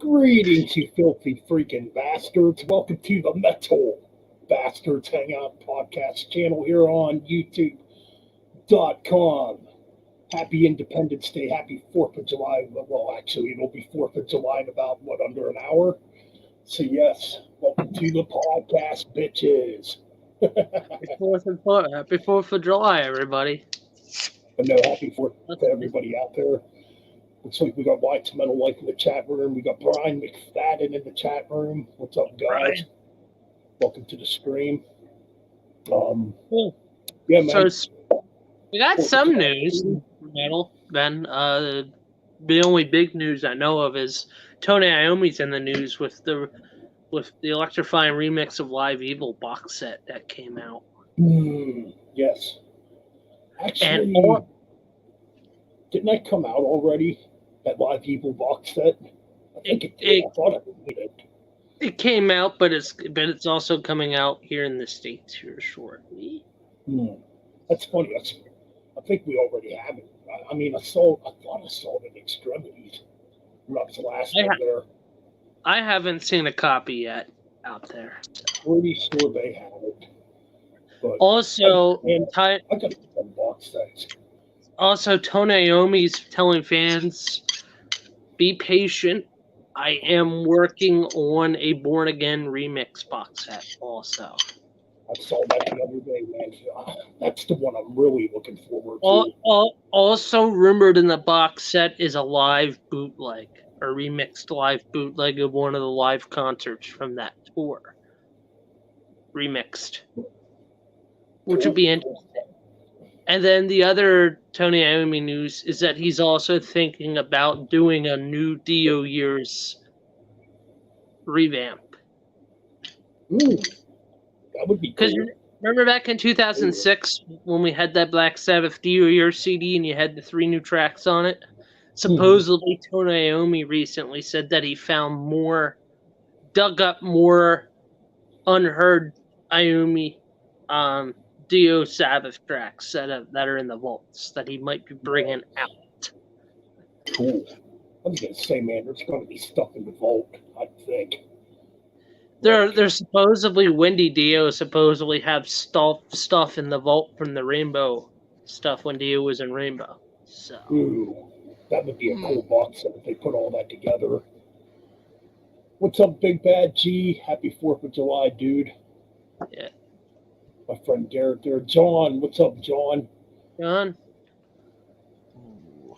Greetings, you filthy freaking bastards. Welcome to the Metal Bastards Hangout podcast channel here on YouTube.com. Happy Independence Day. Happy 4th of July. Well, actually, it'll be 4th of July in about, under an hour? So, yes, welcome to the podcast, bitches. Happy 4th of July, everybody. But no, happy 4th to everybody out there. Looks like we got White's Metal Life in the chat room. We got Brian McFadden in the chat room. What's up, guys? Brian. Welcome to the stream. Cool. Yeah, man. So we got some news, Metal. Ben, the only big news I know of is Tony Iommi's in the news with the electrifying remix of Live Evil box set that came out. Yes. Actually, didn't that come out already? That Live Evil box set? I think it did. I thought it did. It came out, but it's also coming out here in the States here shortly. That's funny. I think we already have it. I mean, I thought I saw it in Extremities. Rubb's last one there. I haven't seen a copy yet out there. Pretty sure they have it. But also, I got some box sets. Also, Tony Iommi's telling fans, be patient. I am working on a Born Again remix box set also. I saw that the other day, man. That's the one I'm really looking forward to. Also rumored in the box set is a live bootleg, a remixed live bootleg of one of the live concerts from that tour. Remixed. Which would be interesting. And then the other Tony Iommi news is that he's also thinking about doing a new Dio Years revamp. That would be cool. Because remember back in 2006 when we had that Black Sabbath Dio Years CD and you had the 3 new tracks on it? Supposedly Tony Iommi recently said that he found dug up more unheard Iommi Dio Sabbath tracks that are in the vaults that he might be bringing out. Cool. I was going to say, man, there's going to be stuff in the vault, I think. There's supposedly Wendy Dio supposedly have stuff in the vault from the Rainbow stuff when Dio was in Rainbow. So that would be a cool box set if they put all that together. What's up, Big Bad G? Happy 4th of July, dude. Yeah. My friend Garrett there. John, what's up, John? John?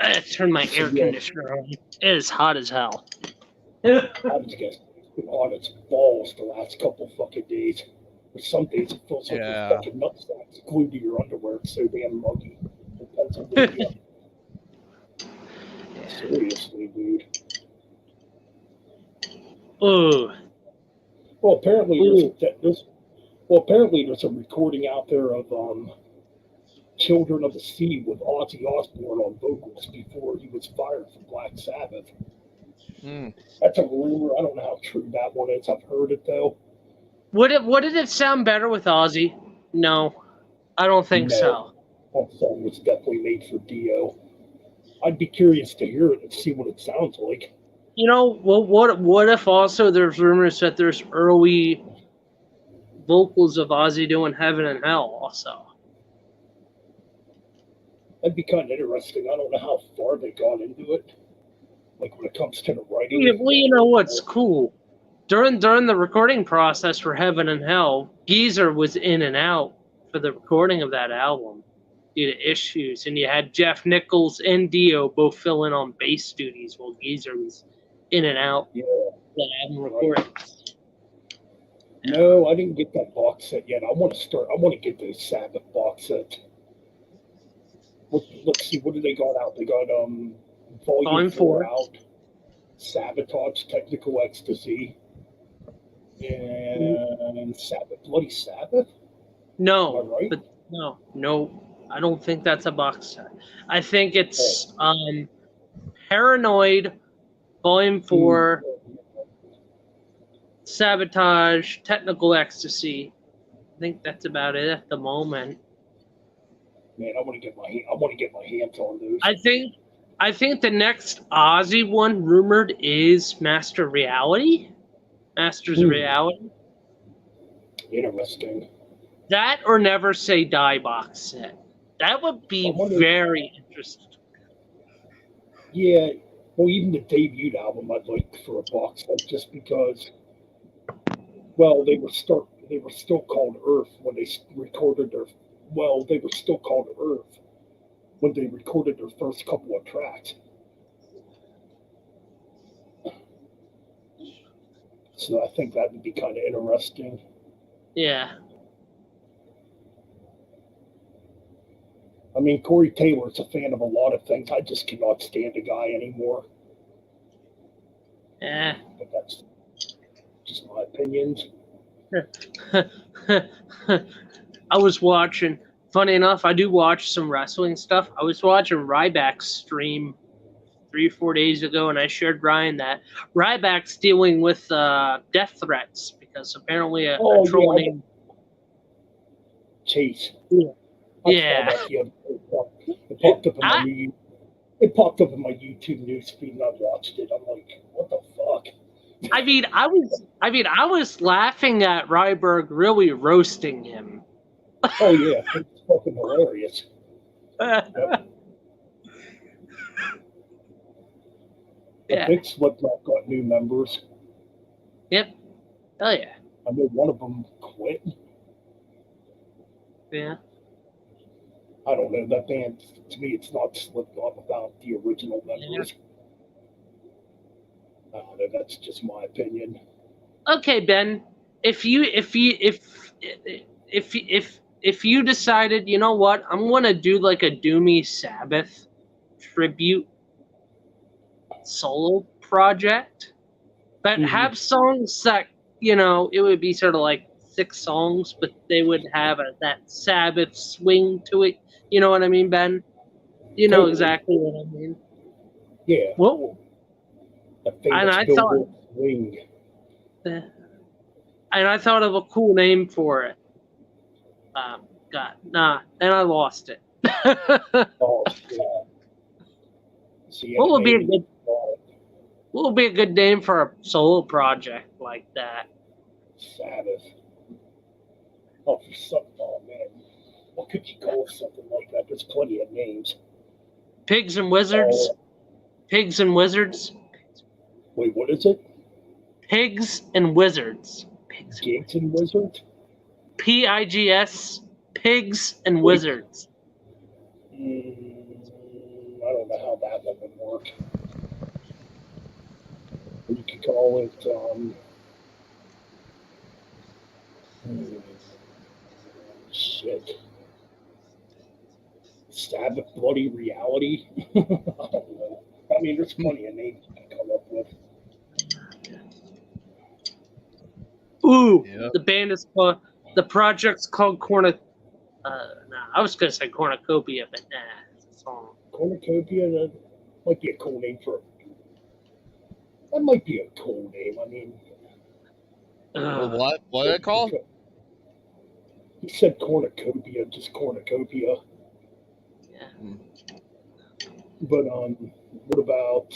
I turned my air conditioner on. It is hot as hell. I was just on its balls the last couple fucking days. Or some days it feels like your fucking nutsacks glued to your underwear. It's so damn muggy in Pennsylvania. Seriously, dude. Ooh. Well, apparently there's a recording out there of Children of the Sea with Ozzy Osbourne on vocals before he was fired from Black Sabbath. That's a rumor. I don't know how true that one is. I've heard it, though. Would it sound better with Ozzy? No. I don't think so. That song was definitely made for Dio. I'd be curious to hear it and see what it sounds like. You know, well, what if also there's rumors that there's early vocals of Ozzy doing Heaven and Hell also? That'd be kind of interesting. I don't know how far they got into it. Like when it comes to the writing. Yeah, well, you know what's cool? During the recording process for Heaven and Hell, Geezer was in and out for the recording of that album due to issues. And you had Jeff Nichols and Dio both fill in on bass duties while Geezer was in and out that album recordings. No, I didn't get that box set yet. I want to get those Sabbath box sets. Let's see, what do they got out? They got Volume 4 out. Sabotage, Technical Ecstasy, and Sabbath. Bloody Sabbath? No, am I right? But no. I don't think that's a box set. I think it's Paranoid, Volume 4, Sabotage, Technical Ecstasy. I think that's about it at the moment. Man, I want to get my hands on those. I think I think the next Ozzy one rumored is Master Reality. Masters of Reality. Interesting. That or Never Say Die box set. That would be I wonder- very interesting. Yeah, well, even the debut album I'd like for a box set, just because. Well, they were still called Earth when they recorded their. Well, they were still called Earth when they recorded their first couple of tracks. So I think that would be kind of interesting. Yeah. I mean, Corey Taylor's a fan of a lot of things. I just cannot stand the guy anymore. Yeah. But that's just my opinions. I was watching. Funny enough, I do watch some wrestling stuff. I was watching Ryback's stream 3 or 4 days ago, and I shared Ryan that Ryback's dealing with death threats because apparently a troll named Chase. Yeah. It popped up in my YouTube newsfeed, and I watched it. I'm like, what the fuck? I was laughing at Ryberg really roasting him. Oh yeah, it's fucking hilarious. Yep. Yeah. I think Slipknot got new members. Yep. Oh yeah. I know one of them quit. Yeah. I don't know, that band, to me, it's not Slipknot without the original members. I don't know, that's just my opinion. Okay, Ben. If you decided, you know what, I'm gonna do like a Doomy Sabbath tribute solo project, but have songs that, you know, it would be sort of like 6 songs, but they would have that Sabbath swing to it. You know what I mean, Ben? You know exactly what I mean. Yeah. Well, and I thought swing. And I thought of a cool name for it. And I lost it. Oh, yeah. See, What would be a good name for a solo project like that? Sabbath. Oh, for something. Oh man, what could you call something like that? There's plenty of names. Pigs and Wizards. Pigs and Wizards. Wait, what is it? Pigs and Wizards. Pigs and Wizards? PIGS. Pigs and Wizards. I don't know how that one would work. You could call it, shit. Sabbath Bloody Reality? I don't know. I mean, there's plenty of names you can come up with. Ooh, yep. The band is called, the project's called I was going to say Cornucopia, but nah, it's a song. Cornucopia, that might be a cool name that might be a cool name. I mean, what are they called? He said Cornucopia, just Cornucopia. Yeah. But what about?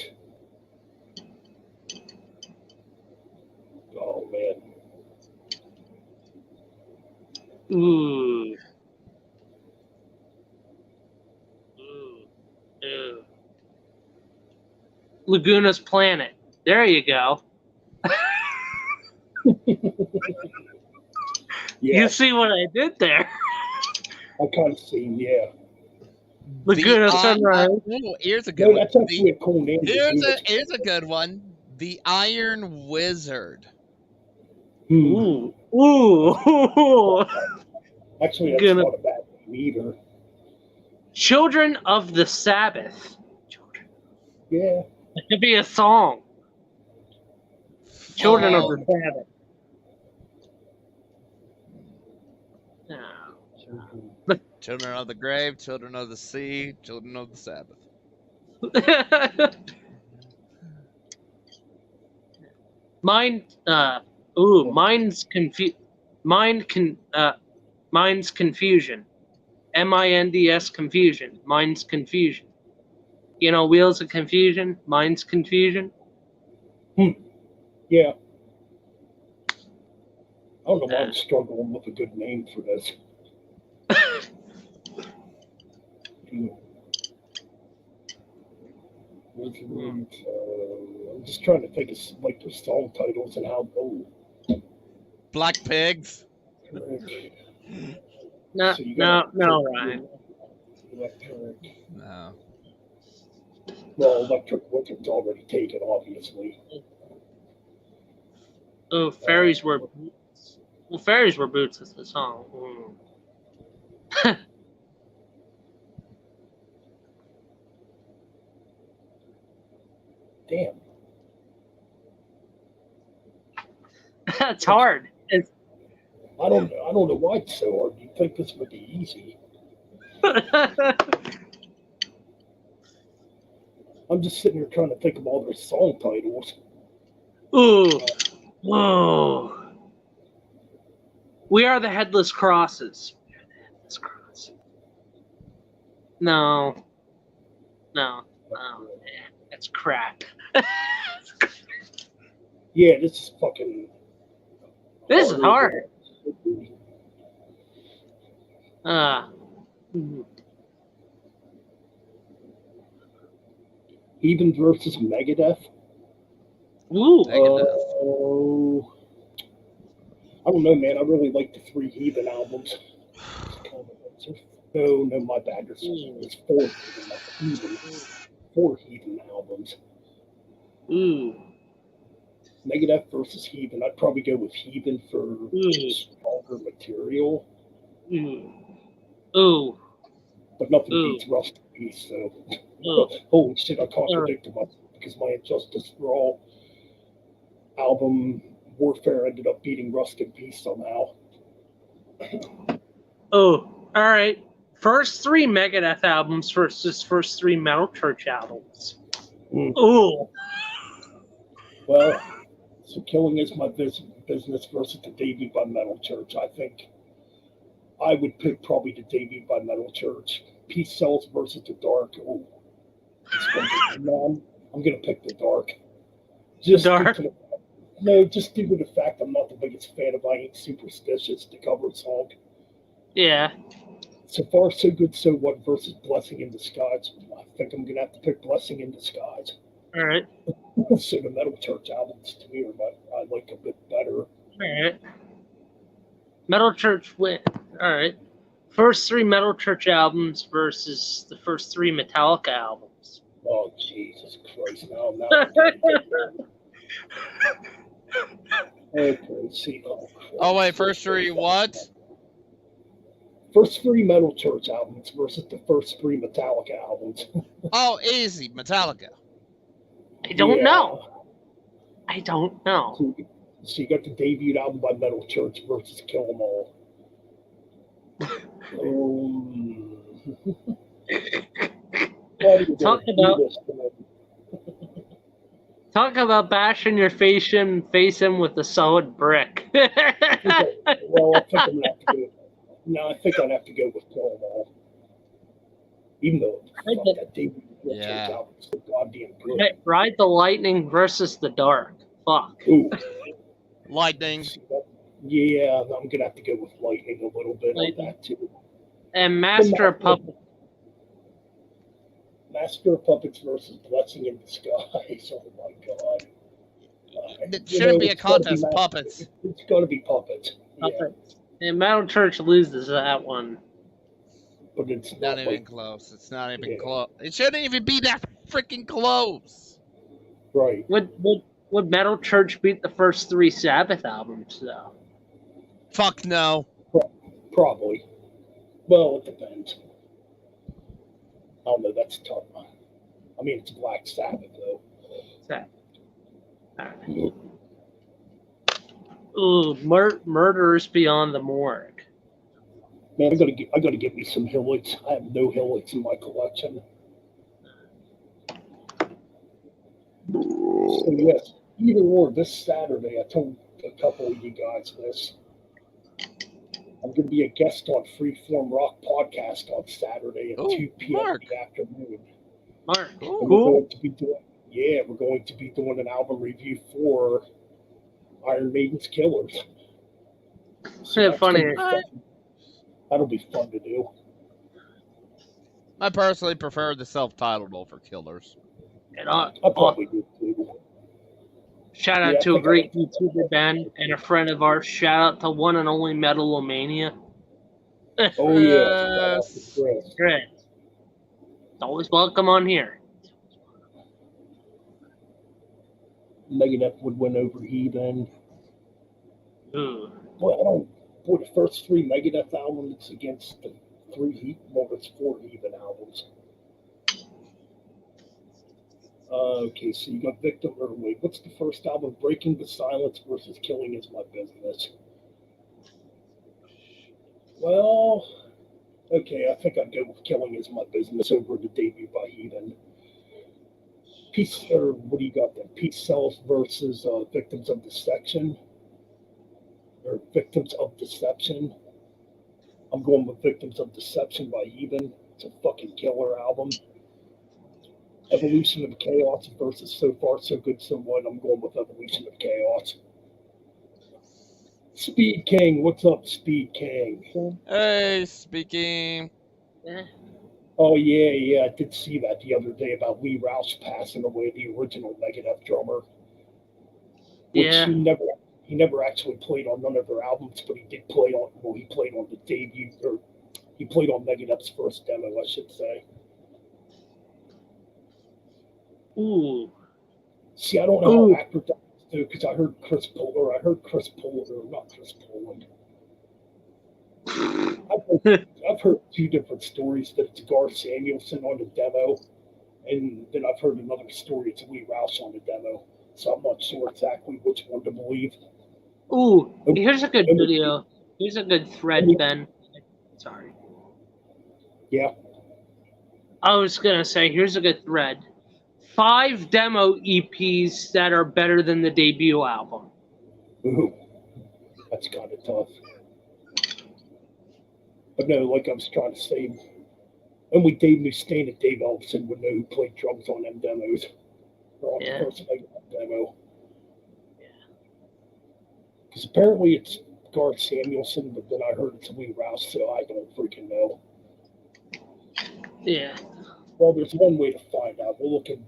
Oh man. Ooh. Laguna's Planet. There you go. Yeah. You see what I did there? I kind of see, yeah. Laguna Sunrise. Here's a good one. That's actually a cool name. Here's a good one. The Iron Wizard. Ooh. Ooh. Actually, that's not a bad name either. Children of the Sabbath. Yeah. It could be a song. Children of the Sabbath. No. Children of the grave, children of the sea, children of the Sabbath. Mine's confusion. MINDS confusion. Mine's confusion. You know, Wheels of Confusion, Mind's Confusion. Yeah. I don't know why I'm struggling with a good name for this. I'm just trying to think of like their song titles and how old. Black Pigs. No, So you no, got no, Ryan. Electric. No. Well, Electric Wizard's already taken, obviously. Oh, Fairies Were Boots. Well, Fairies Were Boots is the song. Damn. That's hard. It's I don't know why it's so hard. You'd think this would be easy. I'm just sitting here trying to think of all their song titles. Ooh. Whoa. We Are the Headless Crosses. No. No. No. That's crap. Yeah, this is fucking. This is hard. Heathen versus Megadeth. Ooh. Megadeth. I don't know, man. I really like the 3 Heathen albums. No, my bad. It's 4 Heathen albums. Ooh. Megadeth versus Heathen. I'd probably go with Heathen for stronger material. Ooh. But nothing beats Rust in Peace, so. Holy shit, I contradicted myself because my Injustice for All album Warfare ended up beating Rust in Peace somehow. Oh, all right. First 3 Megadeth albums versus first 3 Metal Church albums. Ooh. Well, so Killing Is My Business versus the debut by Metal Church. I think I would pick probably the debut by Metal Church. Peace Cells versus the Dark. Ooh. I'm going to pick the Dark. Just just due to the fact I'm not the biggest fan of I Ain't Superstitious, the cover song. Yeah. So far, so good, so what versus Blessing in Disguise. I think I'm going to have to pick Blessing in Disguise. All right. So the Metal Church albums to me I like a bit better. All right. Metal Church win. All right. First 3 Metal Church albums versus the first 3 Metallica albums. Oh, Jesus Christ. Now. Okay, see. Oh, wait, first 3 what? First 3 Metal Church albums versus the first 3 Metallica albums. Oh, easy. Metallica. I don't know. I don't know. So you got the debut album by Metal Church versus Kill 'Em All. Talk about bashing your face in with a solid brick. Well, I think I'm gonna have to go. No, I think I'd have to go with Kill 'Em All. Even though that debut album is so goddamn good. Ride the Lightning versus the Dark. Fuck. Ooh. Lightning. Yeah, I'm gonna have to go with Lightning a little bit on that too. And Master of Puppets. Master of Puppets versus Blessing in Disguise. Oh my god. It shouldn't be a contest. Puppets. It's gotta be Puppets. Puppets. And Metal Church loses that one. But it's not even close. It's not even close. It shouldn't even be that freaking close. Right. Would Metal Church beat the first 3 Sabbath albums though? Fuck no. Probably. Well, it depends. I don't know. That's tough. I mean, it's Black Sabbath though. Right. Ooh, Murderers Beyond the Morgue. Man, I gotta get me some Hillits. I have no Hillits in my collection. So yes, either or. This Saturday, I told a couple of you guys this. I'm going to be a guest on Freeform Rock Podcast on Saturday at 2 p.m. in the afternoon. Mark. And we're Cool. going to be doing, yeah, we're going to be doing an album review for Iron Maiden's Killers. So Yeah, that's funny. gonna be fun. That'll be fun to do. I personally prefer the self-titled over Killers. And I probably do too. shout out Yeah, I to a think I great like- YouTuber, Ben, and a friend of ours. Shout out to one and only Metalomania. Oh yeah, shout out to Chris. Great. Always welcome on here. Megadeth would win over Heathen. Ooh. Boy, I don't. Boy, the first 3 Megadeth albums against the 4 Heathen albums. Okay, so you got Victim, or wait, what's the first album? Breaking the Silence versus Killing Is My Business. Well, okay, I think I'd go with Killing Is My Business over the debut by Heathen. Peace, or what do you got then? Peace Sells versus Victims of Deception. Or Victims of Deception. I'm going with Victims of Deception by Heathen. It's a fucking killer album. Evolution of Chaos versus So Far So Good So What. I'm going with Evolution of Chaos. Speed King, what's up, Speed King? Hey, speaking. Yeah. Oh yeah, I did see that the other day about Lee Roush passing away, the original Megadeth drummer. Which Yeah. he never actually played on none of their albums, but he did play on. Well, he played on the debut, or he played on Megadeth's first demo, I should say. Ooh. See, I don't know Ooh. how accurate that is, too, because I heard Chris Poland. I've heard 2 different stories that it's Gar Samuelson on the demo, and then I've heard another story it's Lee Roush on the demo. So I'm not sure exactly which one to believe. Ooh. Here's a good video. Here's a good thread, Ben. Sorry. Yeah. I was gonna say, here's a good thread. 5 demo EPs that are better than the debut album. Ooh, that's kind of tough. But no, like I was trying to say, only Dave Mustaine and Dave Ellefson would know who played drums on them demos. Or on Yeah. the first Megadeth demo. Because apparently it's Gar Samuelson, but then I heard it's Lee Roush, so I don't freaking know. Yeah. Well, there's one way to find out. We'll look at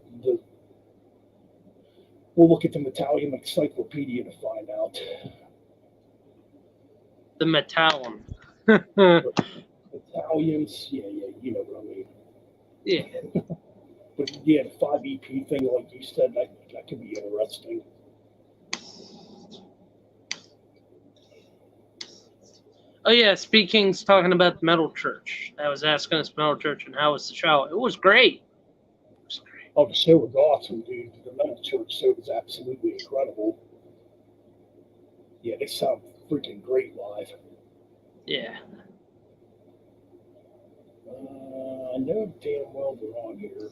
the Metallium Encyclopedia to find out. The Metallum. Italians, yeah, you know what I mean. Yeah. But yeah, the 5 EP thing, like you said, that could be interesting. Oh yeah, Speaking's talking about the Metal Church. I was asking us Metal Church and how was the show. It was great. Oh, the show was awesome, dude. The Metal Church show was absolutely incredible. Yeah, they sound freaking great live. Yeah. I know damn well they're on here.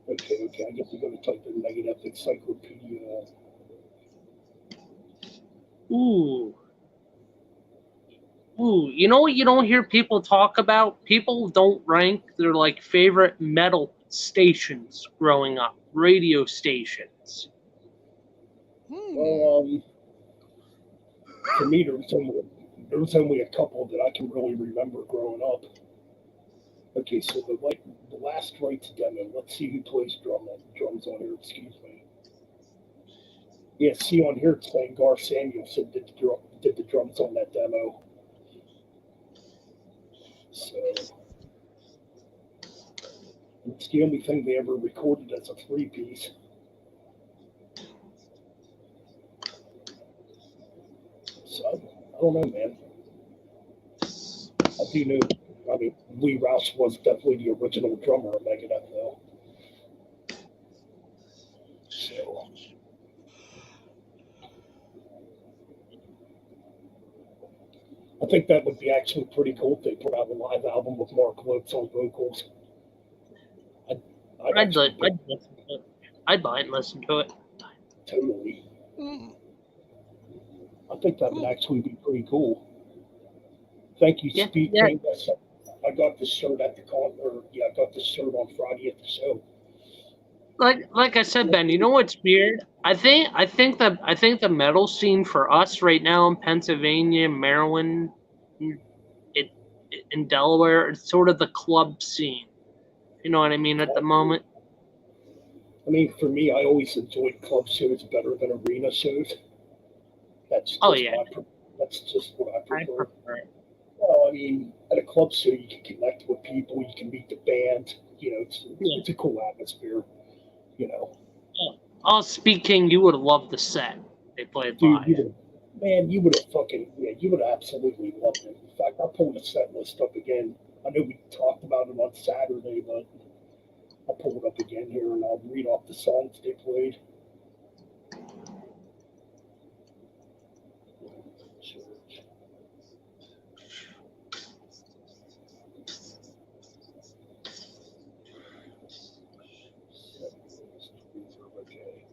Okay, I guess we're going to type in Megadeth Encyclopedia. Ooh. Ooh, you know what you don't hear people talk about? People don't rank their like favorite metal stations growing up, radio stations. Well, for me, there was only a couple that I can really remember growing up. Okay, so the last Rights demo. Let's see who plays drums on here. Excuse me. Yeah, see on here it's saying Gar Samuelson did the drums on that demo. So it's the only thing they ever recorded as a 3-piece. So I don't know, man. I do know. I mean, Lee Roush was definitely the original drummer of Megadeth, though. So I think that would be actually pretty cool if they put out a live album with Mark Lopes on vocals. I'd listen to it. I'd buy it and listen to it. Totally. I think that would actually be pretty cool. Thank you, Yeah, Speed yeah. King. I got the shirt at the con, or yeah, I got the shirt on Friday at the show. Like I said, Ben, you know what's weird? I think the metal scene for us right now in Pennsylvania, Maryland, it in Delaware, it's sort of the club scene. You know what I mean at the moment? I mean, for me, I always enjoyed club shows better than arena shows. That's just Oh yeah, that's just what I I prefer. prefer it. Well, I mean, at a club show, you can connect with people, you can meet the band. You know, it's a cool atmosphere. You know, Oh, speaking, you would have loved the set they played dude, live. you would have fucking you would have absolutely loved it. In fact, I pulled the set list up again. I know we talked about it on Saturday, but I'll pull it up again here and I'll read off the songs they played. Okay.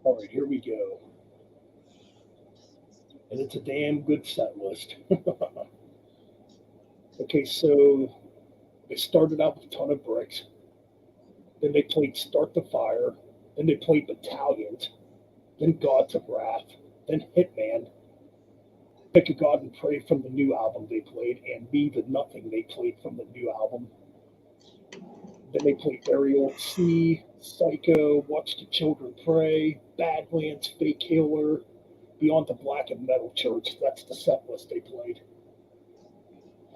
All right, here we go. And it's a damn good set list. Okay, so they started out with a ton of bricks. Then they played Start the Fire. Then they played Battalions. Then Gods of Wrath. Then Hitman. Pick a God and Pray from the new album they played. And Me the Nothing they played from the new album. Then they played Burial at Sea, Psycho, Watch the Children Pray, Badlands, Fake Healer, Beyond the Black and Metal Church. That's the set list they played.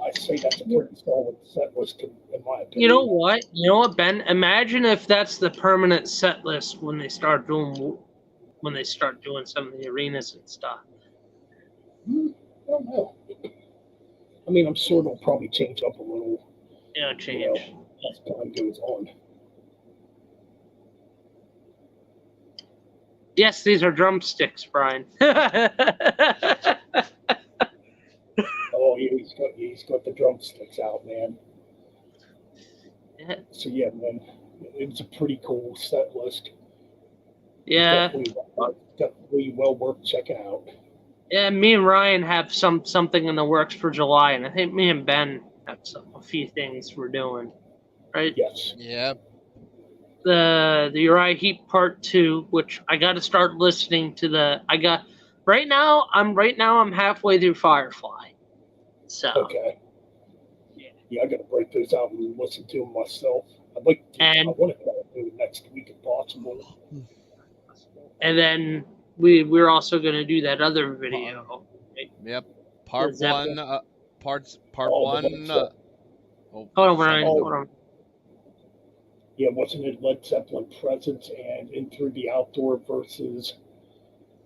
I say that's a pretty solid set list in my opinion. You know what? You know what, Ben? Imagine if that's the permanent set list when they start doing some of the arenas and stuff. I don't know. I mean, I'm sure it'll probably change up a little. Yeah, change. As time goes on. Yes, these are drumsticks, Brian. Oh, yeah, he's got the drumsticks out, man. Yeah. So yeah, man, it was a pretty cool set list. Yeah. Definitely well worth checking out. Yeah, me and Ryan have something in the works for July, and I think me and Ben have a few things we're doing. Right? Yes. Yep. The Uriah Heep Part 2, which I got to start listening to right now I'm halfway through Firefly. So Okay. Yeah, I got to break those out and listen to them myself. I want to do it next week if possible. And then we're also going to do that other video. Right? Yep. Part one. Part one. Hold on, Ryan. Hold on. Yeah, wasn't it Led Zeppelin Presence and In Through the Outdoor versus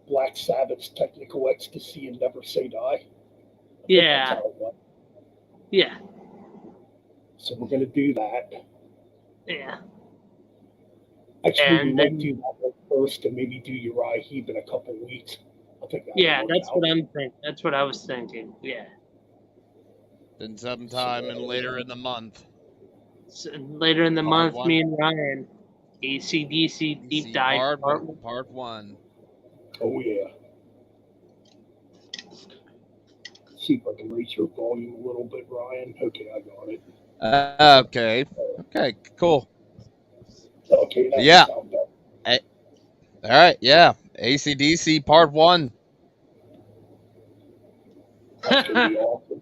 Black Sabbath's Technical Ecstasy and Never Say Die? Yeah. Yeah. So we're going to do that. Yeah. Actually, we might do that one first and maybe do Uriah Heep in a couple weeks. I think that's what I'm thinking. That's what I was thinking. Yeah. Then sometime later in the month. So later in the month, me and Ryan, AC/DC Deep Dive Part 1. Oh, yeah. See if I can raise your volume a little bit, Ryan. Okay, I got it. Okay. Okay, cool. Okay, yeah. All right, yeah. AC/DC Part 1. That's going to be awesome.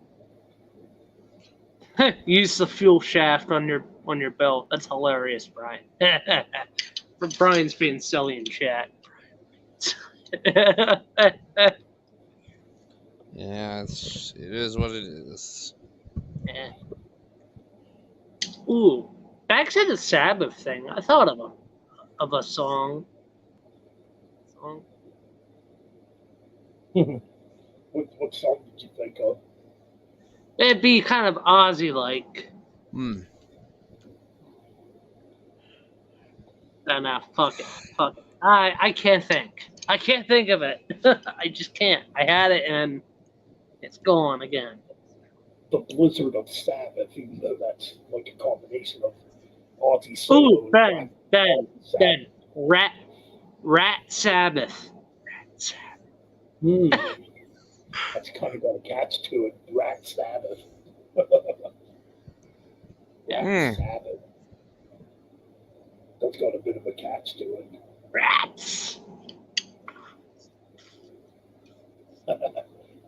Use the fuel shaft on your belt. That's hilarious, Brian. Brian's being silly in chat. Yeah, it is what it is. Yeah. Ooh, back to the Sabbath thing. I thought of a song. What song did you think of? It'd be kind of Ozzy-like. Hmm. No, fuck it. I can't think. I can't think of it. I just can't. I had it and it's gone again. The Blizzard of Sabbath, even though that's like a combination of Ozzy solo. Ooh, Ben. Rat Sabbath. That's kind of got a catch to it. Rat Sabbath. Black Sabbath. That's got a bit of a catch to it. Rats.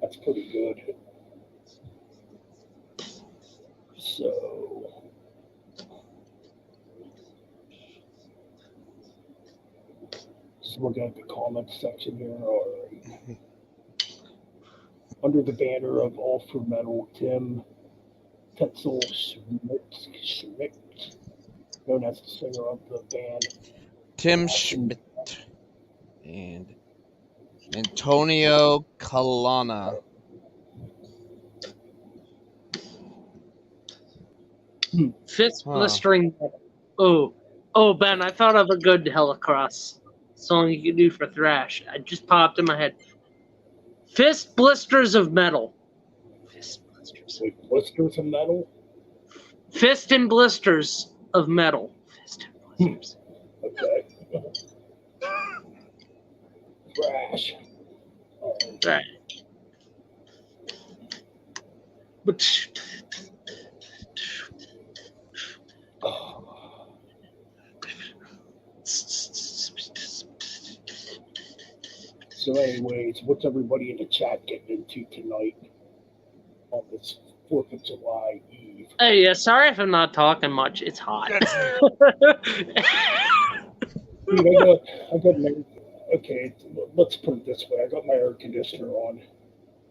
That's pretty good. So, just looking at the comments section here. All right. Under the banner of All for Metal, Tim Tetzel Schmidt, known as the singer of the band. Tim Schmidt and Antonio Calana. Fist blistering. Oh, Ben, I thought of a good Helicross song you could do for thrash. I just popped in my head. Fist blisters of metal. Fist blisters. Like blisters of metal. Fist and blisters of metal. Fist and blisters. Okay. Thrash. Right. But so anyways, what's everybody in the chat getting into tonight on this 4th of July Eve? Hey, yeah, sorry if I'm not talking much. It's hot. Dude, I got okay, let's put it this way. I got my air conditioner on,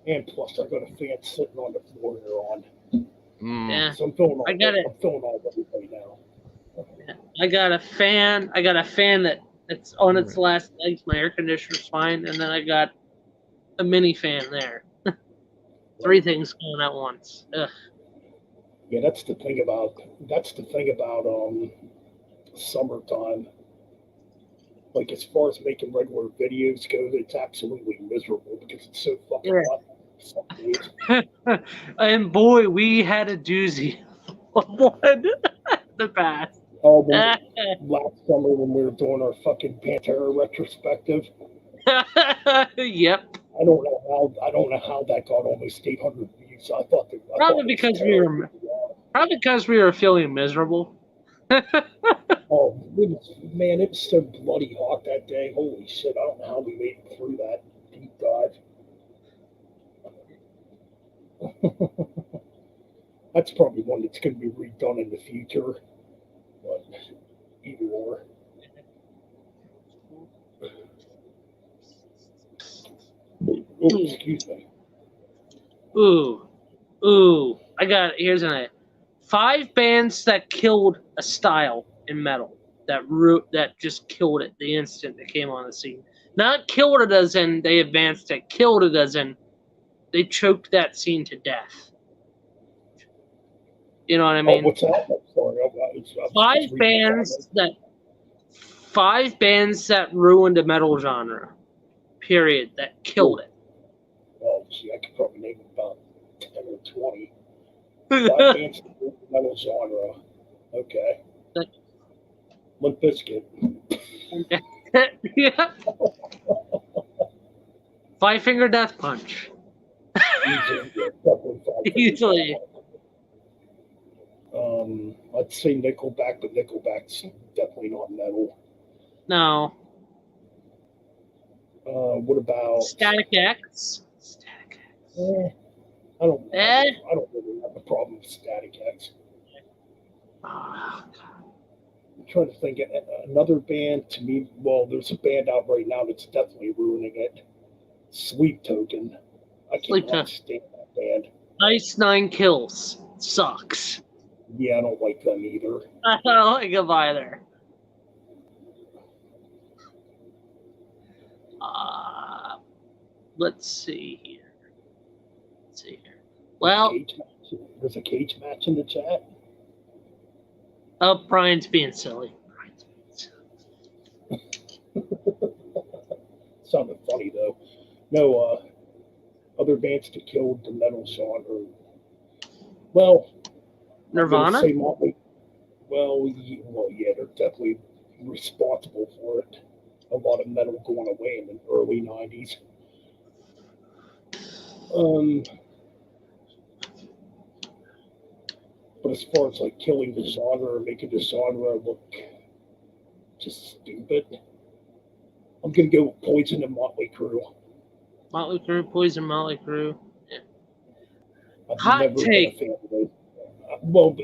and plus I got a fan sitting on the floor here on. Yeah. So I'm feeling all I got it. I'm feeling all right now. I got a fan. I got a fan that's on its last legs. My air conditioner's fine, and then I got a mini fan there. 3 things going at once. Ugh. Yeah, that's the thing about summertime. Like as far as making regular videos go, it's absolutely miserable because it's so fucking hot. Some days. And boy, we had a doozy. One the past. Oh, last summer when we were doing our fucking Pantera retrospective. Yep. I don't know how that got almost 800 views. Probably because we were feeling miserable. Oh, it was so bloody hot that day. Holy shit! I don't know how we made it through that deep dive. That's probably one that's going to be redone in the future. But either or. Oh, excuse me. Ooh. Here's an idea. 5 bands that killed a style in metal. That just killed it the instant it came on the scene. Not killed it as in they advanced it. Killed it as in they choked that scene to death. You know what I mean? Oh, what's that? I'm sorry. 5 bands that ruined the metal genre. Period. That killed it. Oh, gee, I could probably name about 10 or 20. 5 bands that ruined the metal genre. Okay. Limp Bizkit. Yeah. 5 Finger Death Punch. Easily. I'd say Nickelback, but Nickelback's definitely not metal. No. What about Static X? I don't really have a problem with Static X. Oh, I'm trying to think of another band to me. Well, there's a band out right now that's definitely ruining it. Sleep Token. I can't stand that band. Ice 9 Kills. Sucks. Yeah, I don't like them either. I don't like them either. Let's see here. Well, there's a cage match in the chat. Oh, Brian's being silly. Sounded funny though. No, other bands that killed the metal genre. Well, Nirvana. Well, yeah, they're definitely responsible for it. A lot of metal going away in the early '90s. as far as like killing the genre or making the genre look just stupid, I'm gonna go with Poison and Motley Crue. Motley Crue, Poison, Motley Crue. I've Hot never take. been a fan of it. Well,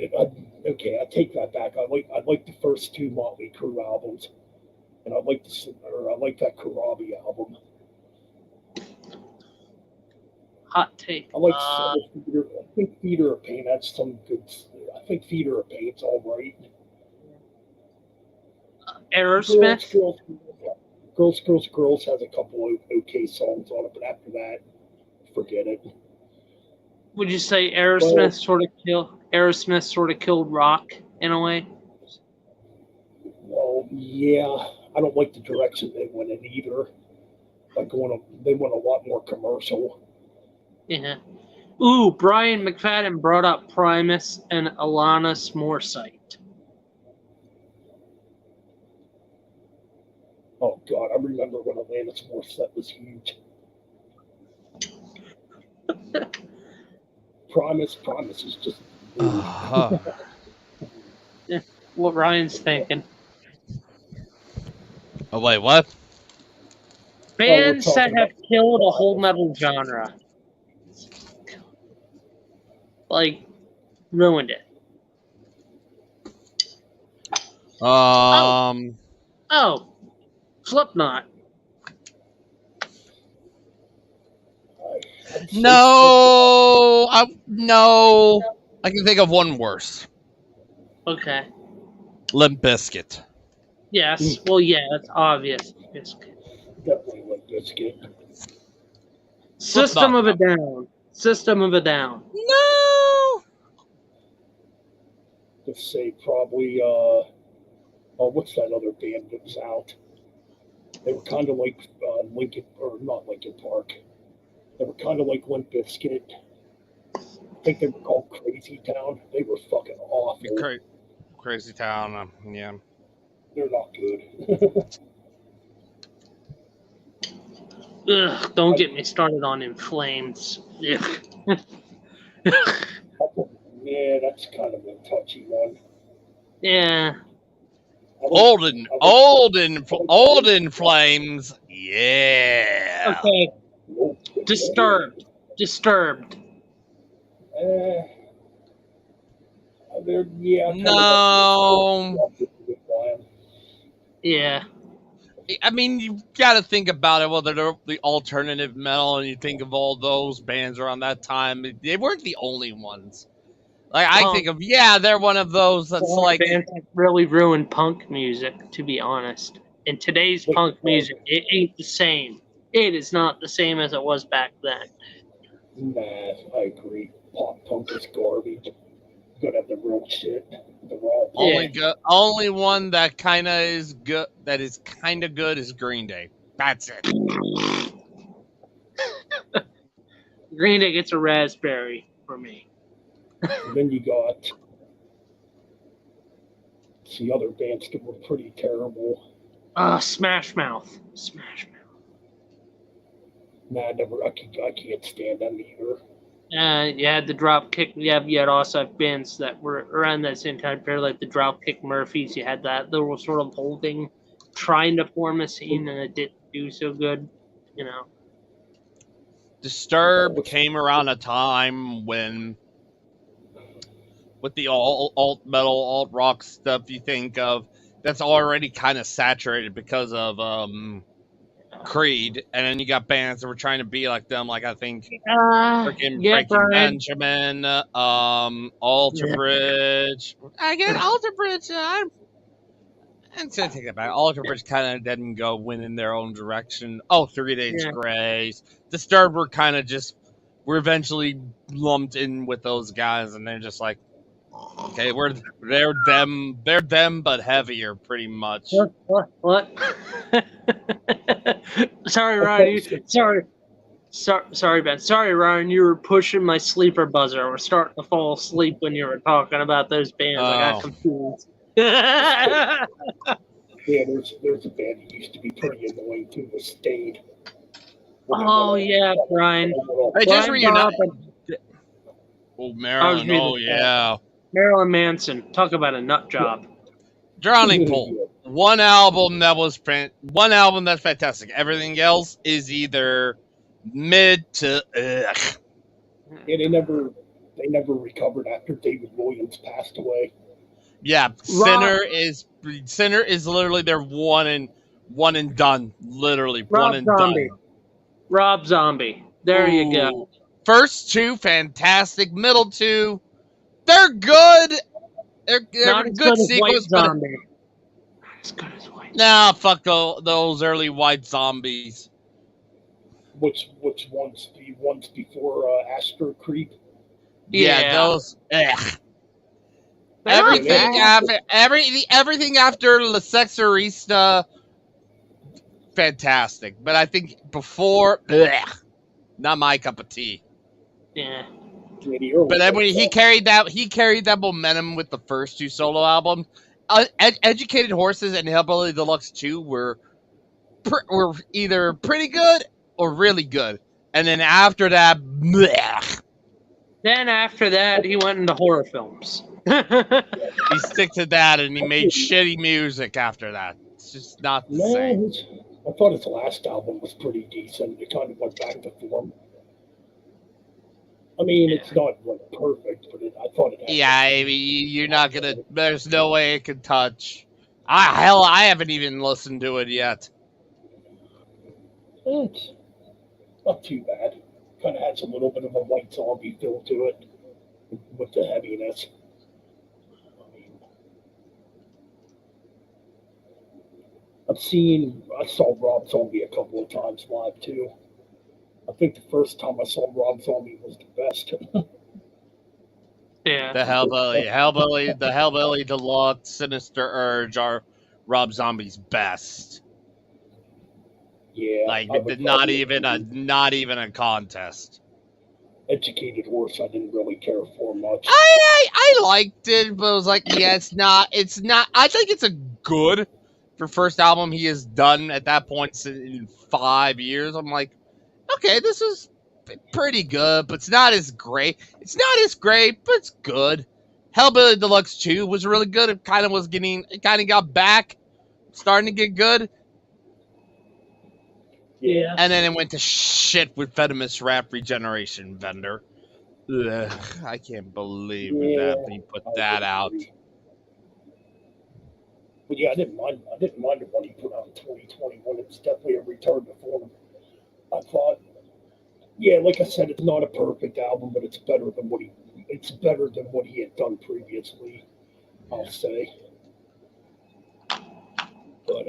okay, I take that back. I like the first two Motley Crue albums, and I like that Karabi album. Hot take. I like Theater. I think Theater of Pain had some good. I think Theater of Pain's all right. Aerosmith. Girls has a couple of okay songs on it, but after that, forget it. Would you say Aerosmith sort of killed rock in a way? Well, yeah, I don't like the direction they went in either. They went a lot more commercial. Yeah. Ooh, Brian McFadden brought up Primus and Alanis Morissette. Oh God, I remember when Alanis Morissette was huge. Primus is just. Yeah, what Ryan's thinking. Oh wait, what? Bands that have killed a whole metal genre. Like, ruined it. Oh, Slipknot. No, I can think of one worse. Okay. Limp Bizkit. Yes. Well, yeah, that's obvious. Definitely Limp Bizkit. System of a Down. System of a Down. No. Let's say probably. What's that other band that was out? They were kind of like Lincoln, or not Lincoln Park. They were kind of like Limp Bizkit. I think they were called Crazy Town. They were fucking awful. Crazy Town, yeah. They're not good. Ugh, don't get me started on In Flames. Yeah, that's kind of a touchy one. Yeah. Old in Flames. Yeah. Okay. Disturbed. No. Yeah. I mean, you got to think about it. Well, they're the alternative metal, and you think of all those bands around that time. They weren't the only ones. Like I think of, they're one of those that's like bands that really ruined punk music. To be honest, in today's punk music, it ain't the same. It is not the same as it was back then. Nah, I agree. Pop punk is garbage. Gotta have the real shit. The raw punk. Only one that kind of is good. That is kind of good is Green Day. That's it. Green Day gets a raspberry for me. And then you got the other bands that were pretty terrible. Smash Mouth. Nah, I can't stand them either. You had the Dropkick. You had also bands that were around that same time period, like the Dropkick Murphys. You had that. They were sort of trying to form a scene, and it didn't do so good, you know. Disturbed came around a time when, with the alt metal, alt rock stuff you think of, that's already kind of saturated because of Creed, and then you got bands that were trying to be like them, like I think Breaking Benjamin, Alter Bridge. Again, Alter Bridge. I'm gonna take that back. Alter Bridge kind of didn't go win in their own direction. 3 Days Grace. Disturbed were eventually lumped in with those guys, and they're just like, okay, they're them, but heavier, pretty much. What? Sorry, Ryan. Sorry, Ben. Sorry, Ryan. You were pushing my sleeper buzzer. I was starting to fall asleep when you were talking about those bands. I got confused. Yeah, there's a band that used to be pretty annoying too. The Stayed. Oh yeah, Brian. They just reunited. Oh, Marilyn. Oh yeah. Marilyn Manson. Talk about a nut job. Drowning Pool. One album that's fantastic. Everything else is either mid to ugh. Yeah, they never recovered after David Williams passed away. Yeah, Rob- Sinner is literally their one and done. Literally Rob one and Zombie. done. Rob Zombie. There you go. Ooh. First two fantastic. Middle two, they're good. They're Not as good good as sequels, White but Zombie. Not as good as White. nah, fuck those early white zombies. Which ones? The ones before Astro Creep? Yeah, those. Ugh. They're not Everything bad. everything after La Sexorista, fantastic. But I think before, not my cup of tea. Yeah. But then when he carried that momentum with the first two solo albums. Educated Horses and Hellbilly Deluxe 2 were either pretty good or really good. And then after that, bleh. Then after that, he went into horror films. He stick to that, and he made shitty music after that. It's just not the same. I thought his last album was pretty decent. It kind of went back to form. I mean, it's not like perfect, but I thought it had. Yeah, I mean, you're not gonna. There's no way it can touch. I haven't even listened to it yet. It's not too bad. Kind of has a little bit of a White Zombie feel to it with the heaviness. I saw Rob Zombie a couple of times live too. I think the first time I saw Rob Zombie was the best. Yeah. The Hellbilly Deluxe, Sinister Urge are Rob Zombie's best. Yeah, Like not even a contest. Educated Horse, I didn't really care for much. I liked it, but it was like, yeah, it's not. I think it's a good for first album he has done at that point in 5 years. I'm like, okay, this is pretty good, but it's not as great. It's not as great, but it's good. Hellbilly Deluxe 2 was really good. It kind of got back, starting to get good. Yeah. And then it went to shit with Venomous Rap Regeneration Vendor. Ugh, I can't believe that he put that out. But yeah, I didn't mind the one he put out in 2021. It's definitely a return to form. I thought, yeah, like I said, it's not a perfect album, but it's better than what he had done previously, I'll say. But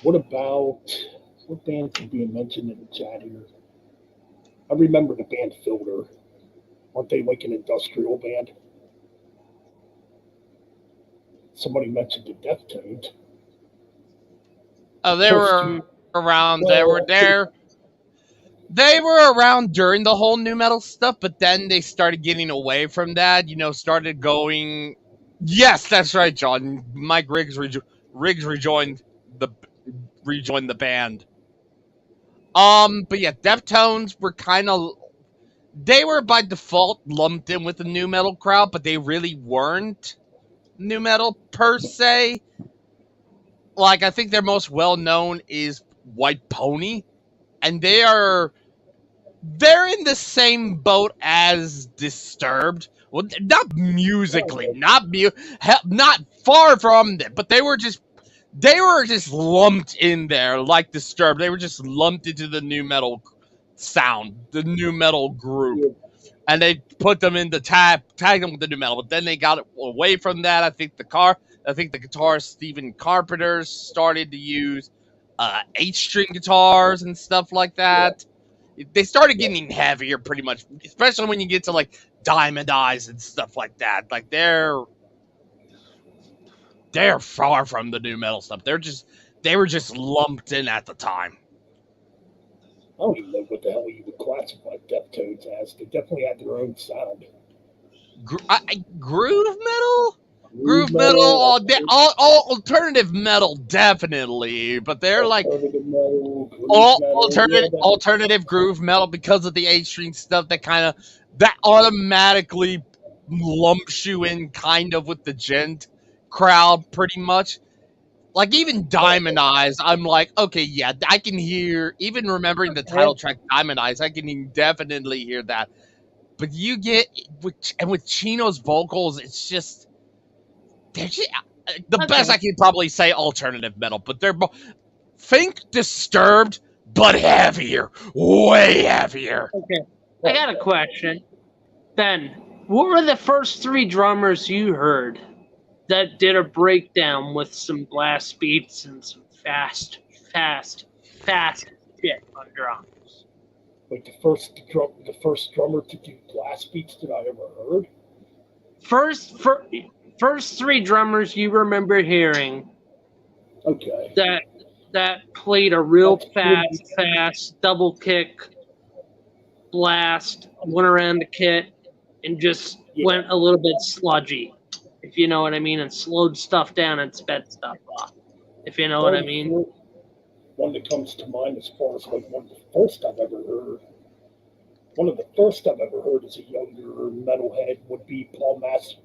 what bands are being mentioned in the chat here? I remember the band Filter. Aren't they like an industrial band? Somebody mentioned the Deftones. Oh, they were around. They were there. They were around during the whole new metal stuff, but then they started getting away from that. Started going. Yes, that's right, John. Mike Riggs rejoined the band. But yeah, Deftones were they were by default lumped in with the new metal crowd, but they really weren't new metal per se. Like, I think their most well known is White Pony, and they're in the same boat as Disturbed. Well, not musically, not far from them, but they were just lumped in there like Disturbed. They were just lumped into the new metal sound, the new metal group. And they put them in the tagged them with the new metal, but then they got away from that. I think the guitarist Stephen Carpenter started to use 8-string guitars and stuff like that. Yeah. They started getting heavier pretty much, especially when you get to like Diamond Eyes and stuff like that. Like they're far from the new metal stuff. They were just lumped in at the time. I don't even know what the hell you would classify Deftones as. They definitely had their own sound. Groove metal? Groove metal, alternative metal, definitely, but they're like alternative metal, groove metal. Yeah, alternative groove metal because of the A string stuff that automatically lumps you in kind of with the gent crowd pretty much. Like even Diamond Eyes, I'm like, okay, yeah, I can hear, even remembering the title track Diamond Eyes, I can definitely hear that. But you get with Chino's vocals, it's just they're just, the best I can probably say alternative metal, but they're think Disturbed, but heavier, way heavier. Okay, I got a question. Ben, what were the first 3 drummers you heard that did a breakdown with some blast beats and some fast shit on drums? Like the first drummer to do blast beats that I ever heard. First 3 drummers you remember hearing. Okay. That played a real fast double kick blast, went around the kit, and just went a little bit sludgy, if you know what I mean, and slowed stuff down and sped stuff off, if you know what I mean. One that comes to mind as far as like one of the first I've ever heard. One of the first I've ever heard as a younger metalhead would be Paul Master.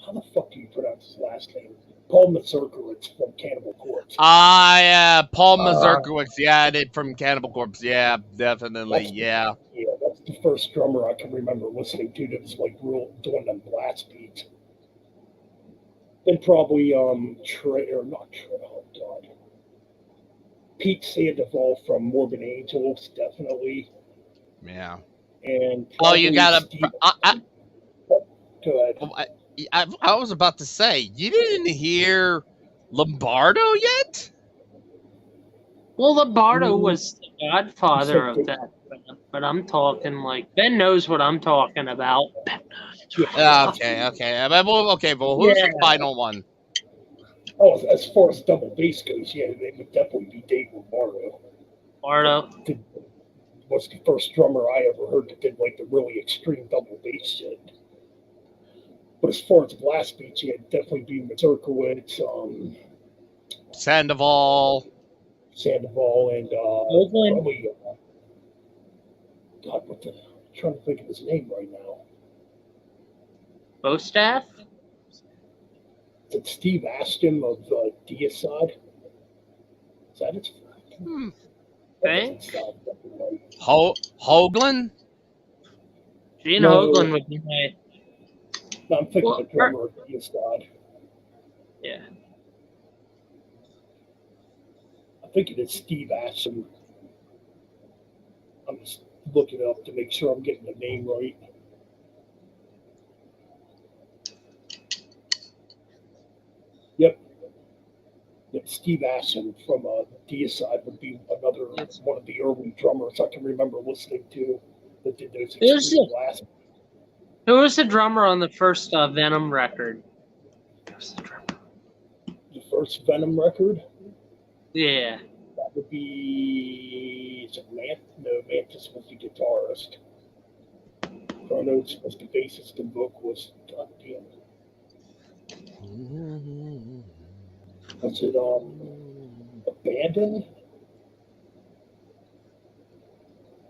How the fuck do you pronounce his last name? Paul Mazurkiewicz from Cannibal Corpse. Yeah, Paul Mazurkiewicz. Yeah, I did from Cannibal Corpse. Yeah, definitely. Yeah, that's the first drummer I can remember listening to that was like real doing them blast beats. Then probably oh god, Pete Sandoval from Morbid Angels, definitely. Yeah. And you gotta. Go ahead. I was about to say, you didn't hear Lombardo yet? Well, Lombardo was the godfather of that, but I'm talking like Ben knows what I'm talking about. Okay. Well, who's the final one? Oh, as far as double bass goes, yeah, they would definitely be Dave Lombardo. Was the first drummer I ever heard that did like the really extreme double bass shit. But as far as blast beats, yeah, it'd definitely be Mazurkiewicz, Sandoval, and probably God, I'm trying to think of his name right now. Bostaff? Is it Steve Aston of Deicide? Is that it? Thanks. Hoagland? Gene Hoagland would be my... No, I'm thinking the drummer of Deicide. Yeah. I think it is Steve Aston. I'm just looking it up to make sure I'm getting the name right. Yep, Steve Aston from Deicide would be another one of the early drummers I can remember listening to that did those extreme blast. Who was the drummer on the first Venom record? The first Venom record? Yeah. That would be... Mantis was the guitarist. Chronos was the bassist and vocalist. God damn it. Was it Abandon?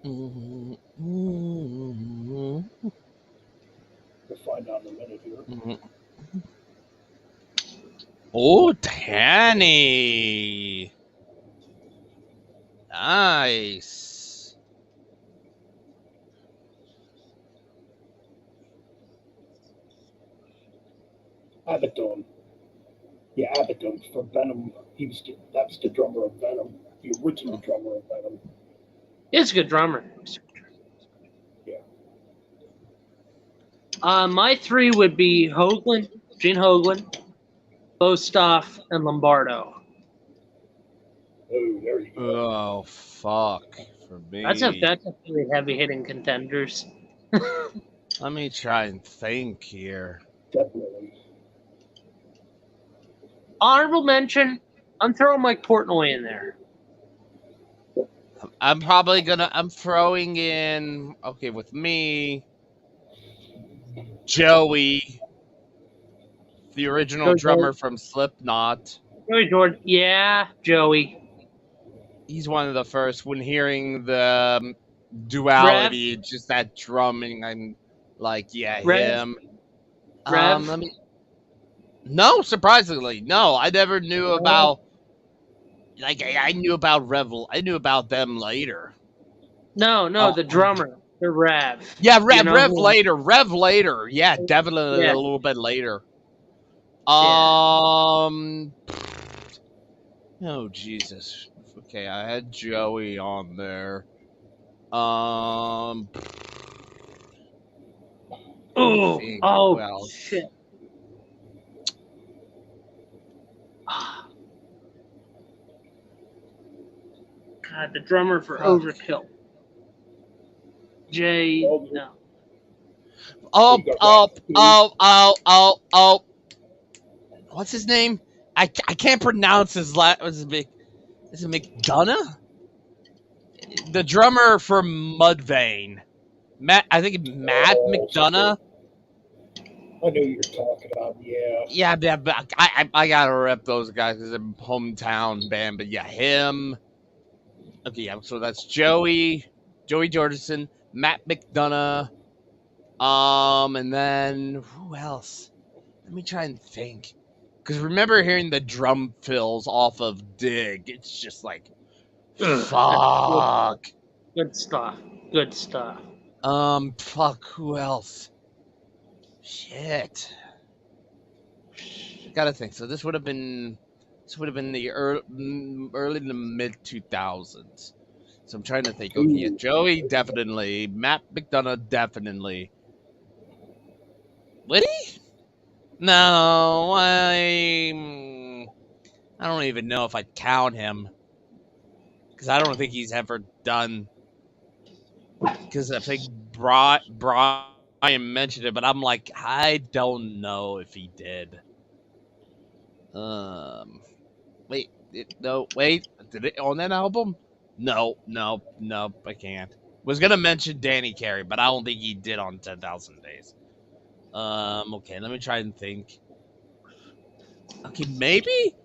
We'll find out in a minute here. Oh, Danny. Nice. Abaddon. Yeah, Abaddon from Venom. That was the drummer of Venom. The original drummer of Venom. He's a good drummer. Yeah. My 3 would be Hoagland, Gene Hoagland, Bostaff, and Lombardo. Oh, there you go. Oh, fuck. For me. That's a really heavy hitting contenders. Let me try and think here. Definitely. Honorable mention, I'm throwing Mike Portnoy in there. I'm throwing in, with me, Joey, The original Joey drummer from Slipknot. Joey Jordan. Yeah, Joey. He's one of the first. When hearing the duality, just that drumming, I'm like, yeah, Rev? him. Rev? Let me. No, surprisingly, no. I never knew about. Like I knew about Revel. I knew about them later. No, the drummer, the Rev. Yeah, You Rev, know Rev who- later. Rev later. Yeah, definitely Yeah. a little bit later. Yeah. Oh Jesus. Okay, I had Joey on there. Oh, think, oh well, shit. God, the drummer for Fuck. Overkill. Jay, no. Oh. What's his name? I can't pronounce his last. Is it McDonough? The drummer for Mudvayne. I think Matt McDonough. I know you're talking about, yeah. Yeah, but I gotta rep those guys because they're hometown band. But yeah, him. Okay, yeah. So that's Joey Jordison, Matt McDonough, and then who else? Let me try and think. Because remember hearing the drum fills off of Dig? It's just like, fuck. Good stuff. Good stuff. Fuck. Who else? Shit. Gotta think. So this would have been the early to mid 2000s. So I'm trying to think. Okay, yeah, Joey definitely, Matt McDonough definitely. Would he? No, I don't even know if I'd count him because I don't think he's ever done. Because I think Brian mentioned it, but I'm like, I don't know if he did. Wait, did it on that album? No, I can't. Was gonna mention Danny Carey, but I don't think he did on 10,000 Days. Okay, let me try and think. Okay, maybe.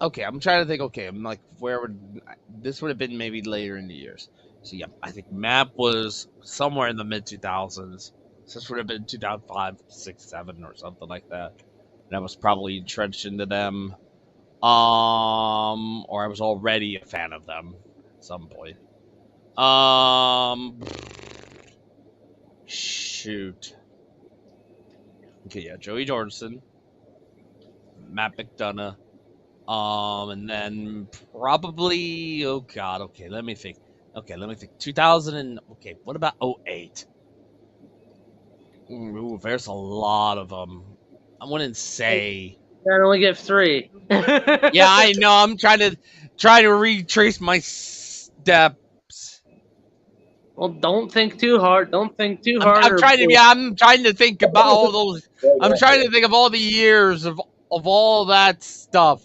Okay, I'm trying to think. Okay, I'm like, where would this would have been? Maybe later in the years. So yeah, I think Map was somewhere in the mid 2000s. So this would have been 2005, 6, 7, or something like that. And I was probably entrenched into them. Or I was already a fan of them at some point. Shoot. Okay, yeah, Joey Jordison, Matt McDonough, and then probably, oh god, okay, let me think. 2000 and, okay, what about 08? Ooh, there's a lot of them. I wouldn't say. I only get 3. Yeah, I know. I'm trying to retrace my steps. Well, don't think too hard. Don't think too hard. I'm trying to think about all those. I'm trying to think of all the years of all that stuff.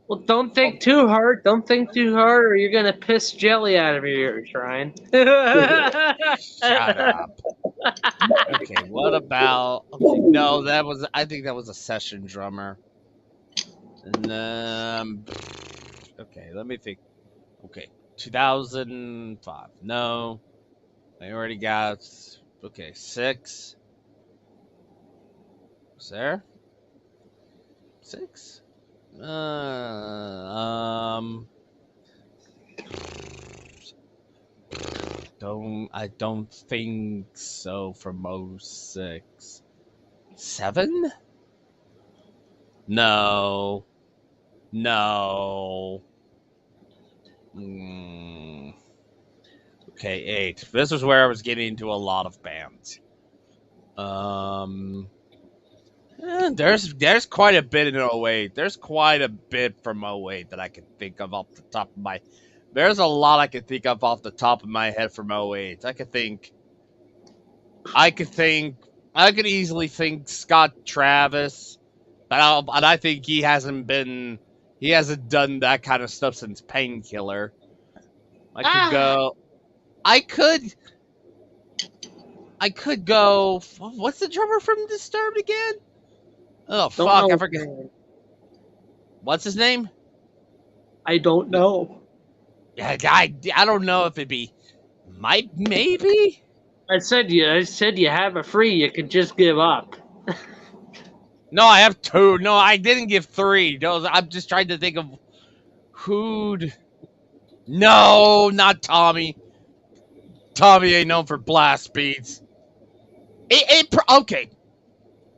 Well, don't think too hard. Don't think too hard, or you're gonna piss jelly out of your ears, Ryan. Shut up. Okay, what about? Okay, no, I think that was a session drummer. And okay, let me think. Okay, 2005. No, I already got. Okay, 6. Was there 6? I don't think so from 06. 7? No. Okay, 8. This is where I was getting into a lot of bands. There's quite a bit in 08. There's quite a bit from 08 that I can think of off the top of my. There's a lot I can think of off the top of my head from 08. I could easily think Scott Travis, but I think he hasn't done that kind of stuff since Painkiller. I could go. What's the drummer from Disturbed again? Oh Don't fuck! know I his forget. name. What's his name? I don't know. Yeah, I don't know if it'd be Mike. Maybe. I said you have a free. You could just give up. No, I have 2. No, I didn't give 3. Those. I'm just trying to think of who'd. No, not Tommy. Tommy ain't known for blast beats. Okay.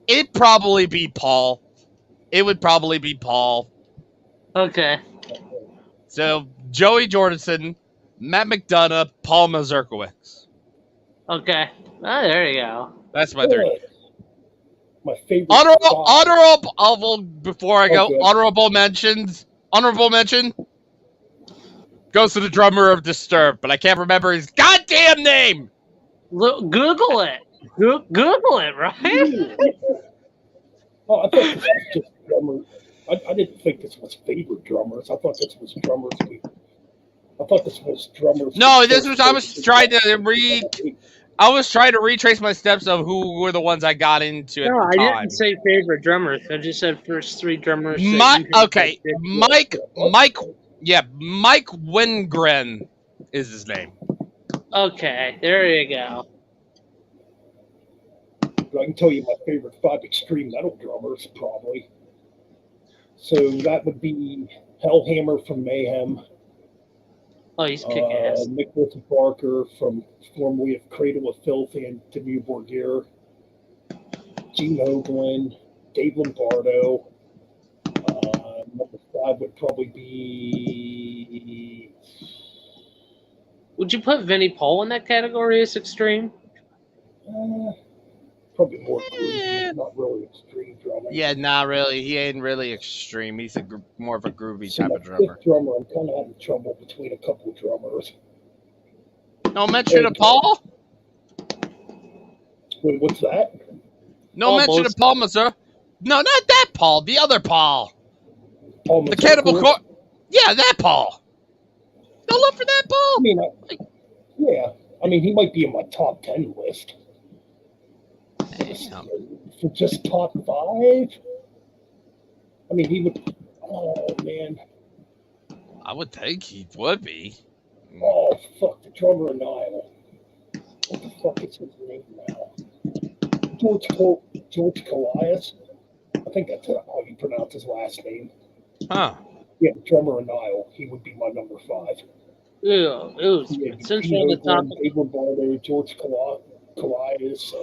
It'd probably be Paul. It would probably be Paul. Okay. So Joey Jordison, Matt McDonough, Paul Mazurkiewicz. Okay. Oh, there you go. That's my 3. Good. My favorite. Honorable. Before I go, Okay. honorable mentions. Honorable mention goes to the drummer of Disturbed, but I can't remember his goddamn name. Google it. Google it, right? Oh, I thought this was just drummers. I didn't think this was favorite drummers. I thought this was drummers. I thought this was drummers. No, this was. I was trying to retrace my steps of who were the ones I got into at No, the I time. didn't say favorite drummers. I just said first 3 drummers. Mike Wingren is his name. Okay, there you go. I can tell you my favorite 5 extreme metal drummers, probably. So that would be Hellhammer from Mayhem, Oh, he's kick-ass. Nicholas Barker from formerly of Cradle of Filth and Dimmu Borgir, Gene Hoglan, Dave Lombardo. Number 5 would probably be. Would you put Vinnie Paul in that category as extreme? Probably more groovy, not really extreme drumming. Yeah, not really. He ain't really extreme. He's more of a groovy So type my of drummer. 5th drummer, I'm kind of having trouble between a couple of drummers. No mention of Paul. Wait, what's that? No Paul mention of Paul Mazur. No, not that Paul. The other Paul. Paul The Cannibal Mazurkiewicz? Corpse. Yeah, that Paul. No love for that I Paul. mean, yeah. I mean, he might be in my top 10 list. Damn. For just top 5? I mean, he would. Oh, man. I would think he would be. Oh, fuck. The drummer in Nile. What the fuck is his name now? George Colias? I think that's how you pronounce his last name. Huh. Yeah, the drummer in Nile. He would be my number 5. Ew, it was Yeah, since we're on the topic. Dave Lombardo, George Colias,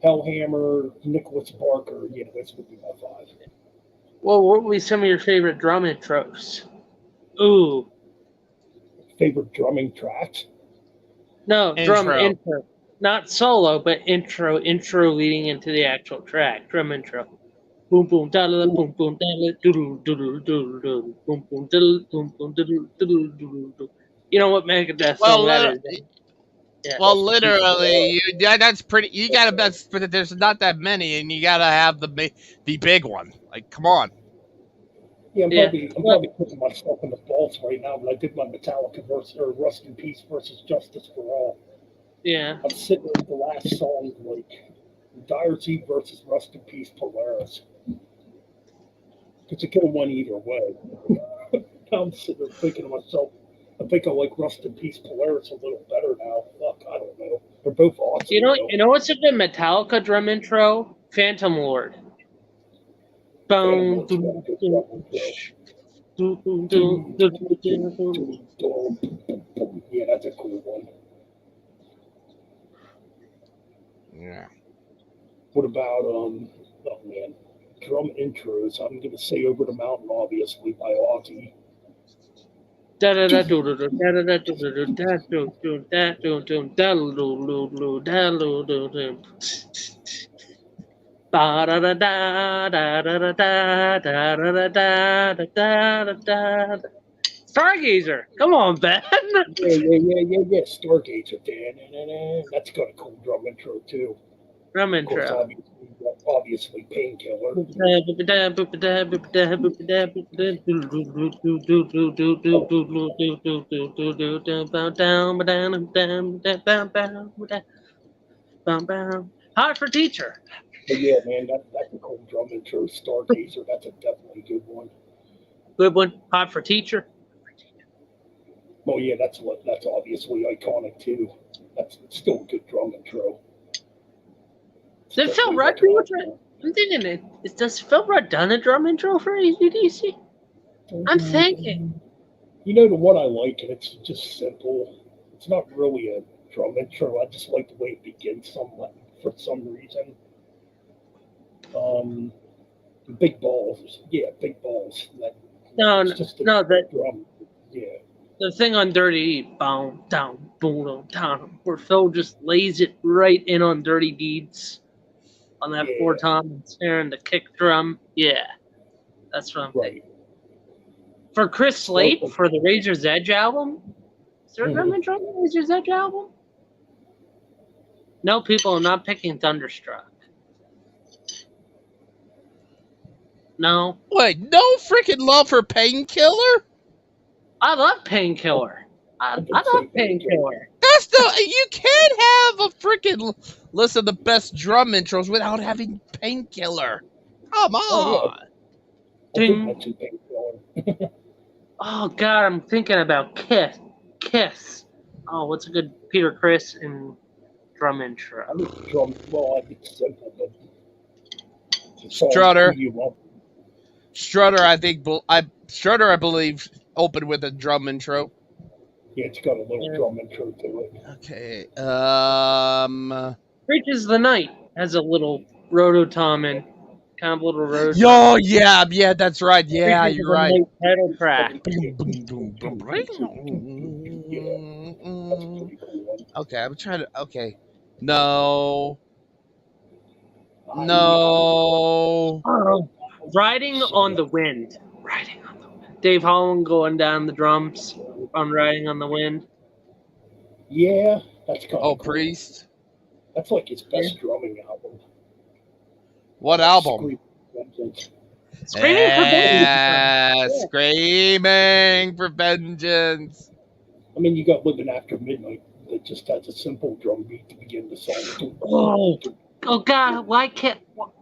Hellhammer, Nicholas Barker. Yeah, this would be my 5. Well, what would be some of your favorite drum intros? Ooh, Favorite drumming tracks? no, drum Intro. intro, not solo, but intro leading into the actual track. Drum intro. Boom boom da da boom boom da da doodle doodle doodle doodle boom boom diddle boom boom diddle diddle doodle doodle. You know what Megadeth Well, song that is? Yeah. Well, literally, that's pretty. You gotta. But there's not that many, and you gotta have the big one. Like, come on. Yeah, I'm Yeah. probably putting myself in the balls right now, but I did my Metallica Rust in Peace versus Justice for All. Yeah. I'm sitting with the last song, like Dire Seed versus Rust in Peace Polaris. Because it could have won either way. Now I'm sitting there thinking to myself, I think I like Rust in Peace Polaris a little better now. Fuck, I don't know. They're both awesome. You know what's a good Metallica drum intro? Phantom Lord. Boom, boom, boom, Yeah, that's a cool one. Yeah. What about oh man, drum intros? I'm gonna say Over the Mountain, obviously, by Ozzy. Da da da do do do da da da do do do da do do da do do da do do do da do do do. Ba da da da da da da da da da da da da da. Stargazer, come on, Ben. Yeah. Stargazer. That's got a cool drum intro too. Drum Of course, intro. obviously Painkiller. Hot for Teacher. But yeah, man, that's a cool drum intro. Stargazer, that's a definitely good one. Good one. Hot for Teacher. Oh yeah, that's obviously iconic too. That's still a good drum intro. Did Phil Especially Rudd like do it? I'm thinking does Phil Rudd done a drum intro for ACDC? I'm thinking. You know the one I like, and it's just simple. It's not really a drum intro. I just like the way it begins somewhat for some reason. Big balls. Yeah, big balls. No, just a no, drum. Yeah. the thing on Dirty Deed, boom, down, boom, down, where Phil just lays it right in on Dirty Deeds on that Yeah. 4-tom and snare and the kick drum. Yeah, that's what I'm thinking. Right. For Chris Slate, for the Razor's Edge album, is there a drum intro on the Razor's Edge album? No, people are not picking Thunderstruck. No. Wait, no freaking love for Painkiller? I love Painkiller. I love Painkiller. That's you can't have a freaking list of the best drum intros without having Painkiller. Come on. Oh God, I'm thinking about Kiss. Oh, what's a good Peter Criss and drum intro? I mean, it's simple, but Strutter. Strutter, I believe, opened with a drum intro. Yeah, it's got a little drum intro to it. Okay. Reaches the Night has a little rototom and kind of little rototom. Yo, yeah, that's right. Yeah, Reaches you're the right. Night title track. Okay, I'm trying to. Okay. No. Riding on the Wind. Dave Holland going down the drums on Riding on the Wind. Yeah, that's kind of cool. Priest. That's like his best drumming album. What album? Screaming for Vengeance. Screaming for Vengeance. I mean, you got Living After Midnight that just has a simple drum beat to begin the song. Oh God!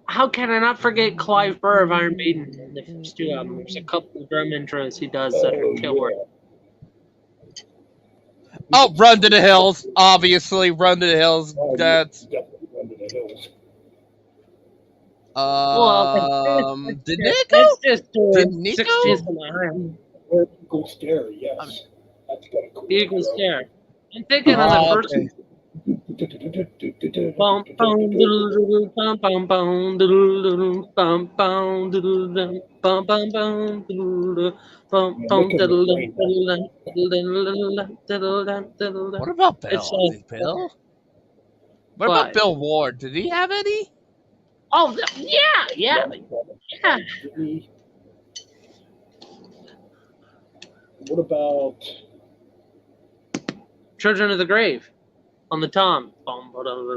How can I not forget Clive Burr of Iron Maiden in the first two albums? There's a couple of drum intros he does that are killer. Yeah. Oh, Run to the Hills. Obviously, Run to the Hills. That's definitely Run to the Hills. did Nico? Did Nico? Eagle Stare, yes. That's got a cool Eagle Stare. I'm thinking on the first. Okay. Bum bum doodle bum bum bum doodle bum bum doodle bum bum bum doodle bum bum doodle. What about Bill? What about Bill Ward? Did he have any? Oh yeah. What about Children of the Grave on the tom?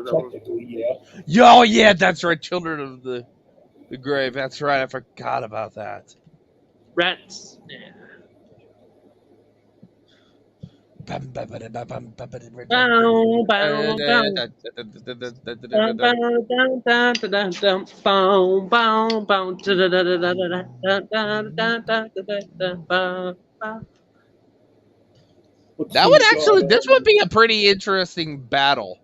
technically, yeah. Yo, yeah, that's right. Children of the Grave. That's right. I forgot about that. Rats. Yeah. This would be a pretty interesting battle.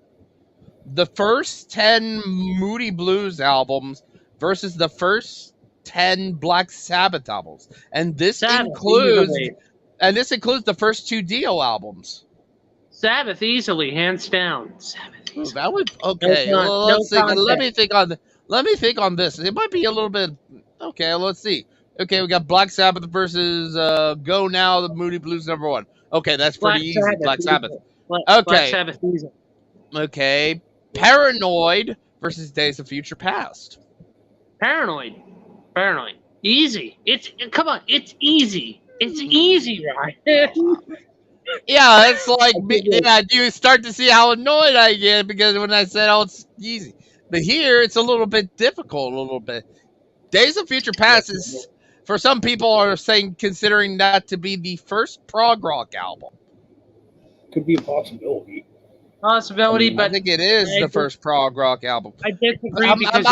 The first 10 Moody Blues albums versus the first 10 Black Sabbath albums. And this includes the first 2 Dio albums. Sabbath easily, hands down. That would let's see. Let me think on this. It might be a little bit okay. Let's see. Okay, we got Black Sabbath versus Go Now, the Moody Blues #1. Okay, that's pretty easy. Black Sabbath. Black Sabbath easy. Okay, Paranoid versus Days of Future Past. Paranoid. Easy. It's easy. It's easy, right? Yeah, it's like you start to see how annoyed I get because when I said, it's easy. But here, it's a little bit difficult, Days of Future Past is, for some people are considering that to be the first prog rock album. Could be a possibility. possibility, I but think it is I the dis- first prog rock album. I disagree I'm because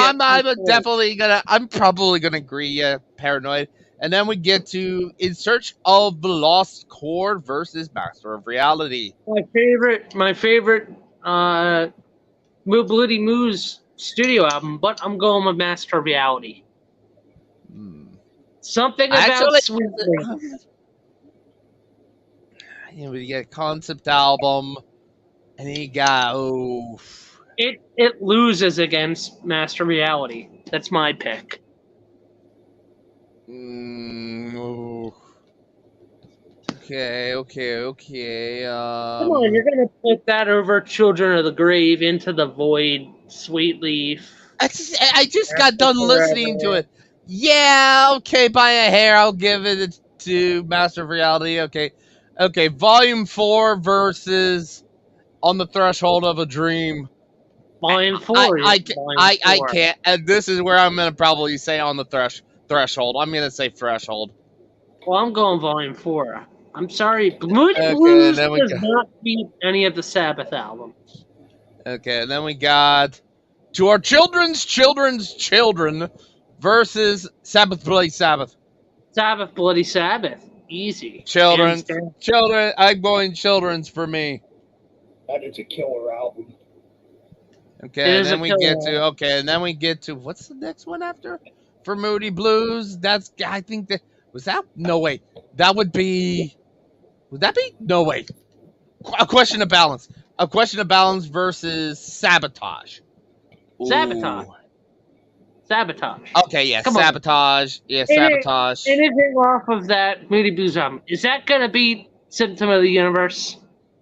probably gonna agree. Yeah, Paranoid. And then we get to In Search of the Lost Chord versus Master of Reality. my favorite Bloody Moo's studio album, but I'm going with Master of Reality. Something about Actually, Sweet Leaf. you know, you get a concept album, and then you got It loses against Master Reality. That's my pick. Okay. Come on, you're gonna put that over Children of the Grave, Into the Void, Sweet Leaf. I just got done listening to it. Yeah, okay, by a hair, I'll give it to Master of Reality. Okay. Volume 4 versus On the Threshold of a Dream. Volume 4. I can't. And this is where I'm gonna probably say On the Threshold. I'm gonna say Threshold. Well, I'm going Volume 4. I'm sorry, Moody Okay, Blues then we does go- not beat any of the Sabbath albums. Okay, and then we got To Our Children's Children versus Sabbath Bloody Sabbath. Sabbath, Bloody Sabbath, easy. Children's. Hands down. Children. I'm going Children's for me. That is a killer album. Okay, It and is then a we killer get to what's the next one after? For Moody Blues, I think that was that. No wait, that would be. Would that be? No wait. A Question of Balance. A Question of Balance versus Sabotage. Sabotage. Ooh. Sabotage. Okay, yeah, Come on. Sabotage. Yeah, And Sabotage. anything off of that Moody Blues album, is that gonna beat Symptom of the Universe?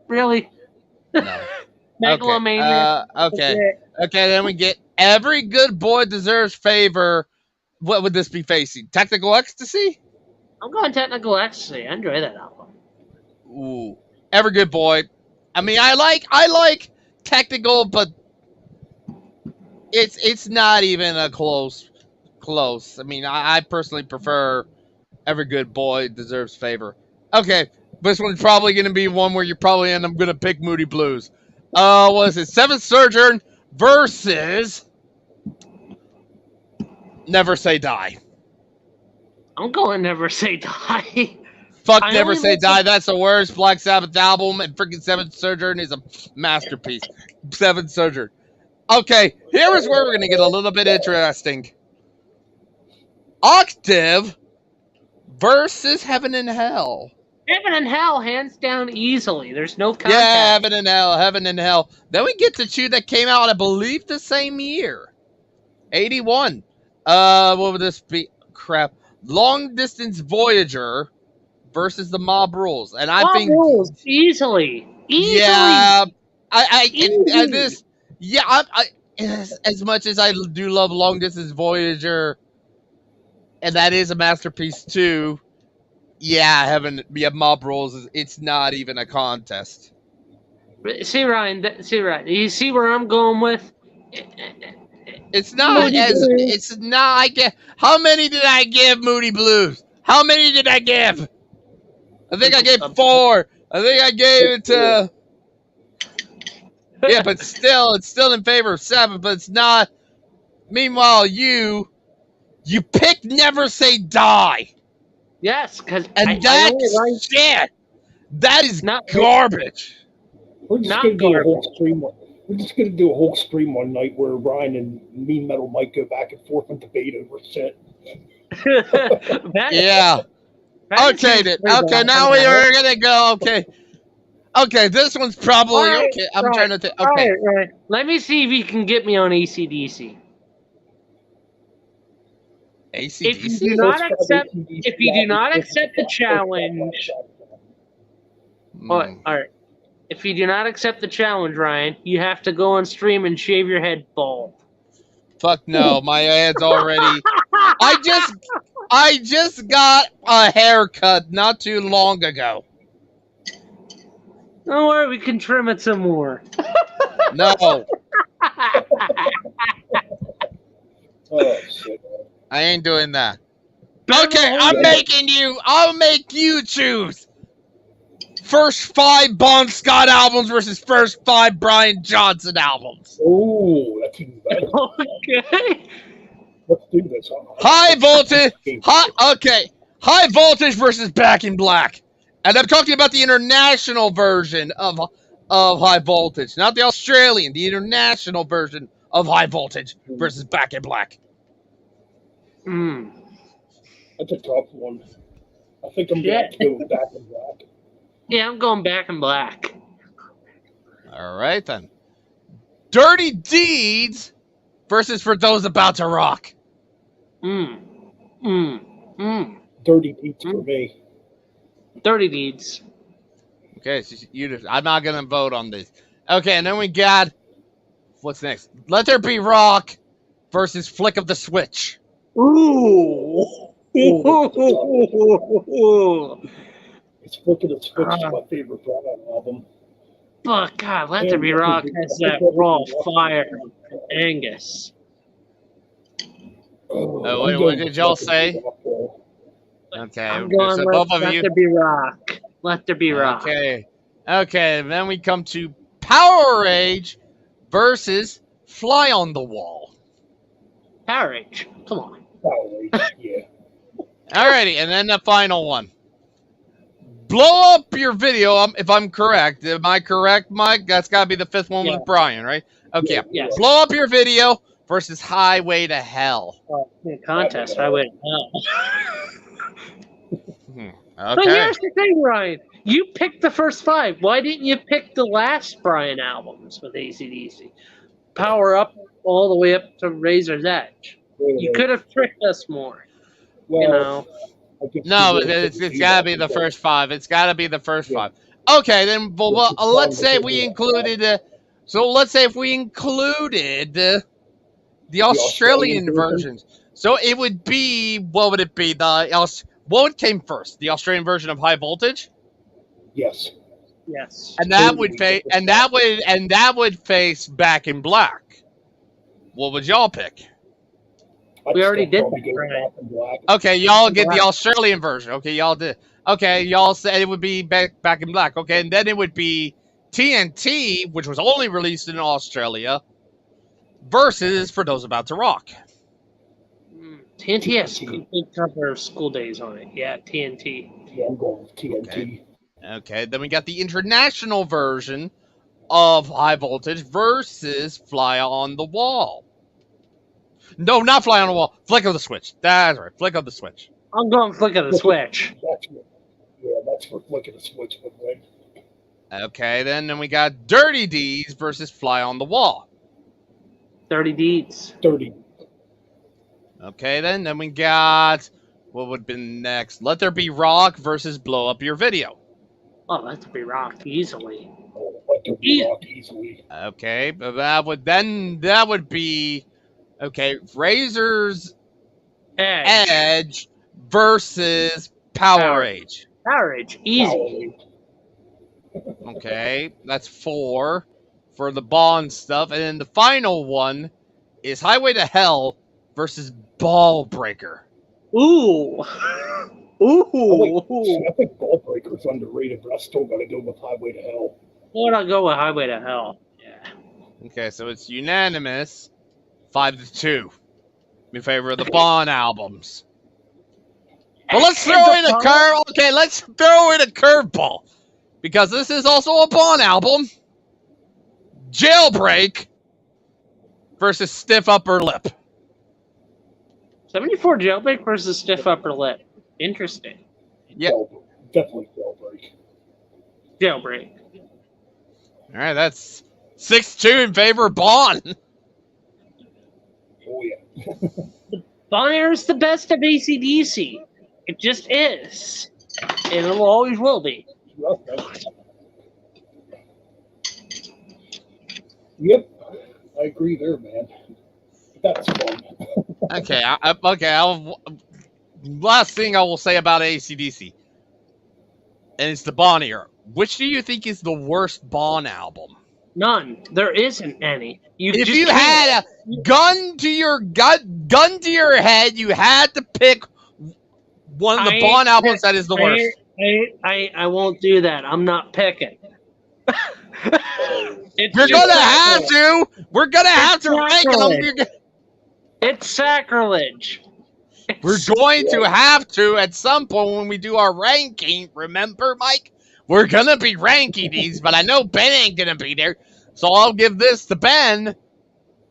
Really? No. Megalomania. Okay. Okay, then we get Every Good Boy Deserves Favor. What would this be facing? Technical Ecstasy? I'm going Technical Ecstasy. I enjoy that album. Ooh. Every Good Boy. I mean, I like Technical, but it's not even a close. I mean, I personally prefer Every Good Boy Deserves Favor. Okay, this one's probably going to be one where you probably end up going to pick Moody Blues. What is it? Seventh Surgeon versus Never Say Die. I'm going Never Say Die. Fuck I Never only Say listen- Die. That's the worst Black Sabbath album, and freaking Seventh Surgeon is a masterpiece. Seventh Surgeon. Okay, here is where we're going to get a little bit interesting. Octave versus Heaven and Hell. Heaven and Hell, hands down, easily. There's no contest. Yeah, Heaven and Hell. Then we get to two that came out, I believe, the same year. 81. What would this be? Crap. Long Distance Voyager versus the Mob Rules. And I Mob think Rules, easily. yeah, I Easy. this yeah, as much as I do love Long Distance Voyager, and that is a masterpiece too. Yeah, Mob Rules. It's not even a contest. See, Ryan, you see where I'm going with? It's not Moody as. Blues. It's not. I get. How many did I give Moody Blues? How many did I give? I think I gave 4. I think I gave it to. Yeah, but still, it's still in favor of 7. But it's not. Meanwhile, you picked Never Say Die, Yes, because and that's shit. That is Not- garbage. We're just Not gonna do a garbage. whole stream. We're just gonna do a whole stream one night where Ryan and Mean Metal might go back and forth and debate over shit. Yeah. Okay, then. Okay, now we are gonna go. Okay, this one's probably Alright, okay. I'm right, trying to think. Okay, Right. Let me see if you can get me on AC/DC. If you ACDC. do not accept the challenge, Hmm. all right. If you do not accept the challenge, Ryan, you have to go on stream and shave your head bald. Fuck no, my head's already. I just got a haircut not too long ago. Don't worry, we can trim it some more. No, Oh shit. I ain't doing that. Okay, I'll make you choose. first 5 Bon Scott albums versus first 5 Brian Johnson albums. Oh, that's even better. Okay. Let's do this. High voltage. High voltage versus Back in Black. And I'm talking about the international version of High Voltage, not the Australian, the international version of High Voltage versus Back in Black. That's a tough one. I think I'm going to go with Back in Black. Yeah, I'm going Back in Black. All right, then. Dirty Deeds versus For Those About to Rock. Dirty Deeds for me. Dirty Deeds. Okay, so I'm not going to vote on this. Okay, and then we got, what's next? Let There Be Rock versus Flick of the Switch. Ooh. It's Flick of the Switch is my favorite Brian album. But God, Let There Be Rock has that raw fire from Angus. What did y'all say? Okay, I'm going so with both of Let you. There Be Rock. Let There Be Rock. Okay, then we come to Power Rage versus Fly on the Wall. Power Rage. Come on. Yeah. Alrighty, and then the final one. Blow Up Your Video, if I'm correct. Am I correct, Mike? That's got to be the 5th one with Brian, right? Okay. Yes. Blow Up Your Video versus Highway to Hell. Contest. I went. Okay. But here's the thing, Ryan. You picked the first 5. Why didn't you pick the last Brian albums with AC/DC? Power Up all the way up to Razor's Edge. You could have tricked us more. Well, You know. No, it's got to be the first 5. It's got to be the first 5. Okay, then well, let's say we included. Let's say if we included the Australian versions. So it would be, what would it be? What came first? The Australian version of High Voltage? Yes. Yes. And that would face Back in Black. What would y'all pick? We already did Probably that, go right? Back in Black. Okay, y'all get the Australian version. Okay, y'all did. Okay, y'all said it would be Back in Black. Okay, and then it would be TNT, which was only released in Australia, versus For Those About to Rock. TNT has a big cover of School Days on it. Yeah, TNT. Yeah, I'm going with TNT. Okay, then we got the international version of High Voltage versus Fly on the Wall. No, not Fly on the Wall. Flick of the Switch. That's right. Flick of the Switch. I'm going Flick of the Switch. That's for Flick of the Switch would win. Okay, then we got Dirty Deeds versus Fly on the Wall. Dirty Deeds. Dirty. Okay, then we got, what would be next? Let There Be Rock versus Blow Up Your Video. Oh, Let There Be Rock easily. Oh, Let There Be Rock easily. Okay, but that would be, okay, Razor's Edge versus Power Rage. Power Rage, easy. Okay, that's 4 for the Bond stuff. And then the final one is Highway to Hell versus Ball Breaker. Ooh. Ooh. I think Ball Breaker's underrated, but I still got to go with Highway to Hell. Why not go with Highway to Hell? Yeah. Okay, so it's unanimous, 5-2 in favor of the Bond albums. But let's throw in a curve. Okay, let's throw in a curveball because this is also a Bond album. Jailbreak versus Stiff Upper Lip. 74 Jailbreak versus Stiff Upper Lip. Interesting. Yeah. Definitely Jailbreak. Jailbreak. All right, that's 6-2 in favor of Bond. Oh, yeah. Bon Air is the best of AC/DC. It just is. And it always will be. Yep. I agree there, man. That's fun. Okay, last thing I will say about AC/DC, and it's the Bond era. Which do you think is the worst Bond album? None. There isn't any. If you had a gun to your head, you had to pick one of the Bond albums that is the worst. I won't do that. I'm not picking. It's You're just gonna have sacrilege. to. We're gonna have to rank them. Sacrilege. It's sacrilege. We're going to have to at some point when we do our ranking. Remember, Mike? We're gonna be ranking these, but I know Ben ain't gonna be there, so I'll give this to Ben.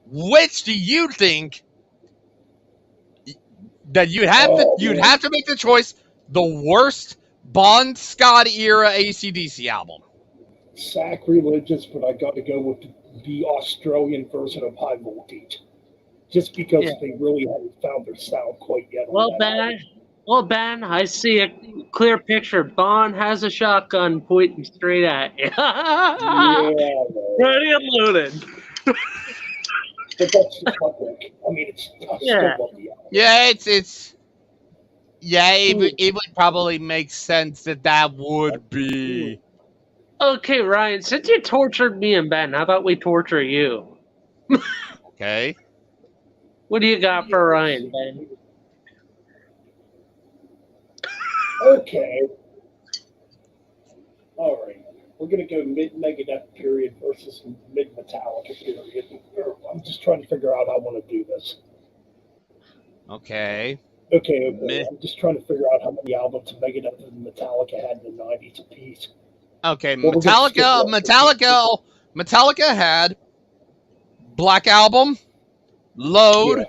Which do you think that you'd have to make the choice? The worst Bon Scott era AC/DC album. Sacrilegious, but I got to go with the Australian version of High Voltage, just because they really haven't found their sound quite yet. Well, Ben, I see a clear picture. Bon has a shotgun pointing straight at you. Ready and loaded. But that's just my pick. I mean, it's still love the album. Yeah, it would probably make sense that would be. Okay, Ryan, since you tortured me and Ben, how about we torture you? Okay. What do you got for Ryan, Ben? Okay. All right. We're going to go mid-Megadeth period versus mid-Metallica period. I'm just trying to figure out how I want to do this. Okay. Okay. I'm just trying to figure out how many albums Megadeth and Metallica had in the 90s apiece. Okay, Metallica had Black Album, Load,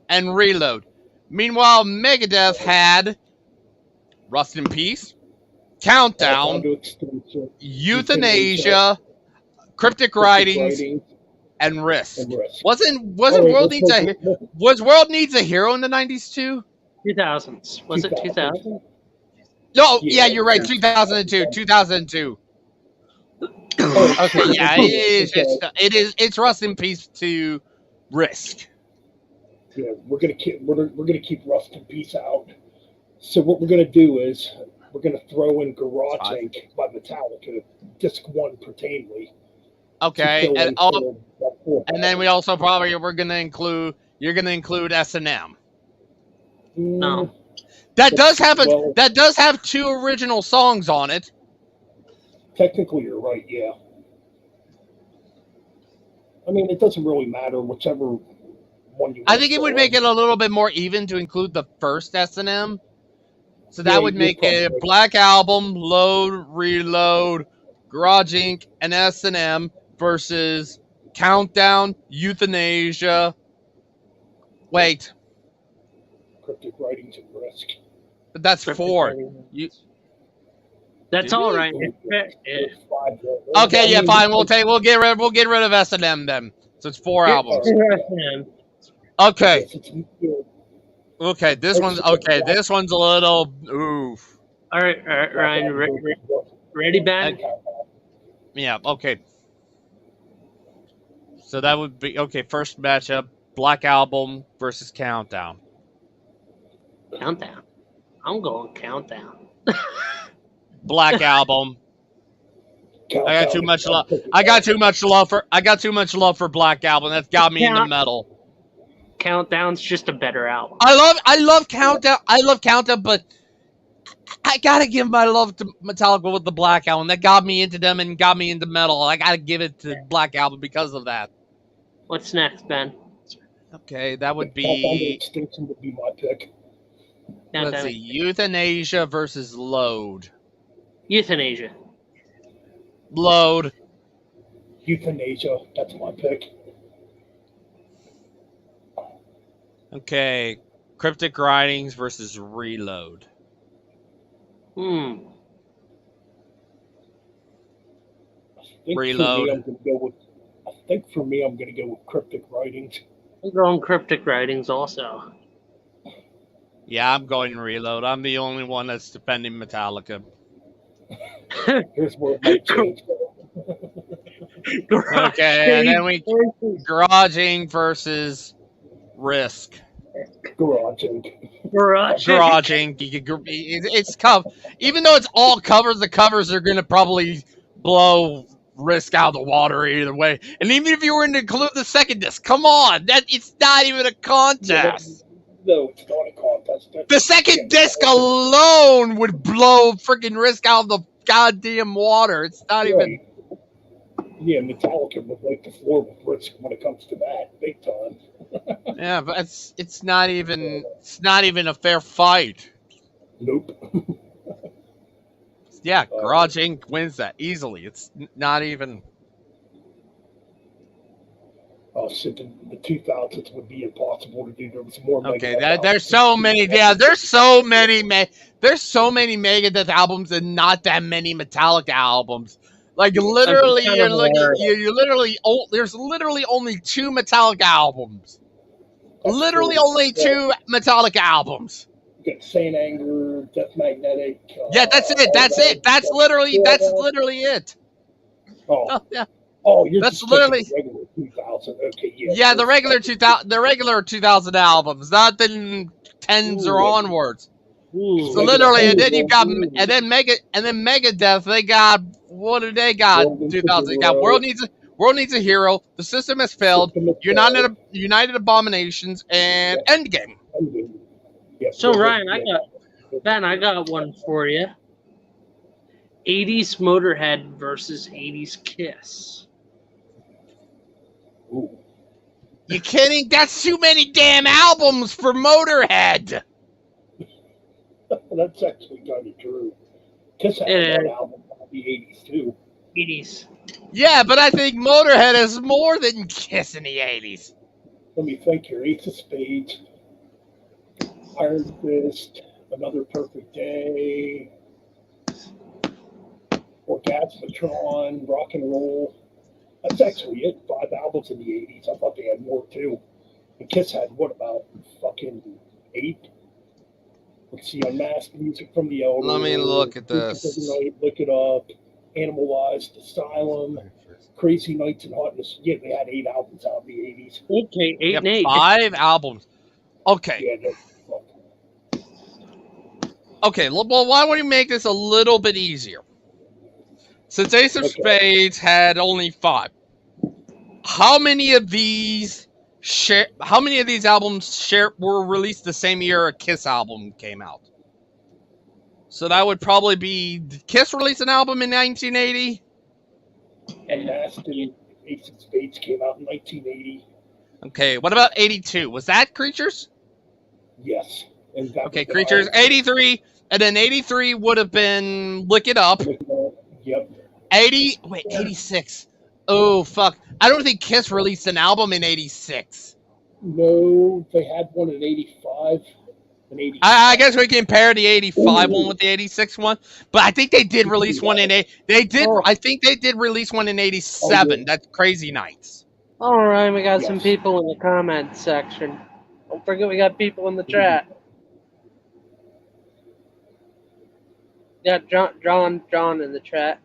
and Reload. Meanwhile, Megadeth had Rust in Peace, Countdown, Euthanasia, Cryptic Writings, and Risk. Was World Needs a Hero in the 90s too? 2000s. Was it 2000? No, yeah, you're right. 2002. 2002. Okay, yeah, it's Rust in Peace to Risk. Yeah, we're gonna keep Rust in Peace out. So what we're gonna do is we're gonna throw in Garage Inc. by Metallica, disc 1 pertainly. Okay, and then we also you're gonna include S&M. No. That does have 2 original songs on it. Technically, you're right. Yeah. I mean, it doesn't really matter whichever one you. I think it would make it a little bit more even to include the first S&M. So that would make it Black Album, Load, Reload, Garage Inc., and S&M versus Countdown, Euthanasia. Wait. Cryptic Writings and Risk. But that's 4. That's all right. Okay, yeah, fine. We'll get rid of S&M then. So it's 4 albums. Okay. Okay, this one's a little oof. All right, Ryan, ready, Ben? Yeah, okay. So that would be first matchup, Black Album versus Countdown. Countdown. I'm going Countdown. Black Album. I got too much love. I got too much love for Black Album. That's got me into metal. Countdown's just a better album. I love Countdown. I love Countdown, but I gotta give my love to Metallica with the Black Album. That got me into them and got me into metal. I gotta give it to Black Album because of that. What's next, Ben? Okay, that would be. Extinction would be my pick. Let's see, Euthanasia versus Load. Euthanasia. Load. Euthanasia. That's my pick. Okay, Cryptic Writings versus Reload. Reload. I think for me, I'm going to go with Cryptic Writings. I'm going Cryptic Writings also. Yeah, I'm going Reload. I'm the only one that's defending Metallica. Here's where it might change. Okay, and then we Garage Inc. versus Risk. Garage Inc. It's cover. Even though it's all covers, the covers are going to probably blow Risk out of the water either way. And even if you were to include the second disc, come on, it's not even a contest. No, it's not a contest. The second disc alone would blow freaking Risk out of the goddamn water. It's not even. Right. Yeah, Metallica would wipe the floor with Risk when it comes to that, big time. Yeah, but it's not even a fair fight. Nope. Yeah, Garage Inc. wins that easily. It's not even. Oh shit, the 2000s would be impossible to do. There was more. Okay, Megadeth there's so many. Yeah, there's so many Megadeth albums and not that many Metallica albums. Like literally, kind you're of looking. aware. You're literally. There's literally only 2 Metallica albums. That's Literally true. only 2 Metallica albums. You got Saint Anger, Death Magnetic. Yeah, that's it. That's it. That's literally it. Oh, Oh, yeah. oh, you're That's just taking literally- the regular 2000. Okay, yeah. Yeah, the regular 2000 albums, not the 10s or onwards. Ooh. So literally, and then you got, and then Megadeth. They got, what do they got? 2000. They got World Needs a Hero. The System Has Failed. United Abominations and Endgame. Yeah, So Ryan, I got one for you. 80s Motorhead versus 80s Kiss. Ooh. You kidding? That's too many damn albums for Motorhead. That's actually kind of true. Kiss had Yeah. that album in the 80s too. 80s. Yeah, but I think Motorhead is more than Kiss in the 80s. Let me think here. Ace of Spades, Iron Fist, Another Perfect Day, Orgasmatron, Rock and Roll. That's actually it. 5 albums in the 80s. I thought they had more too. And Kiss had what about fucking 8? Let's see, Unmasked Music from the Elder. Let me look at Music this. of the Night, look it up. Animalized, Asylum, Crazy Nights and Hotness. Yeah, they had 8 albums out in the 80s. Okay, 8 and 8. 5 albums. Okay. Yeah, no, fuck. Okay, well, why don't we make this a little bit easier? Since Ace of Okay. Spades had only 5, how many of these albums were released the same year a Kiss album came out? So that would probably be, did Kiss release an album in 1980? Unmasked and Ace of Spades came out in 1980. Okay, what about 82? Was that Creatures? Yes. And that Okay, was, Creatures, 83, and then 83 would have been Lick It Up. Yep. 86. Oh, fuck. I don't think Kiss released an album in 86. No, they had one in 85. And 80. I guess we can compare the 85 one with the 86 one, but I think they did release one in I think they did release one in 87. That's Crazy Nights. All right, we got some Yes. people in the comment section. Don't forget we got people in the chat. Yeah, John in the chat.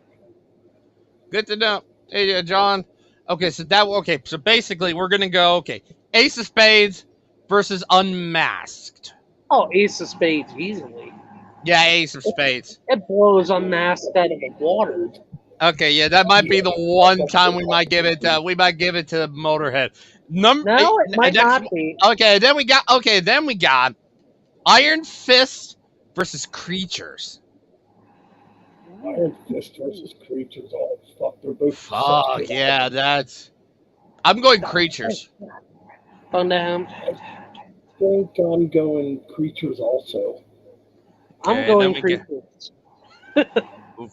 Good to know. Hey, John. Okay, so basically we're going to go, okay, Ace of Spades versus Unmasked. Oh, Ace of Spades, easily. Yeah, Ace of Spades. It blows Unmasked out of the water. Okay, yeah, that might be the one time we might give it to Motorhead. No, it might not be. Okay, then we got Iron Fist versus Creatures. Iron Fist versus Creatures. Oh, fuck. They're both. Fuck, yeah, I'm going Creatures. Phone down. I think I'm going Creatures also. I'm Okay, going then we get- Creatures.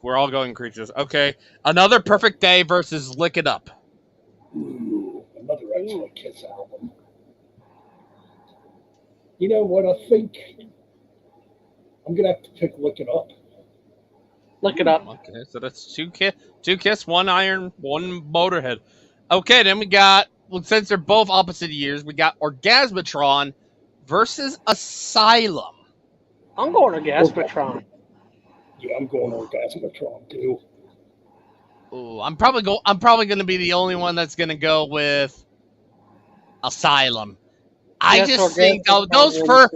We're all going Creatures. Okay, Another Perfect Day versus Lick It Up. Ooh, another excellent Kiss album. You know what? I think I'm going to have to pick Look It Up. Look it up. Okay, so that's two Kiss, 1 Iron, 1 Motorhead. Okay, then we got, well, since they're both opposite years, we got Orgasmatron versus Asylum. I'm going to Orgasmatron. Yeah, I'm going Orgasmatron too. Ooh, I'm probably going to be the only one that's going to go with Asylum. I Yes, just think Orgasmatron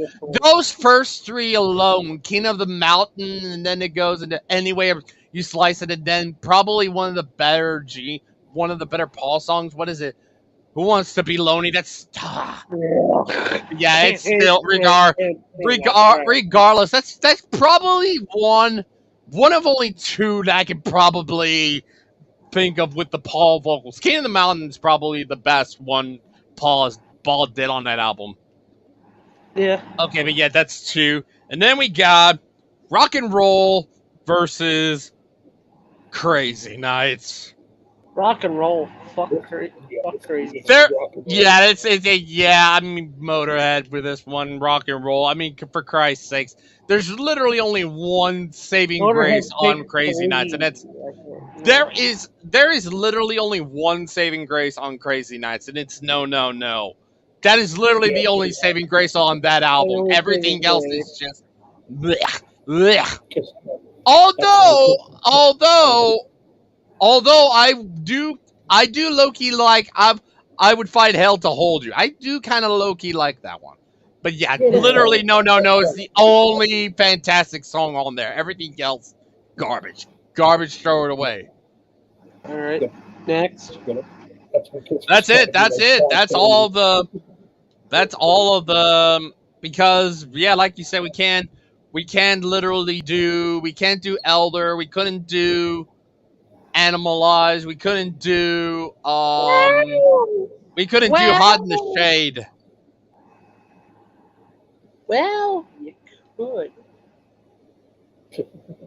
those first 3 alone, King of the Mountain, and then it goes into any way you slice it, and then probably one of the better Paul songs. What is it? Who Wants to Be Lonely? That's yeah, it's Can't still sing that. regardless. That's probably one of only two that I can probably think of with the Paul vocals. King of the Mountain is probably the best one Paul did on that album. Yeah. Okay, but yeah, that's two. And then we got Rock and Roll versus Crazy Nights. Rock and roll. Fuck Yeah, crazy. There, rock and roll. yeah, yeah. I mean, Motorhead with this one, Rock and Roll. I mean, for Christ's sakes, there's literally only one saving grace on Crazy Nights, and that's there is literally only one saving grace on Crazy Nights, and it's no. That is literally the only saving grace on that album. Everything else is just blech, blech. Although I do low-key like I Would Fight Hell to Hold You. I do kind of low-key like that one. But yeah, literally no. It's the only fantastic song on there. Everything else, garbage. Garbage, throw it away. All right. Next. That's it. That's all of the because yeah, like you said, we can't do Elder, we couldn't do Animalize, we couldn't do do Hot in the Shade. Well, you could.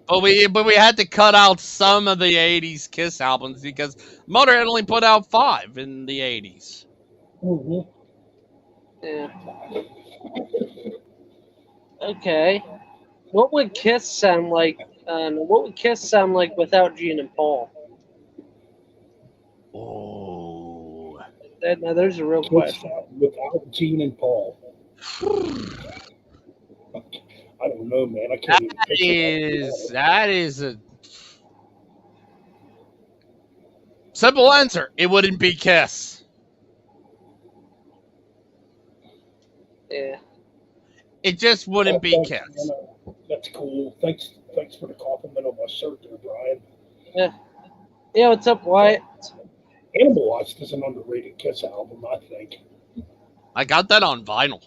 But we had to cut out some of the 80s Kiss albums because Motorhead only put out 5 in the 80s. Mm-hmm. Yeah. Okay. What would Kiss sound like? What would Kiss sound like without Gene and Paul? Oh. Now there's a real question. Without Gene and Paul. I don't know, man. I can't That is a simple answer. It wouldn't be Kiss. Yeah. It just wouldn't be Kiss. That's cool. Thanks for the compliment on my shirt there, Brian. Yeah, what's up, Wyatt? Animalized is an underrated Kiss album, I think. I got that on vinyl.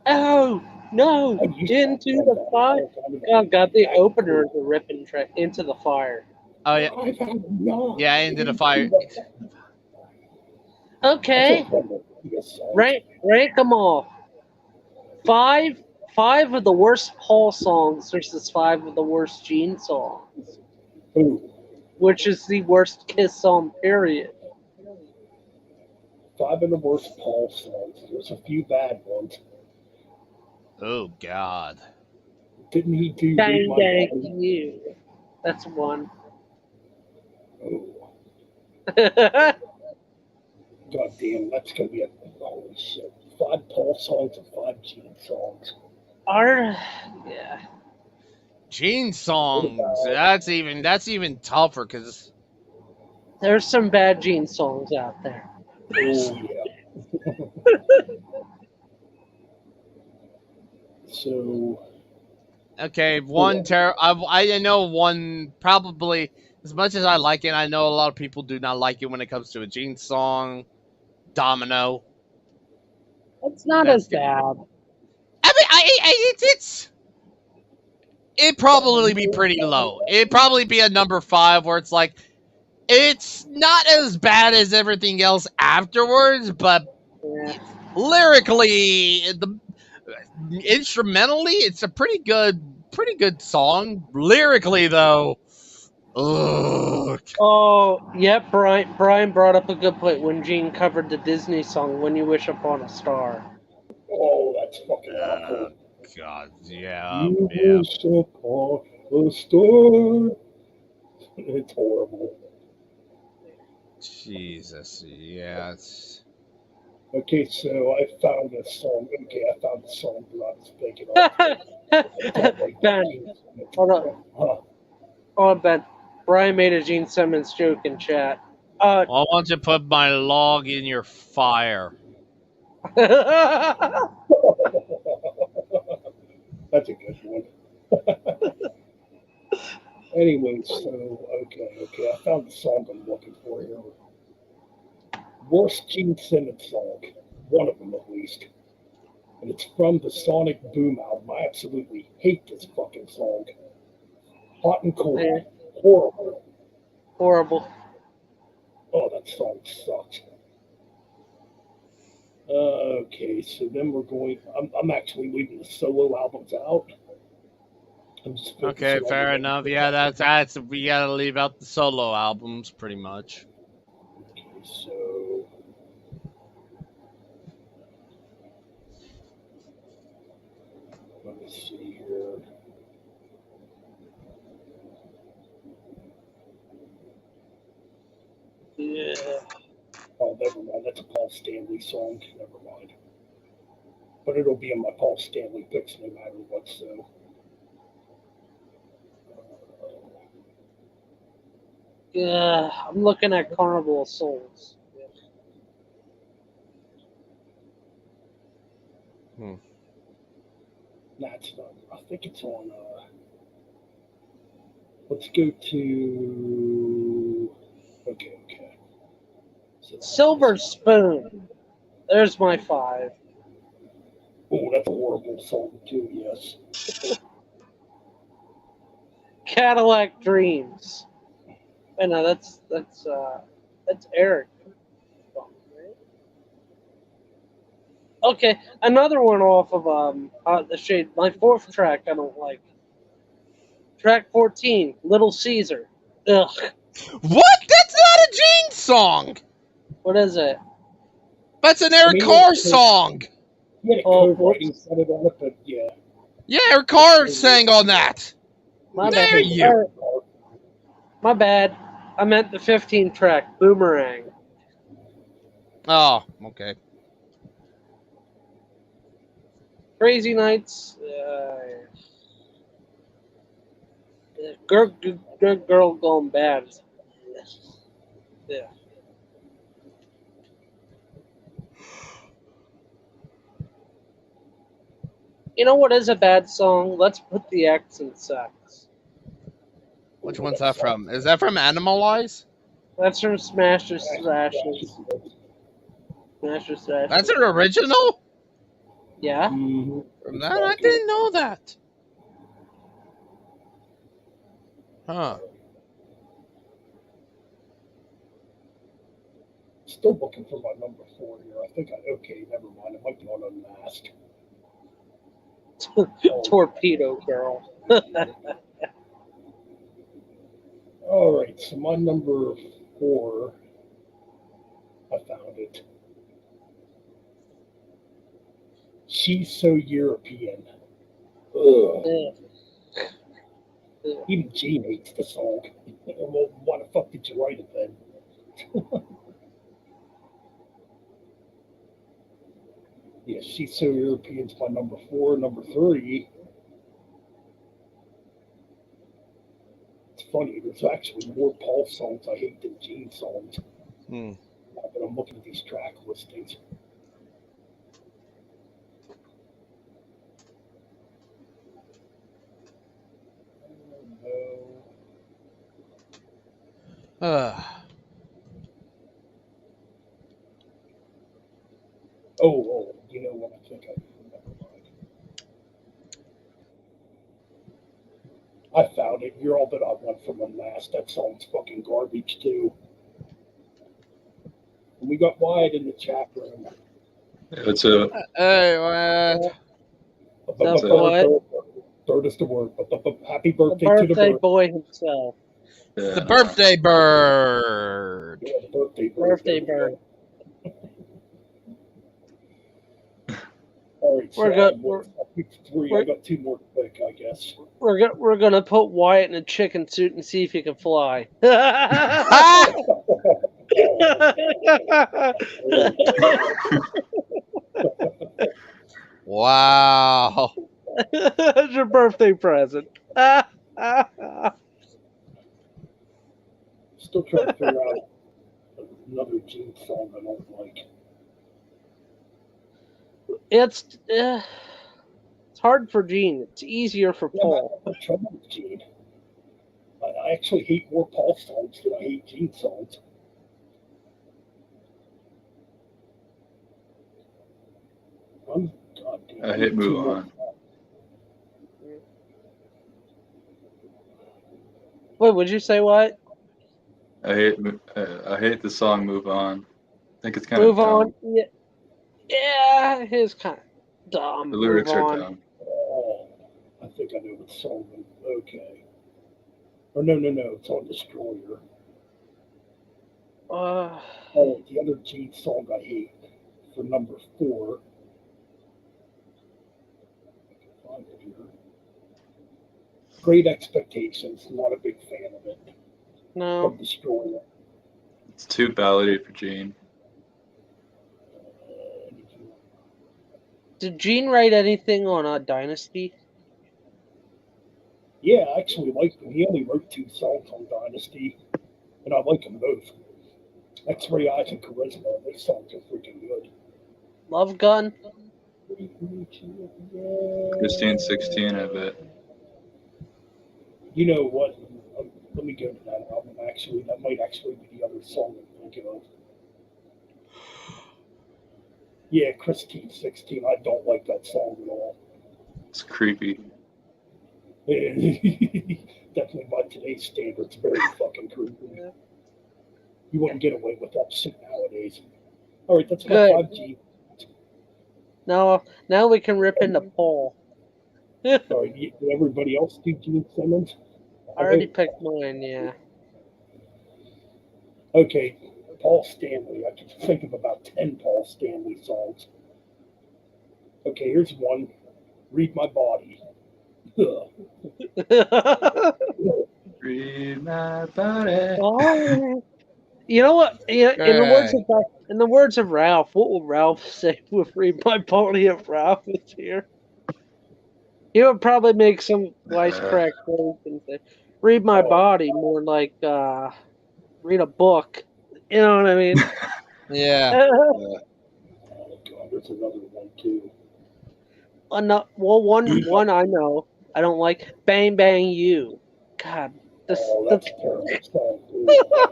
Oh, no. Into the Fire. Oh, God, the opener of the ripping track, Into the Fire. Oh, yeah. Yeah, Into the Fire. Okay. Rank them all. Five of the worst Paul songs versus 5 of the worst Gene songs. Ooh. Which is the worst Kiss song, period. 5 of the worst Paul songs. There's a few bad ones. Oh, God. Didn't he do Bang, bang, you. That's one. Oh. God damn, that's going to be a... Holy shit. 5 Paul songs and 5 Gene songs. Yeah. Gene songs. That's even tougher because there's some bad Gene songs out there. Oh yeah. So. Okay, I know one probably as much as I like it. I know a lot of people do not like it when it comes to a Gene song. Domino. It's not as bad. I mean, it'd probably be pretty low. It'd probably be a number 5 where it's like, it's not as bad as everything else afterwards, but lyrically, instrumentally, it's a pretty good song. Lyrically, though, ugh. Oh, yeah, Brian brought up a good point when Gene covered the Disney song, When You Wish Upon a Star. Oh, that's fucking awful. God, yeah. You wish upon a star. It's horrible. Jesus, yeah. Okay, so I found this song. Okay, I found the song that I was thinking of. Ben, hold on. Hold on, Ben. Brian made a Gene Simmons joke in chat. Why don't you put my log in your fire? That's a good one. Anyway, so okay, I found the song I'm looking for here. worst Gene Simmons song. One of them, at least. And it's from the Sonic Boom album. I absolutely hate this fucking song. Hot and Cold. Yeah. Horrible. Horrible. Oh, that song sucks. Okay, so then we're going. I'm actually leaving the solo albums out. I'm just Okay, focusing on fair the- enough. Yeah, that's we gotta leave out the solo albums pretty much. Okay, so let me see here. Yeah. Oh, never mind. That's a Paul Stanley song. Never mind. But it'll be in my Paul Stanley picks no matter what. So. Yeah. I'm looking at Carnival of Souls. That's not. I think it's on. Let's go to. Okay. So, Silver Spoon. There's my 5. oh, that's a horrible song too. Yes. Cadillac Dreams. I know that's Eric. Okay, another one off of the Shade. My 4th track I don't like. Track 14, Little Caesar. Ugh. What? That's not a Gene song. What is it? That's an Eric Carr song. He had a Oh, co-writing credit on it, but yeah. Yeah, Eric Carr sang on that. My There bad. you- My bad. I meant the 15 track, Boomerang. Oh, okay. Crazy Nights. Girl Gone Bad. Yeah. You know what is a bad song? Let's put the X in sex. Which one's that from? Is that from Animalize? That's from Smash or Thrashes. Smash or Thrashes. That's an original? Yeah. Mhm. From that? I didn't know that. Huh. Still looking for my number 4 here. I think okay, never mind. It might be on Unmasked. Torpedo Girl. All right, so my number 4, I found it. She's So European. Ugh. Yeah. Even Gene hates the song. Well, why the fuck did you write it then? Yeah, She's So European's my number 4. Number 3. It's funny, there's actually more Paul songs I hate than Gene songs. Hmm. Now that I'm looking at these track listings. No. Oh, you know what? I think I never mind. I found it. You're All That I Want from Unmasked. That song's fucking garbage too. And we got Wyatt in the chat room. It's a Hey, what? That's what? Bird is the word. Happy The birthday to the birthday bird. boy himself. The birthday bird. Yeah, the birthday bird. Birthday bird. All right, so We're good. I picked 3. I got 2 more to pick, I guess. We're gonna put Wyatt in a chicken suit and see if he can fly. Ah! Wow. That's your birthday present. Still trying to figure out another Gene song I don't like. It's hard for Gene. It's easier for Yeah, Paul. I'm trouble with Gene. I actually hate more Paul songs than I hate Gene songs. I hate Move On. Wait, would you say what? I hate the song Move On. I think it's kind of Move dumb. on. Yeah, yeah, it is kind of dumb. The Move lyrics are on. dumb. Oh, I think I know what song. Okay. Or no, it's on Destroyer. Uh, Oh, the other Gene song I hate for number 4. I can find it here. Great Expectations. Not a big fan of it. no. From Destroyer. It's too ballady for Gene. Did Gene write anything on Dynasty? Yeah, I actually like him. He only wrote 2 songs on Dynasty, and I like them both. X-Ray Eyes and Charisma. These songs are freaking good. Love Gun? Christine 16, I bet. You know what? Let me go to that album. Actually, that might actually be the other song I'm thinking of. Yeah, Christine 16. I don't like that song at all. It's creepy. Definitely by today's standards, very fucking creepy. Yeah. You wouldn't get away with that shit nowadays. All right, that's my Good. 5G. Now we can rip into Paul. All right, did everybody else do Gene Simmons? I already picked mine, yeah. Okay, Paul Stanley. I can think of about 10 Paul Stanley songs. Okay, here's one. Read My Body. Ugh. Read my body. Oh. You know what? Yeah, in the words of Ralph, what will Ralph say with "Read My Body" if Ralph is here? He would probably make some wisecrack quote and say, "Read my body," more like read a book. You know what I mean? Yeah. Oh, God, there's another one, too. One I know I don't like. Bang Bang You. God, That's a terrible song, too.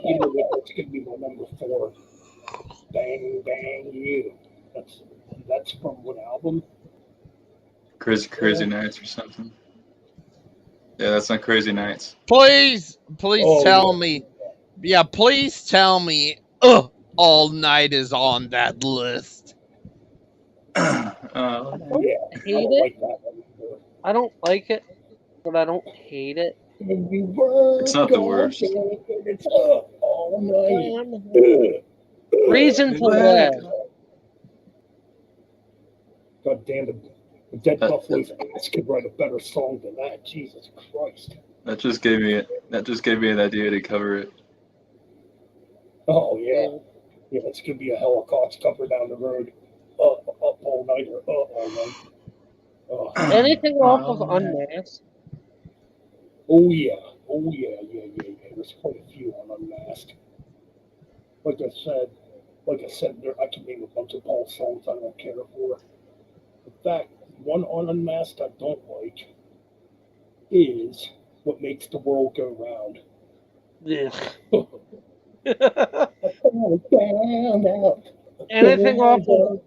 You know what? That's going to be my number 4. Bang Bang You. That's from what album? Crazy Nights or something. Yeah, that's not Crazy Nights. Please Oh, tell yeah. me. Yeah, please tell me. All Night is on that list. Yeah, I hate don't it. like that one either. I don't like it, but I don't hate it. It's not the worst. It's up all night. Reason to Live. God damn it. The Dead Buffalo's ass could write a better song than that. Jesus Christ. That just gave me an idea to cover it. Oh, yeah. Yeah, it's going to be a helicopter cover down the road. Up all night or all night. Anything off of Unmasked? Oh, yeah. There's quite a few on Unmasked. Like I said, I can name a bunch of Paul songs I don't care for. In fact, one on Unmasked I don't like is What Makes the World Go Round. Yeah. Anything off of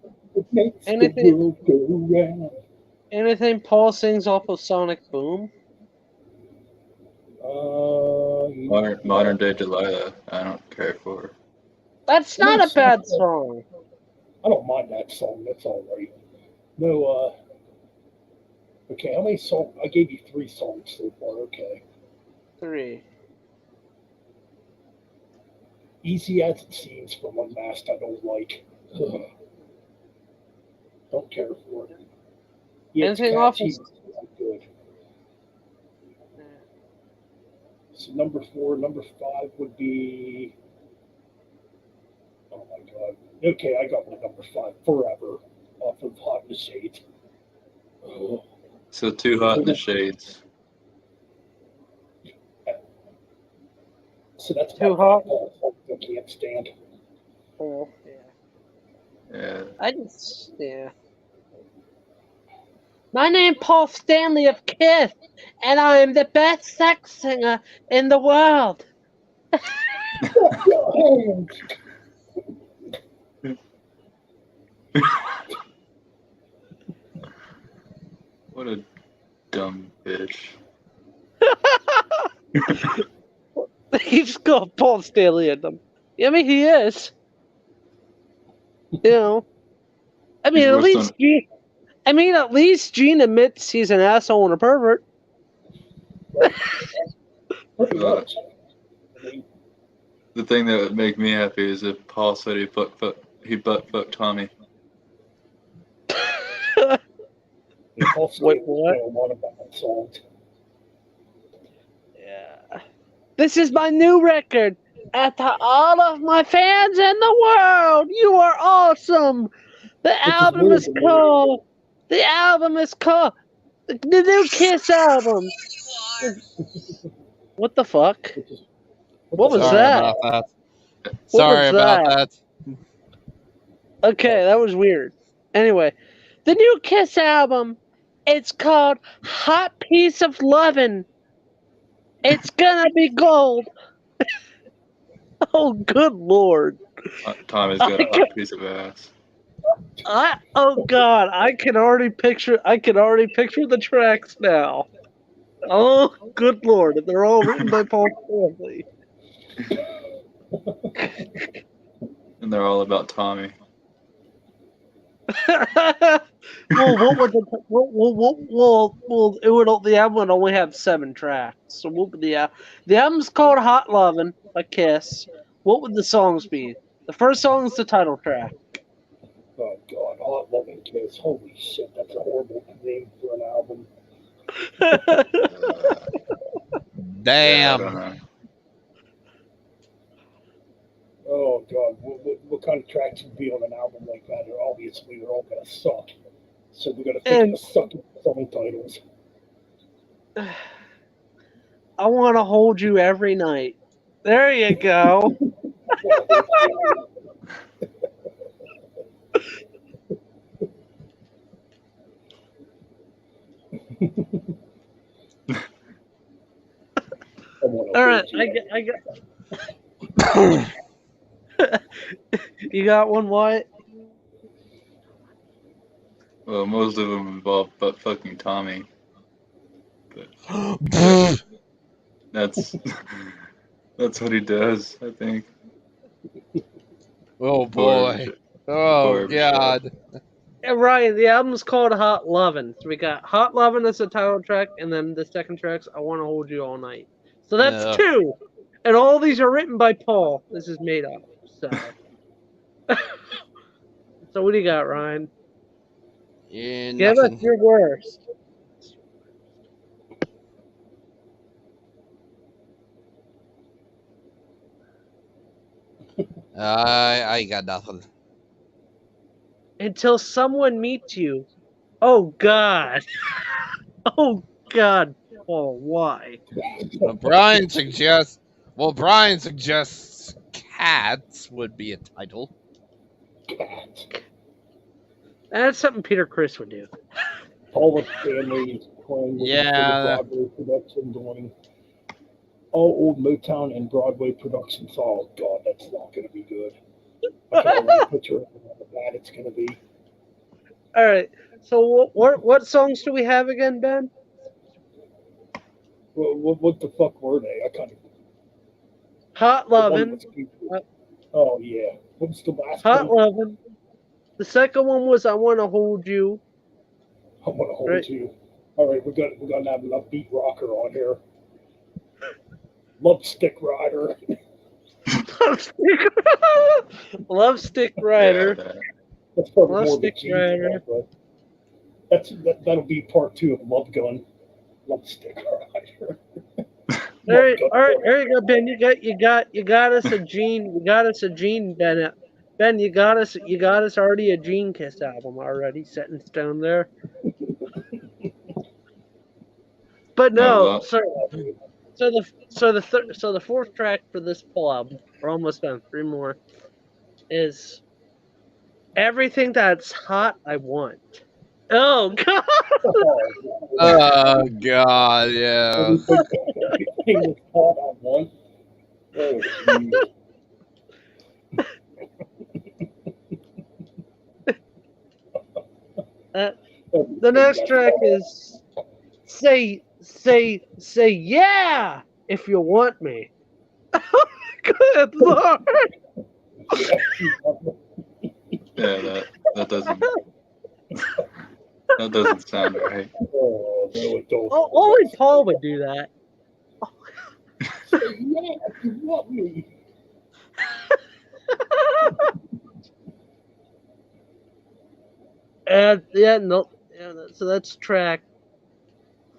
anything go round. anything Paul sings off of Sonic Boom? Modern Day Delilah, I don't care for. That's not a bad song. I don't mind that song. That's all right. No, okay, how many songs? I gave you 3 songs so far. Okay. 3. Easy As It Seems from Unmasked, I don't like. Don't care for it. Yeah, Anything off it's good. So number 4, number 5 would be. Oh my God. Okay, I got my number 5. Forever, off of Hot in the Shades. Oh. So Too Hot in the Shades. So that's Too Hot. I can't stand. Oh, Yeah. yeah. My name's Paul Stanley of Kiss, and I am the best sex singer in the world. What a dumb bitch. He's got Paul Stanley in them. I mean, he is. You know. I mean, He's at worse least Gene. I mean, at least Gene admits he's an asshole and a pervert. Pretty much. I mean, The thing that would make me happy is if Paul said he butt fucked Tommy. he also Wait, what? a lot of bad songs. Yeah. This is my new record. And to all of my fans in the world, you are awesome. The album is called. The album is called. The new Kiss album. What the fuck? What was Sorry that? about that. What Sorry was about that? that. Okay, that was weird. Anyway, the new Kiss album, it's called Hot Piece of Lovin'. It's gonna be gold. Oh, good lord. Tommy's got a hot piece of ass. Oh god, I can already picture the tracks now. Oh, good lord, they're all written by Paul Stanley. And they're all about Tommy. Well, what would the album would only have 7 tracks. So what would the album's called Hot Lovin' by Kiss. What would the songs be? The first song is the title track. Oh god, Hot Loving Kiss. Holy shit, that's a horrible name for an album. Yeah, I don't Damn. know. Oh god, what kind of tracks would be on an album like that? Obviously, they're all gonna suck. So we're gonna think of sucking song titles. I want to hold you every night. There you go. All right, I got. You got one, Wyatt? Well, most of them involve butt fucking Tommy. That's that's what he does, I think. Oh boy. Oh Poor god. Yeah, Ryan, the album's called Hot Lovin'. So we got Hot Lovin' as the title track, and then the second track's I Want to Hold You All Night. So that's Yeah. 2. And all these are written by Paul. This is made up. So, so what do you got, Ryan? Yeah, Give nothing. us your worst. I got nothing. Until someone meets you. Oh, God. Oh, God. Paul, why? Brian suggests Cats would be a title. That's something Peter Criss would do. Paul Stanley is playing with Yeah. the Broadway production doing all old Motown and Broadway productions. Oh god, that's not going to be good. I can already picture how bad it's going to be. All right. So what songs do we have again, Ben? What the fuck were they? I kind of. Hot Lovin'. Oh yeah. What was the last Hot one? Lovin'. The second one was I Want to Hold You. I want to hold Right. you. All right, we're gonna have an upbeat rocker on here. Love Stick Rider. Love Stick Rider. Yeah, That's probably Love more of a Stick Gene Rider. song, but that'll be part 2 of Love Gun. Love Stick Rider. All right, there you go, Ben. You got us a Gene. You got us a Gene, Ben. Ben, you got us already a Gene Kiss album already set in stone there. But no, well. so the fourth track for this full album, we're almost done. 3 more, is Everything That's Hot I Want. Oh God! Oh god, yeah. Everything was called I want. Oh, geez. The next track is say yeah if you want me. Good Lord. Yeah, that doesn't sound right. Oh, no, it don't. Only Paul would do that. Say yeah if you want me. And yeah, no. Yeah, so that's track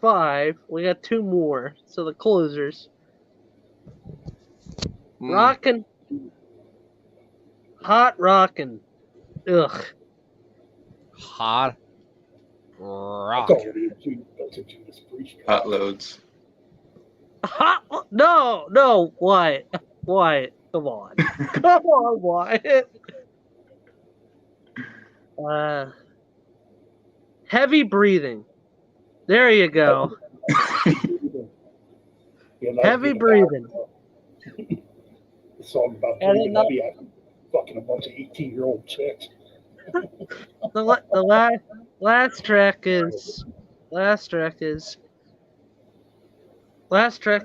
5. We got 2 more. So the closers. Hmm. Rockin'. Hot rockin'. Ugh. Hot That's rock. already that's a Judas Priest track. Hot loads. Hot. No. Wyatt. Come on. Come on, Wyatt. Heavy breathing. There you go. Yeah, that Heavy would be breathing. The song about And breathing then heavy after fucking a bunch of 18-year-old chicks. The last track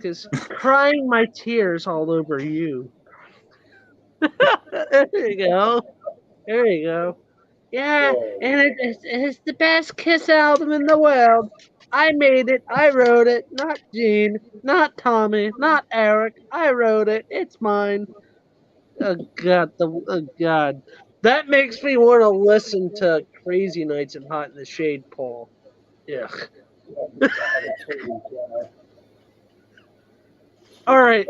is crying my tears all over you. There you go. There you go. Yeah, Whoa. and it's the best Kiss album in the world. I made it. I wrote it. Not Gene. Not Tommy. Not Eric. I wrote it. It's mine. Oh God. That makes me want to listen to Crazy Nights and Hot in the Shade, Paul. Yeah. All right,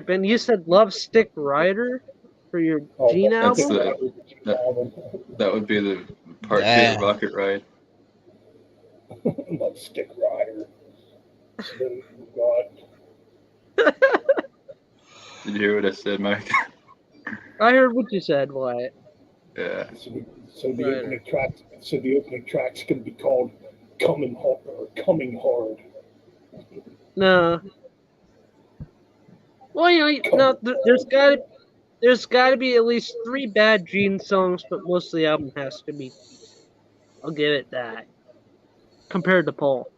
Ben. You said Love Stick Rider for your Gene That's album. that would be the part 2 Yeah. of Rocket Ride. Love Stick Rider. So then we got Did you hear what I said, Mike? I heard what you said, Wyatt. Yeah. so the Rider. opening track. So the opening track's going to be called "Coming Hard" or "Coming Hard." No. Well, there's got to be at least 3 bad Gene songs, but most of the album has to be. I'll give it that. Compared to Paul.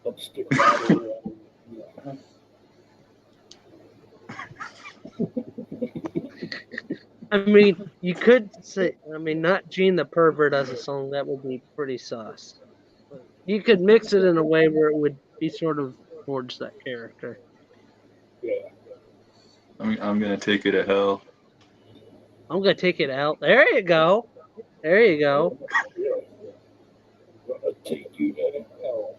Love Stick Rider. I mean, you could say, not Gene the Pervert as a song, that would be pretty sus. You could mix it in a way where it would be sort of towards that character. Yeah. I'm gonna take you to hell. I'm going to take it out. There you go. There you go. Yeah. Gonna take you to hell.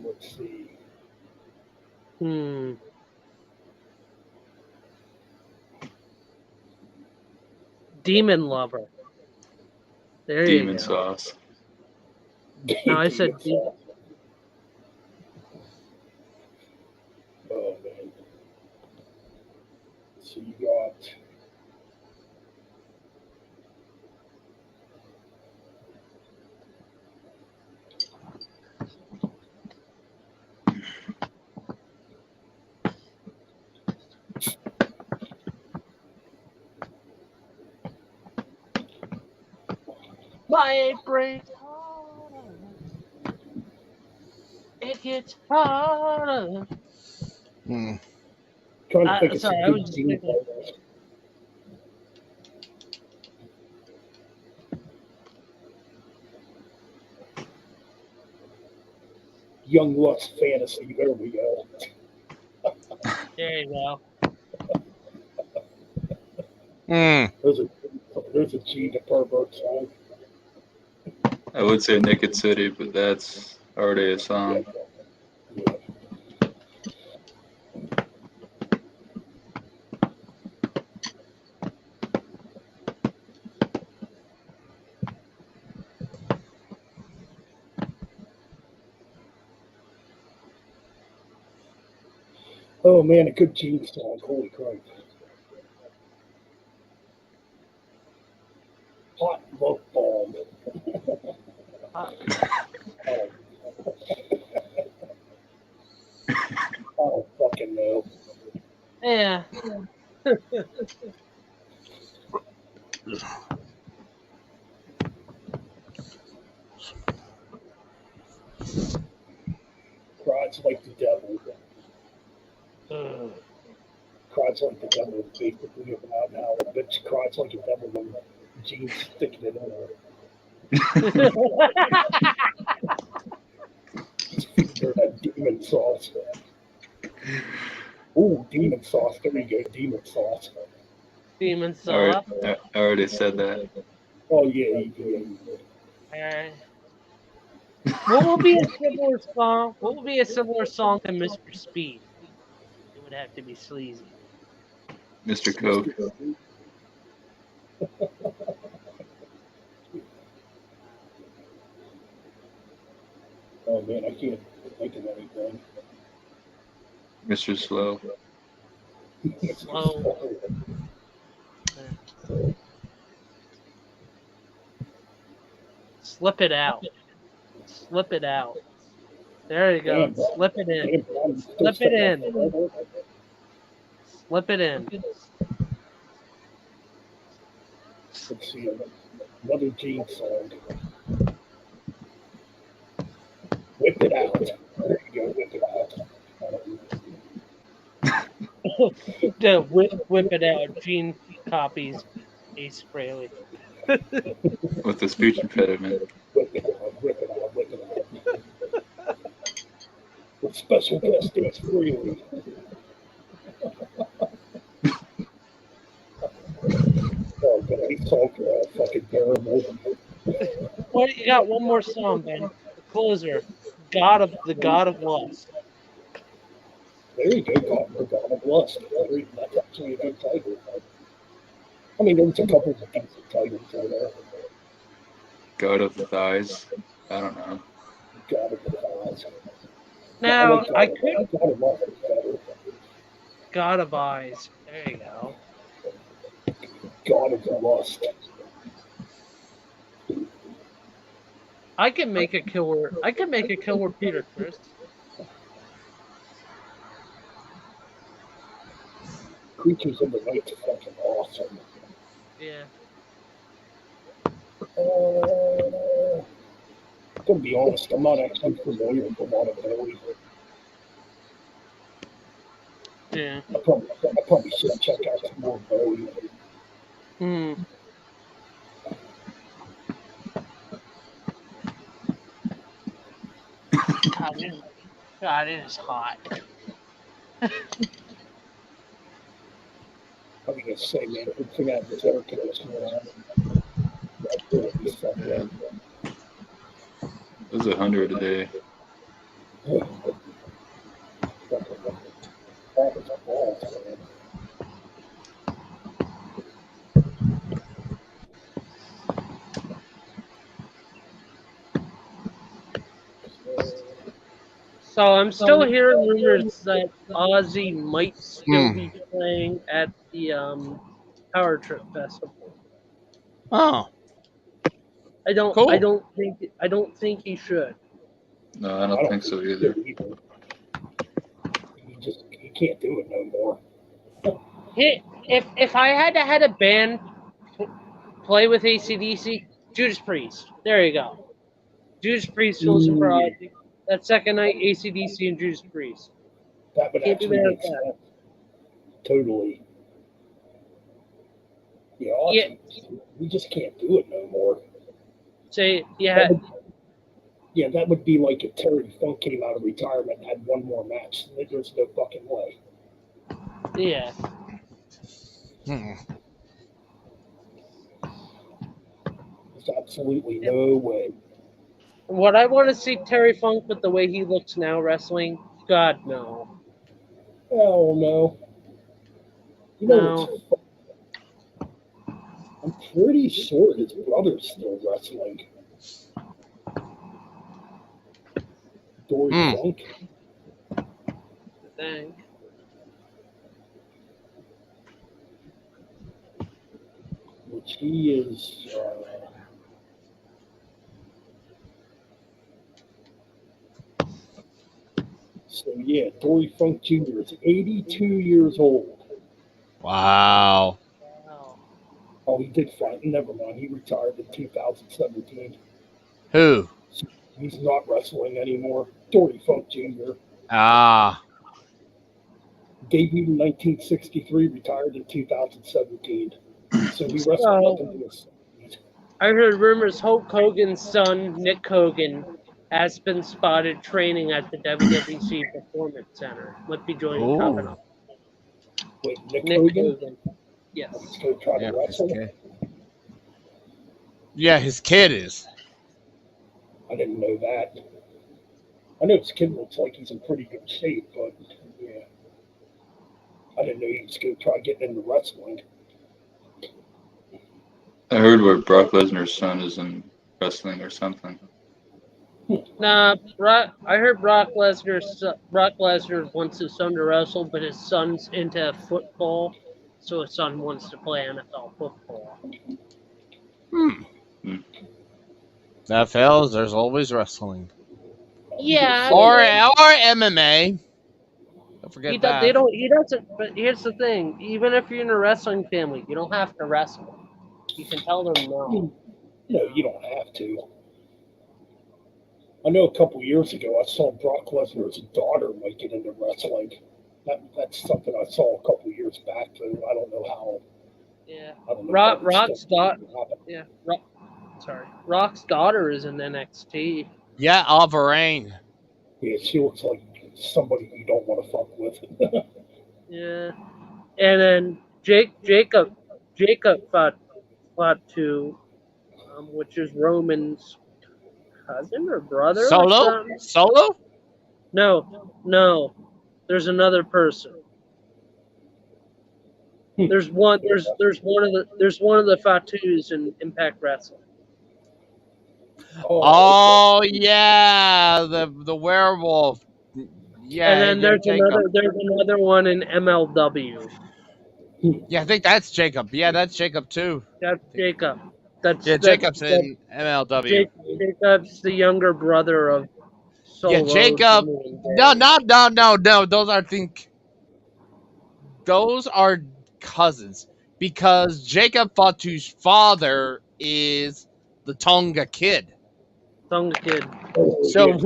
Let's see. Demon Lover. There Demon you go. sauce. No, I said demon. Oh man. So you got My brain harder. It gets harder. trying to think of Sorry, some I was good just Gene thinking. songs. Young Lust Fantasy. There we go. There you go. Hmm. There's a Gene the Pervert song. I would say Naked City, but that's already a song. Yeah. Oh man, a good Gene song. Holy crap. Hot Love Bomb. Uh, I don't fucking know. Yeah. cries like the devil. Cries like the devil is basically about how a bitch cries like a devil when Gene's sticking it in her. He's feeding her that demon sauce. Ooh, demon sauce. There you go, demon sauce. Demon I already, sauce. I already said that. Oh, yeah, you did. What will be a similar song? What will be a similar song to Mr. Speed? It would have to be sleazy. Mr. Coke. Oh, man, I can't think of anything. Mr. Slow. Slow. Slip it out. Slip it out. There you go. Damn, Slip it in. damn, I'm still Slip it stuck in. on forever. Slip it in. Let's see, another Gene song. Whip it out. There you go, whip it out. Whip it out. Gene copies Ace Frehley. With the speech impediment. Whip it out, whip it out, whip it out. With special guest Ace Frehley. Oh, but these songs are fucking terrible. Well, you got one more song, Ben. The closer. The God of Lust. There you go, God of Lust. That's actually a good title. I mean, there's a couple of decent titles in there. God of the Thighs. I don't know. God of the Thighs. Now, I God could of Lust is better. God of Eyes. There you go. God of the Lust. I can make a killer Peter Chris. Creatures of the Night's fucking awesome. Yeah. I'm gonna be honest, I'm not actually familiar with a lot of Bowie. Yeah. I probably should check out some more Bowie. Hmm. God, it is hot. I was gonna say, man, good thing I have this air conditioner on. That would be something. Yeah. It was 100 a day. That was a ball, man. So I'm still hearing rumors that Ozzy might still be playing at the Power Trip Festival. Oh, I don't Cool. think he should. No, I don't think so either. He can't do it no more. If I had a band play with AC/DC, Judas Priest. There you go. Judas Priest fills in for Ozzy. That second night, AC/DC and Judas Priest. That would Can't do actually that make with that. sense. Totally. Yeah, awesome. We just can't do it no more. Say, yeah, Yeah, that would be like if Terry Funk came out of retirement and had one more match. There's no fucking way. yeah. There's absolutely no way. What I want to see Terry Funk with the way he looks now wrestling, God, no. Hell no. You know No. what's fun? I'm pretty sure his brother's still wrestling. Dory Funk. Dang. Which he is. So yeah, Dory Funk Jr. is 82 years old. Wow. Wow. Oh, he did fight. Never mind. He retired in 2017. Who? He's not wrestling anymore. Dory Funk Jr. Ah, Debuted in 1963, retired in 2017. So he wrestled So- up into his. I heard rumors Hulk Hogan's son, Nick Hogan, has been spotted training at the WWC Performance Center. Might be joining Ooh. Covenant. Wait, Nick Nick Hogan? Hogan. Yes. He's going to try yeah, to his wrestle? kid. Yeah, his kid is. I didn't know that. I know his kid looks like he's in pretty good shape, but yeah. I didn't know he was going to try getting into wrestling. I heard where Brock Lesnar's son is in wrestling or something. Nah, I heard Brock Lesnar wants his son to wrestle, but his son's into football, so his son wants to play NFL football. That fails. There's always wrestling. Yeah, Or MMA. Don't forget that. He doesn't. But here's the thing: even if you're in a wrestling family, you don't have to wrestle. You can tell them no. No, you don't have to. I know a couple years ago I saw Brock Lesnar's daughter might get into wrestling. That's something I saw a couple years back, though. I don't know how. Yeah, I don't know Rock's daughter. Yeah, Rock's daughter is in NXT. Yeah, Alvarane. Yeah, she looks like somebody you don't want to fuck with. Yeah, and then Jacob fought to, which is Roman's cousin or brother. Solo? Or something. Solo? No. There's another person. There's one of the Fatus in Impact Wrestling. Oh yeah, the werewolf. Yeah, And then yeah, there's another one in MLW. Yeah, I think that's Jacob. Yeah, that's Jacob too. That's Jacob. Jacob's in MLW. Jacob's the younger brother of Solo. Yeah, Jacob. No. Those are cousins because Jacob Fatu's father is the Tonga Kid. Tonga Kid. So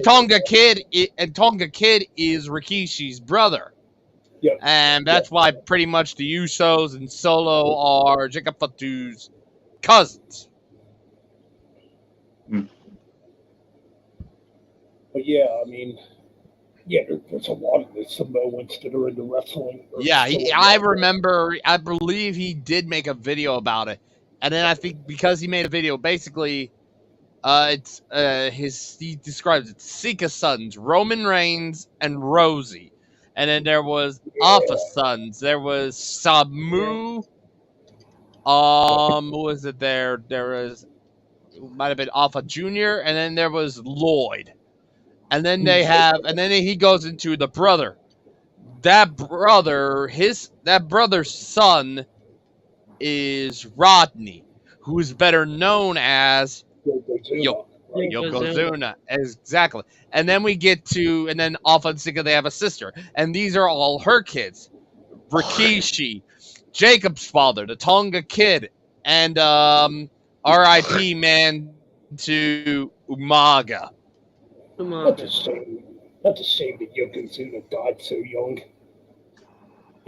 Tonga Kid is Rikishi's brother. Yeah. And that's why pretty much the Usos and Solo are Jacob Fatu's cousins. But yeah, I mean, there's a lot of the Samoans that are into wrestling. Yeah, I believe he did make a video about it. And then I think because he made a video, basically, he describes it, Sika sons, Roman Reigns and Rosie. And then there was Alpha sons. There was Samu. What was it there? Might have been Alpha Jr. And then there was Lloyd. And then he goes into the brother. That brother's son is Rodney, who is better known as Yokozuna. Exactly. And then we get to, and then Alpha and Sika, they have a sister. And these are all her kids. Rikishi, Jacob's father, the Tonga Kid, and R.I.P. man to Umaga. That's a shame. That's a shame that Yokozuna died so young.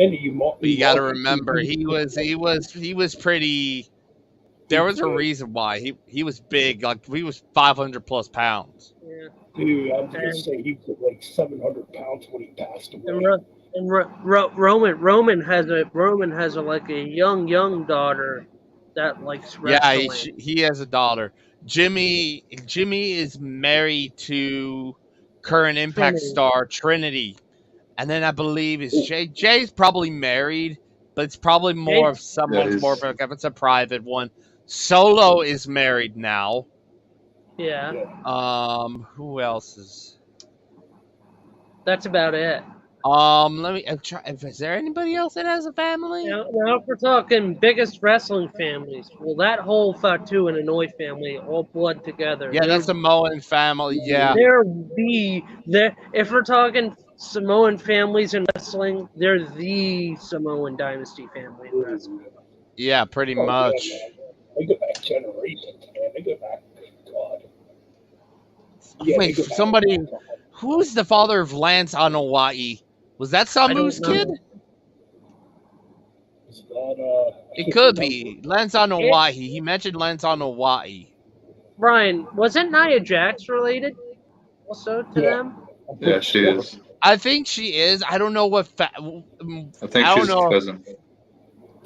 And you got to remember, he was pretty. There was a reason why he was big. Like he was 500 plus pounds. Yeah. Dude, I was gonna say he was like 700 pounds when he passed away. And Roman has a like a young daughter that likes wrestling. Yeah, he has a daughter. Jimmy is married to current Impact star Trinity, and then I believe is Jay. Jay's probably married, but it's probably more of someone's more of like if it's a private one. Solo is married now. Yeah. Who else is? That's about it. Let me try. Is there anybody else that has a family? Now if we're talking biggest wrestling families, well, that whole Fatu and Hanoi family, all blood together. Yeah, that's the Samoan family. Yeah. If we're talking Samoan families in wrestling, they're the Samoan dynasty family in wrestling. Yeah, pretty much. Yeah, they go back generations, man. They go back, God. Wait, somebody. Who's the father of Lance on Hawaii? Was that Samu's don't know. kid? Is that, It could be. Lance on Hawaii. He mentioned Lance on Hawaii. Brian, wasn't Nia Jax related also to Yeah. them? Yeah, she is. I think she is. I don't know what. I think I don't she's know. a cousin.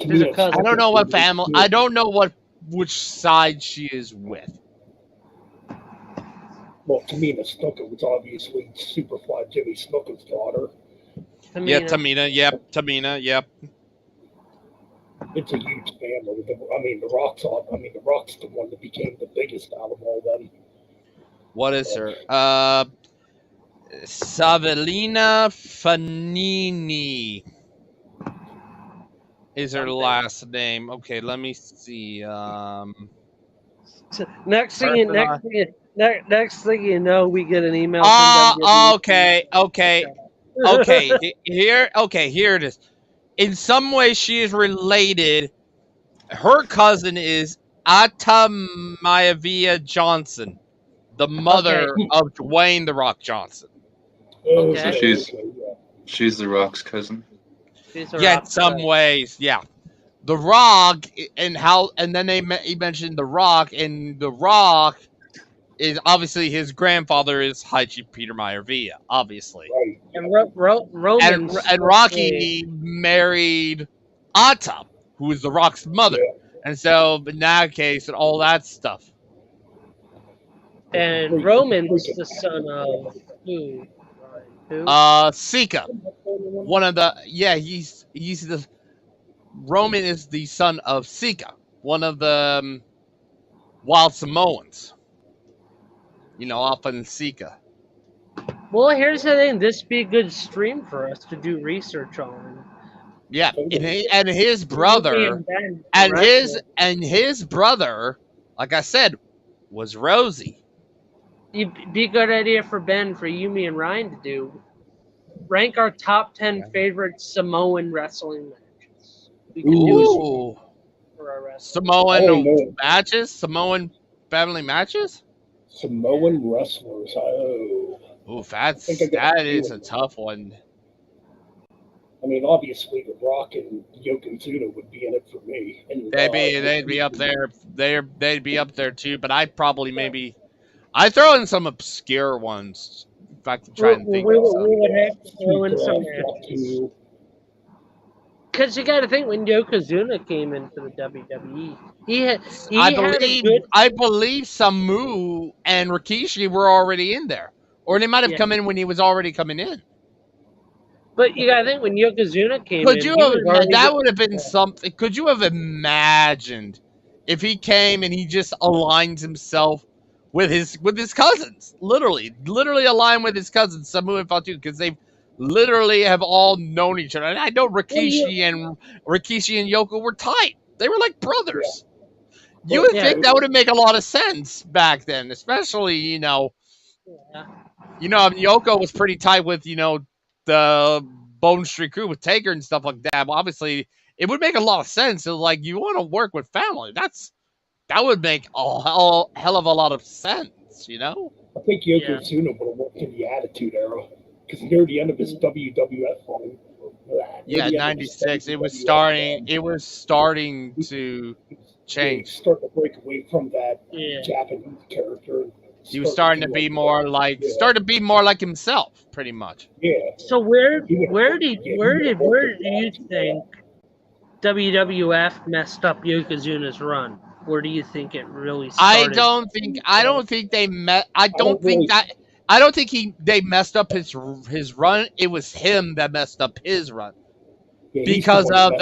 She's a cousin. I don't know what family. I don't know which side she is with. Well, Tamina Snuka was obviously Superfly Jimmy Snuka's daughter. Yeah, Tamina. Yep, Tamina. Yep. It's a huge family. The Rock's the one that became the biggest out of all them. What is her? Savelina Fanini is her Something. last name. Okay, let me see. Next thing you know, we get an email. Okay. Here it is. In some way, she is related. Her cousin is Ata Maivia Johnson, the mother of Dwayne "The Rock" Johnson. Okay. So she's the Rock's cousin. Yeah, in some ways, yeah. The Rock and then he mentioned The Rock, and The Rock is obviously his grandfather is Hachi Peter Maivia, obviously. Right. And Roman And Rocky married Ata, who is The Rock's mother. Yeah. And so, in that case, and all that stuff. And Roman's the son of who? Who? Sika. One of the he's the Roman is the son of Sika, one of the Wild Samoans. Off in Sika. Well, here's the thing. This would be a good stream for us to do research on. Yeah, and his brother, and his brother, like I said, was Rosie. It'd be a good idea for Ben, for you, me, and Ryan to do. Rank our top 10 favorite Samoan wrestling matches. We can do Ooh. for our wrestling. Samoan matches? Samoan family matches? Samoan wrestlers. Oh. Ooh, that is a tough one. Obviously, The Rock and Yokozuna would be in it for me. And, They'd be up there. They'd be up there too. But I'd probably I'd throw in some obscure ones. If I could try and think of some. We would have to throw in some matches. Because you got to think, when Yokozuna came into the WWE, I believe Samu and Rikishi were already in there, or they might have come in when he was already coming in. But you got to think, when Yokozuna came in, that would have been something. Could you have imagined if he came and he just aligned himself with his cousins, literally aligned with his cousins, Samu and Fatu, because they literally have all known each other. And I know Rikishi and Yoko were tight. They were like brothers. Yeah. You would think that would make a lot of sense back then, especially Yoko was pretty tight with the Bone Street Crew with Taker and stuff like that. But obviously, it would make a lot of sense. So, like, you want to work with family. That would make a hell of a lot of sense, I think Yokozuna would have worked in the Attitude Era, because near the end of his WWF run. Yeah, 96. It was starting to change. Starting to break away from that Japanese character. He was starting to be more like himself, pretty much. Yeah. So where do you think WWF messed up Yokozuna's run? Where do you think it really started? I don't think they messed up his run. It was him that messed up his run. Yeah, because of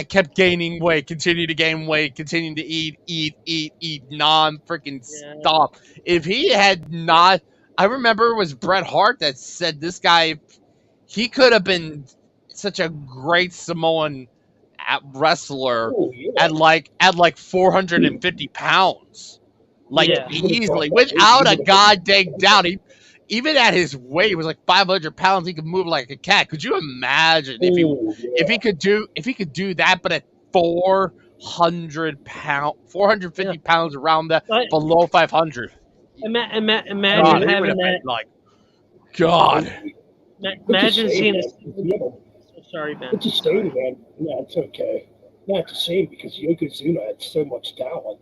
kept gaining weight, continued to gain weight, continued to eat non-freaking stop. If he had not, I remember it was Bret Hart that said this guy, he could have been such a great Samoan wrestler at like 450 pounds, easily, without a goddamn doubt. Even at his weight, it was like 500 pounds. He could move like a cat. Could you imagine if he could do that, but at 450 pounds around that, below 500? God, imagine he would having have that. been like, God. Imagine seeing a. Yeah, Sorry, Ben. it's a shame, man. No, it's okay. No, it's a shame because Yokozuna had so much talent.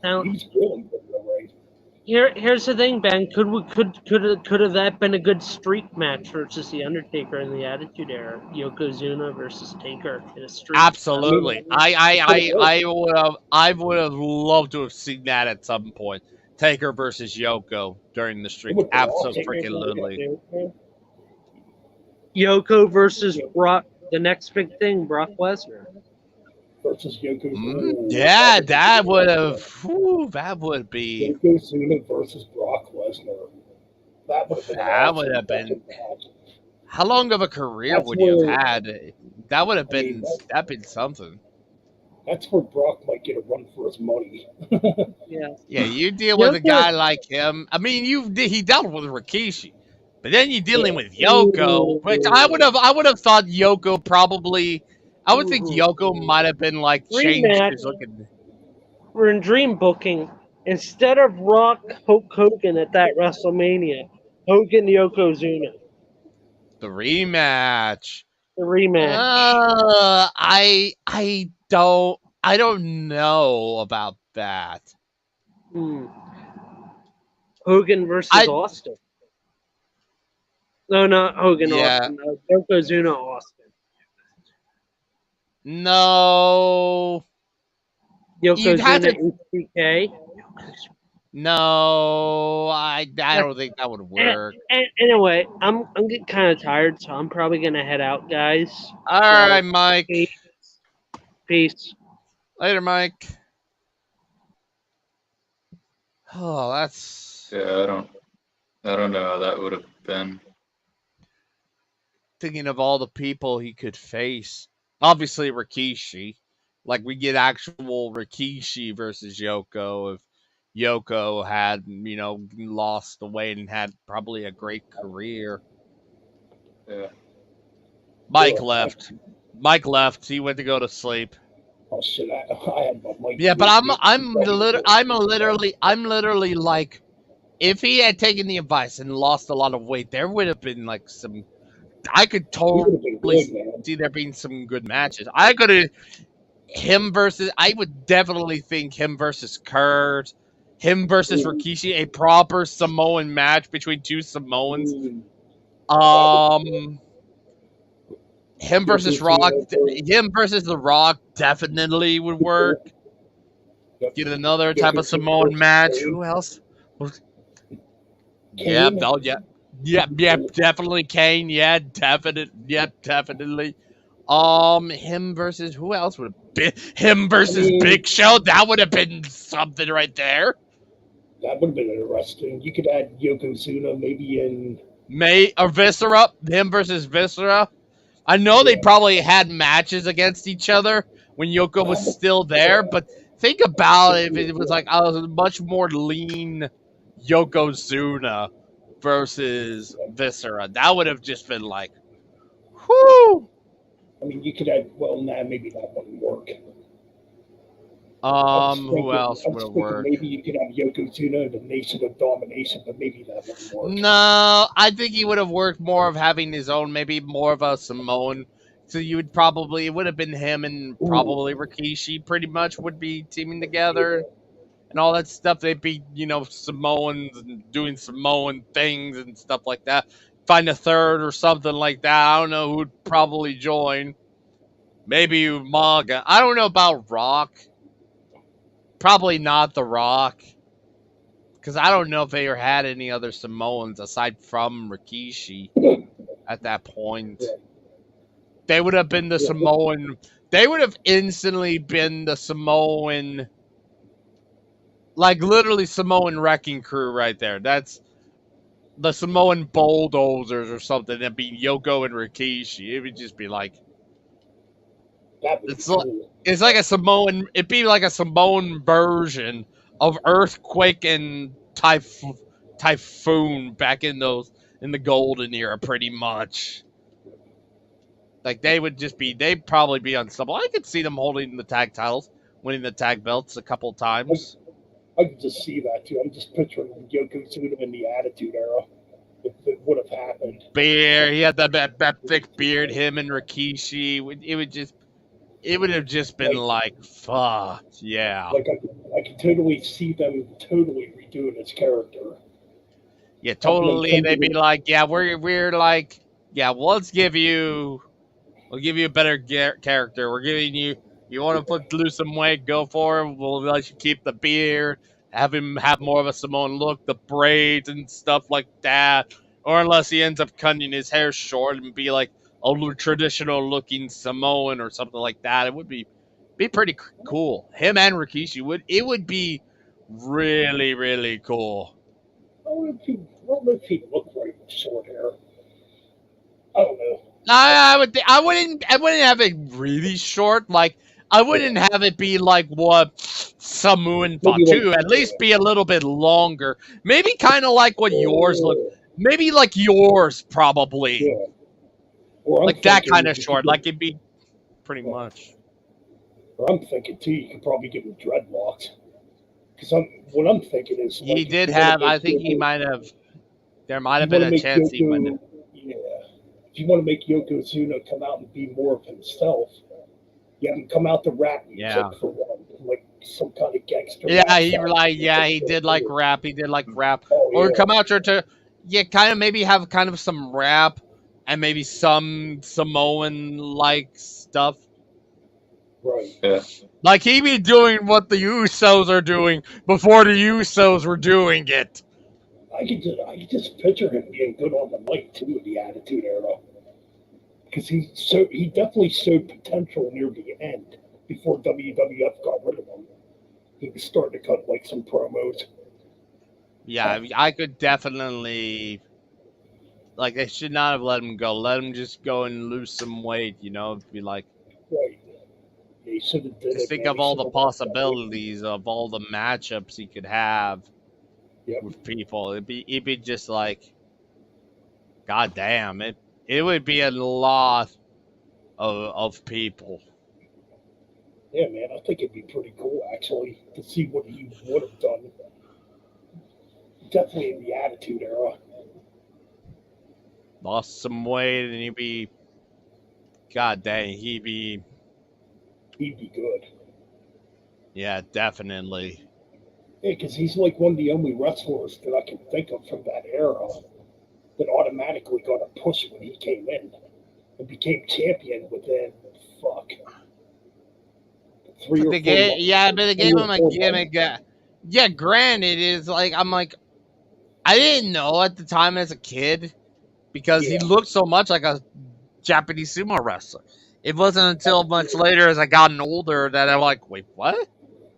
Now, He's really good, right? here's the thing, Ben. Could have that been a good streak match versus the Undertaker in the Attitude Era? Yokozuna versus Taker in a streak. Absolutely. I I would have loved to have seen that at some point. Taker versus Yoko during the streak. would be awesome. Absolutely. Yoko versus Brock. The next big thing, Brock Lesnar. Versus Yokozuna. Yeah, that would have. That would be. Yokozuna versus Brock Lesnar. That would have been. That would have been. How long of a career That's would you where- have had? That would have been. That'd been something. That's where Brock might get a run for his money. Yeah. Yeah, you deal with a Yoko- guy like him. I mean, he dealt with Rikishi, but then you're dealing with Yoko. Which I would have thought Yoko probably. I would think Yoko might have been like changed Rematch. his looking. We're in dream booking. Instead of Rock Hulk Hogan at that WrestleMania, Hogan Yokozuna. The rematch. The rematch. I don't know about that. Hogan versus Austin. No, not Hogan. Yeah. Austin. Yokozuna Austin. No, You'd have Yokozuna HBK. no, I don't think that would work. Anyway, I'm getting kind of tired, so I'm probably gonna head out, guys. All right, Mike. Peace. Later, Mike. Oh, that's Yeah, I don't know how that would have been. thinking of all the people he could face. Obviously, Rikishi. Like, we get actual Rikishi versus Yoko if Yoko had, lost the weight and had probably a great career. Yeah. Mike left. Mike left. He went to go to sleep. Oh shit! I had my mic. Yeah, but I'm literally like, if he had taken the advice and lost a lot of weight, there would have been like some. I could totally see there being some good matches. I could have I would definitely think him versus Kurt, him versus Rikishi, a proper Samoan match between two Samoans. Him versus Rock, him versus The Rock definitely would work. Get another type of Samoan match. Who else? Yeah, definitely Kane. Yeah, definitely. Him versus who else would have been? Him versus Big Show. That would have been something right there. That would have been interesting. You could add Yokozuna maybe in Or Viscera. Him versus Viscera. I know they probably had matches against each other when Yoko was still there, but think about it if it was like a much more lean Yokozuna versus Viscera. That would have just been like, whoo! I mean, you could add. Well, maybe that wouldn't work. Who else would have worked? Maybe you could have Yokozuna, the Nation of Domination, but maybe that wouldn't work. No, I think he would have worked more of having his own, maybe more of a Samoan. So it would have been him and probably Rikishi pretty much would be teaming together and all that stuff. They'd be, Samoans and doing Samoan things and stuff like that. Find a third or something like that. I don't know who'd probably join. Maybe Umaga. I don't know about Rock. Probably not The Rock. Because I don't know if they had any other Samoans aside from Rikishi at that point. They would have been the Samoan. They would have instantly been the Samoan. Like literally Samoan Wrecking Crew right there. That's the Samoan Bulldozers or something. That'd be Yoko and Rikishi. It would just be like. It's like a Samoan. It'd be like a Samoan version of Earthquake and Typhoon back in the golden era, pretty much. Like they'd probably be unstoppable. I could see them holding the tag titles, winning the tag belts a couple times. I can just see that too. I'm just picturing Yokozuna in the Attitude Era. If it would have happened. Beard. He had that thick beard. Him and Rikishi. It would have just been like, fuck, yeah. Like I could totally see them totally redoing his character. Yeah, totally. They'd be like, yeah, we're like, yeah, we'll give you a better character. We're giving you want to lose some weight, go for it. We'll let you keep the beard, have him have more of a Samoan look, the braids and stuff like that. Or unless he ends up cutting his hair short and be like a traditional looking Samoan or something like that. It would be pretty cool. Him and Rikishi would be really, really cool. I don't know if he'd look right with short hair. I don't know. I wouldn't have it really short. Like, I wouldn't have it be like what Samoan Fatu. At least be a little bit longer. Maybe kind of like what yours look. Maybe like yours, probably. Yeah. Like that kind of short. Like it'd be pretty much. Or I'm thinking too, you could probably give him dreadlocks. Because what I'm thinking is he did have. I think he might have. There might have been a chance he went. Yeah. If you want to make Yokozuna come out and be more of himself, you have him come out to rap music for one, like some kind of gangster. Yeah, he did like rap. He did like rap, or come out to kind of maybe have kind of some rap and maybe some Samoan like stuff. Right. Yeah. Like he be doing what the Usos are doing before the Usos were doing it. I could just picture him being good on the mic too in the Attitude Era, because he definitely showed potential near the end before WWF got rid of him. He was starting to cut like some promos. Yeah, I could definitely. Like they should not have let him go. Let him just go and lose some weight. Be like. Right. Yeah, he should have did it. Think of all the possibilities of all the matchups he could have. With people, it'd be just like, god damn it! It would be a lot of people. Yeah, man, I think it'd be pretty cool actually to see what he would have done. Definitely in the Attitude Era. Lost some weight, and he'd be, god dang, he'd be good. Yeah, definitely. Yeah, because he's like one of the only wrestlers that I can think of from that era that automatically got a push when he came in and became champion within, 3 or 4 months. Yeah, but they gave him a gimmick. Yeah, granted, it's like, I'm like, I didn't know at the time as a kid because he looked so much like a Japanese sumo wrestler. It wasn't until much later as I gotten older that I'm like, wait, what?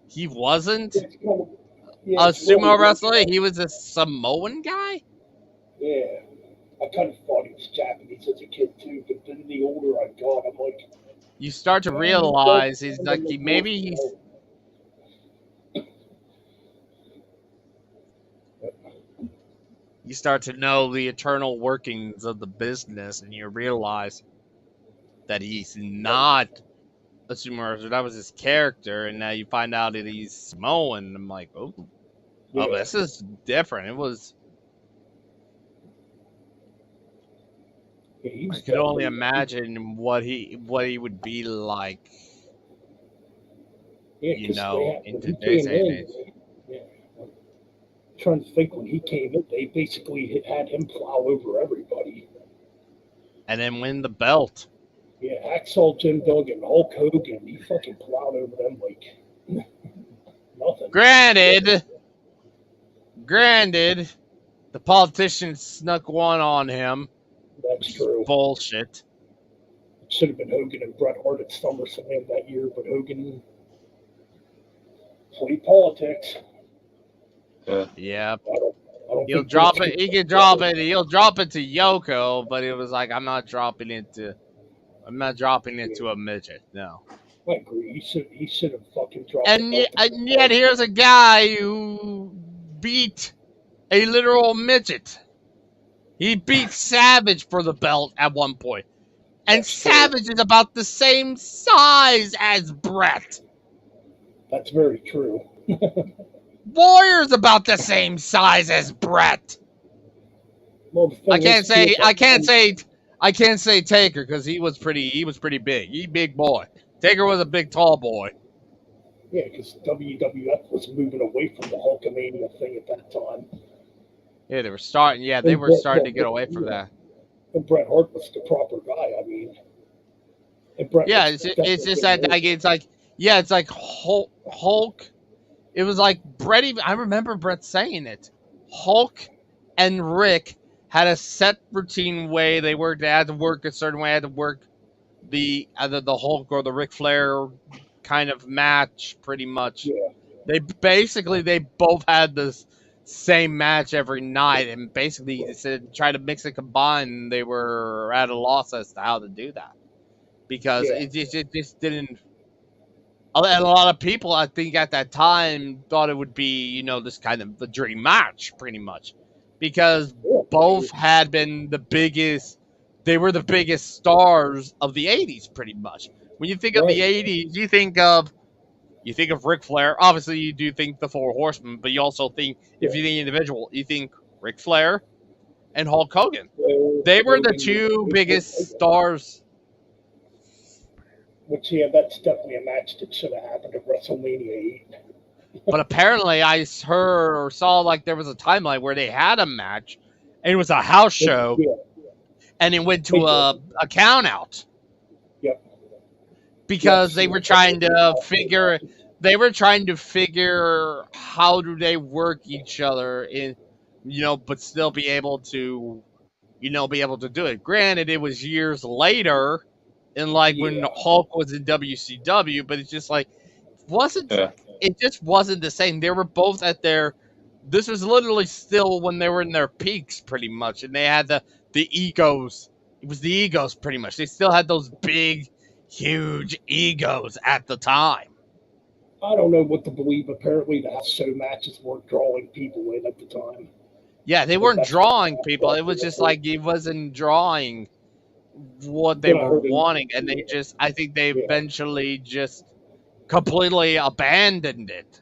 He wasn't a sumo wrestler? He was a Samoan guy? Yeah. I kind of thought he was Japanese as a kid too, but then the older I got, I'm like... You start to realize he's like, maybe he's... You start to know the eternal workings of the business, and you realize that he's not a sumo wrestler. That was his character, and now you find out that he's Samoan. I'm like, oh, this is different. It was. I could only imagine what he would be like. Yeah, in today's age. Trying to think when he came in, they basically had him plow over everybody. And then win the belt. Yeah, Hacksaw Jim Duggan, Hulk Hogan, he fucking plowed over them like nothing. Granted, the politicians snuck one on him. That's true. Bullshit. It should have been Hogan and Bret Hart at SummerSlam that year, but Hogan played politics. Yeah. I don't He'll drop it. He can drop it. He'll drop it to Yoko, but it was like, I'm not dropping it to a midget. No. I agree. He should have fucking dropped it. And yet here's a guy who beat a literal midget. He beat Savage for the belt at one point. And Savage is about the same size as Bret. That's very true. Warrior's about the same size as Brett. Well, the thing I can't is, say too, I can't say Taker because he was pretty big. He big boy. Taker was a big tall boy. Yeah, because WWF was moving away from the Hulkamania thing at that time. Yeah, they were starting. Yeah, they were starting to get away from that. And Bret Hart was the proper guy. I mean, and Bret. Yeah, was it's just definitely that like, it's like Hulk. It was like Bret. I remember Bret saying it. Hulk and Rick had a set routine way they worked. They had to work a certain way. Had to work the either the Hulk or the Ric Flair kind of match, pretty much. Yeah. They both had this same match every night, and basically they said try to mix and combine. And they were at a loss as to how to do that because Yeah. it just didn't. And a lot of people, I think, at that time thought it would be, this kind of the dream match, pretty much, because Yeah. both had been the biggest. They were the biggest stars of the '80s, pretty much. When you think of the Right. '80s, you think of Ric Flair. Obviously, you do think the Four Horsemen, but you also think, if you think individual, you think Ric Flair and Hulk Hogan. They were the two biggest stars. Which, yeah, that's definitely a match that should have happened at WrestleMania 8. But apparently, I heard or saw like there was a timeline where they had a match, and it was a house show, Yeah. and it went to a count out. Yep. Because they were trying to figure. They were trying to figure how do they work each other in, but still be able to, do it. Granted, it was years later, and like when Hulk was in WCW, but it's just like it just wasn't the same. They were both at their. This was literally still when they were in their peaks, pretty much, and they had the egos. It was the egos, pretty much. They still had those big, huge egos at the time. I don't know what to believe. Apparently, the house show matches weren't drawing people in at the time. Yeah, they weren't drawing people. It was just like it wasn't drawing what they were wanting, and they just. I think they eventually just completely abandoned it.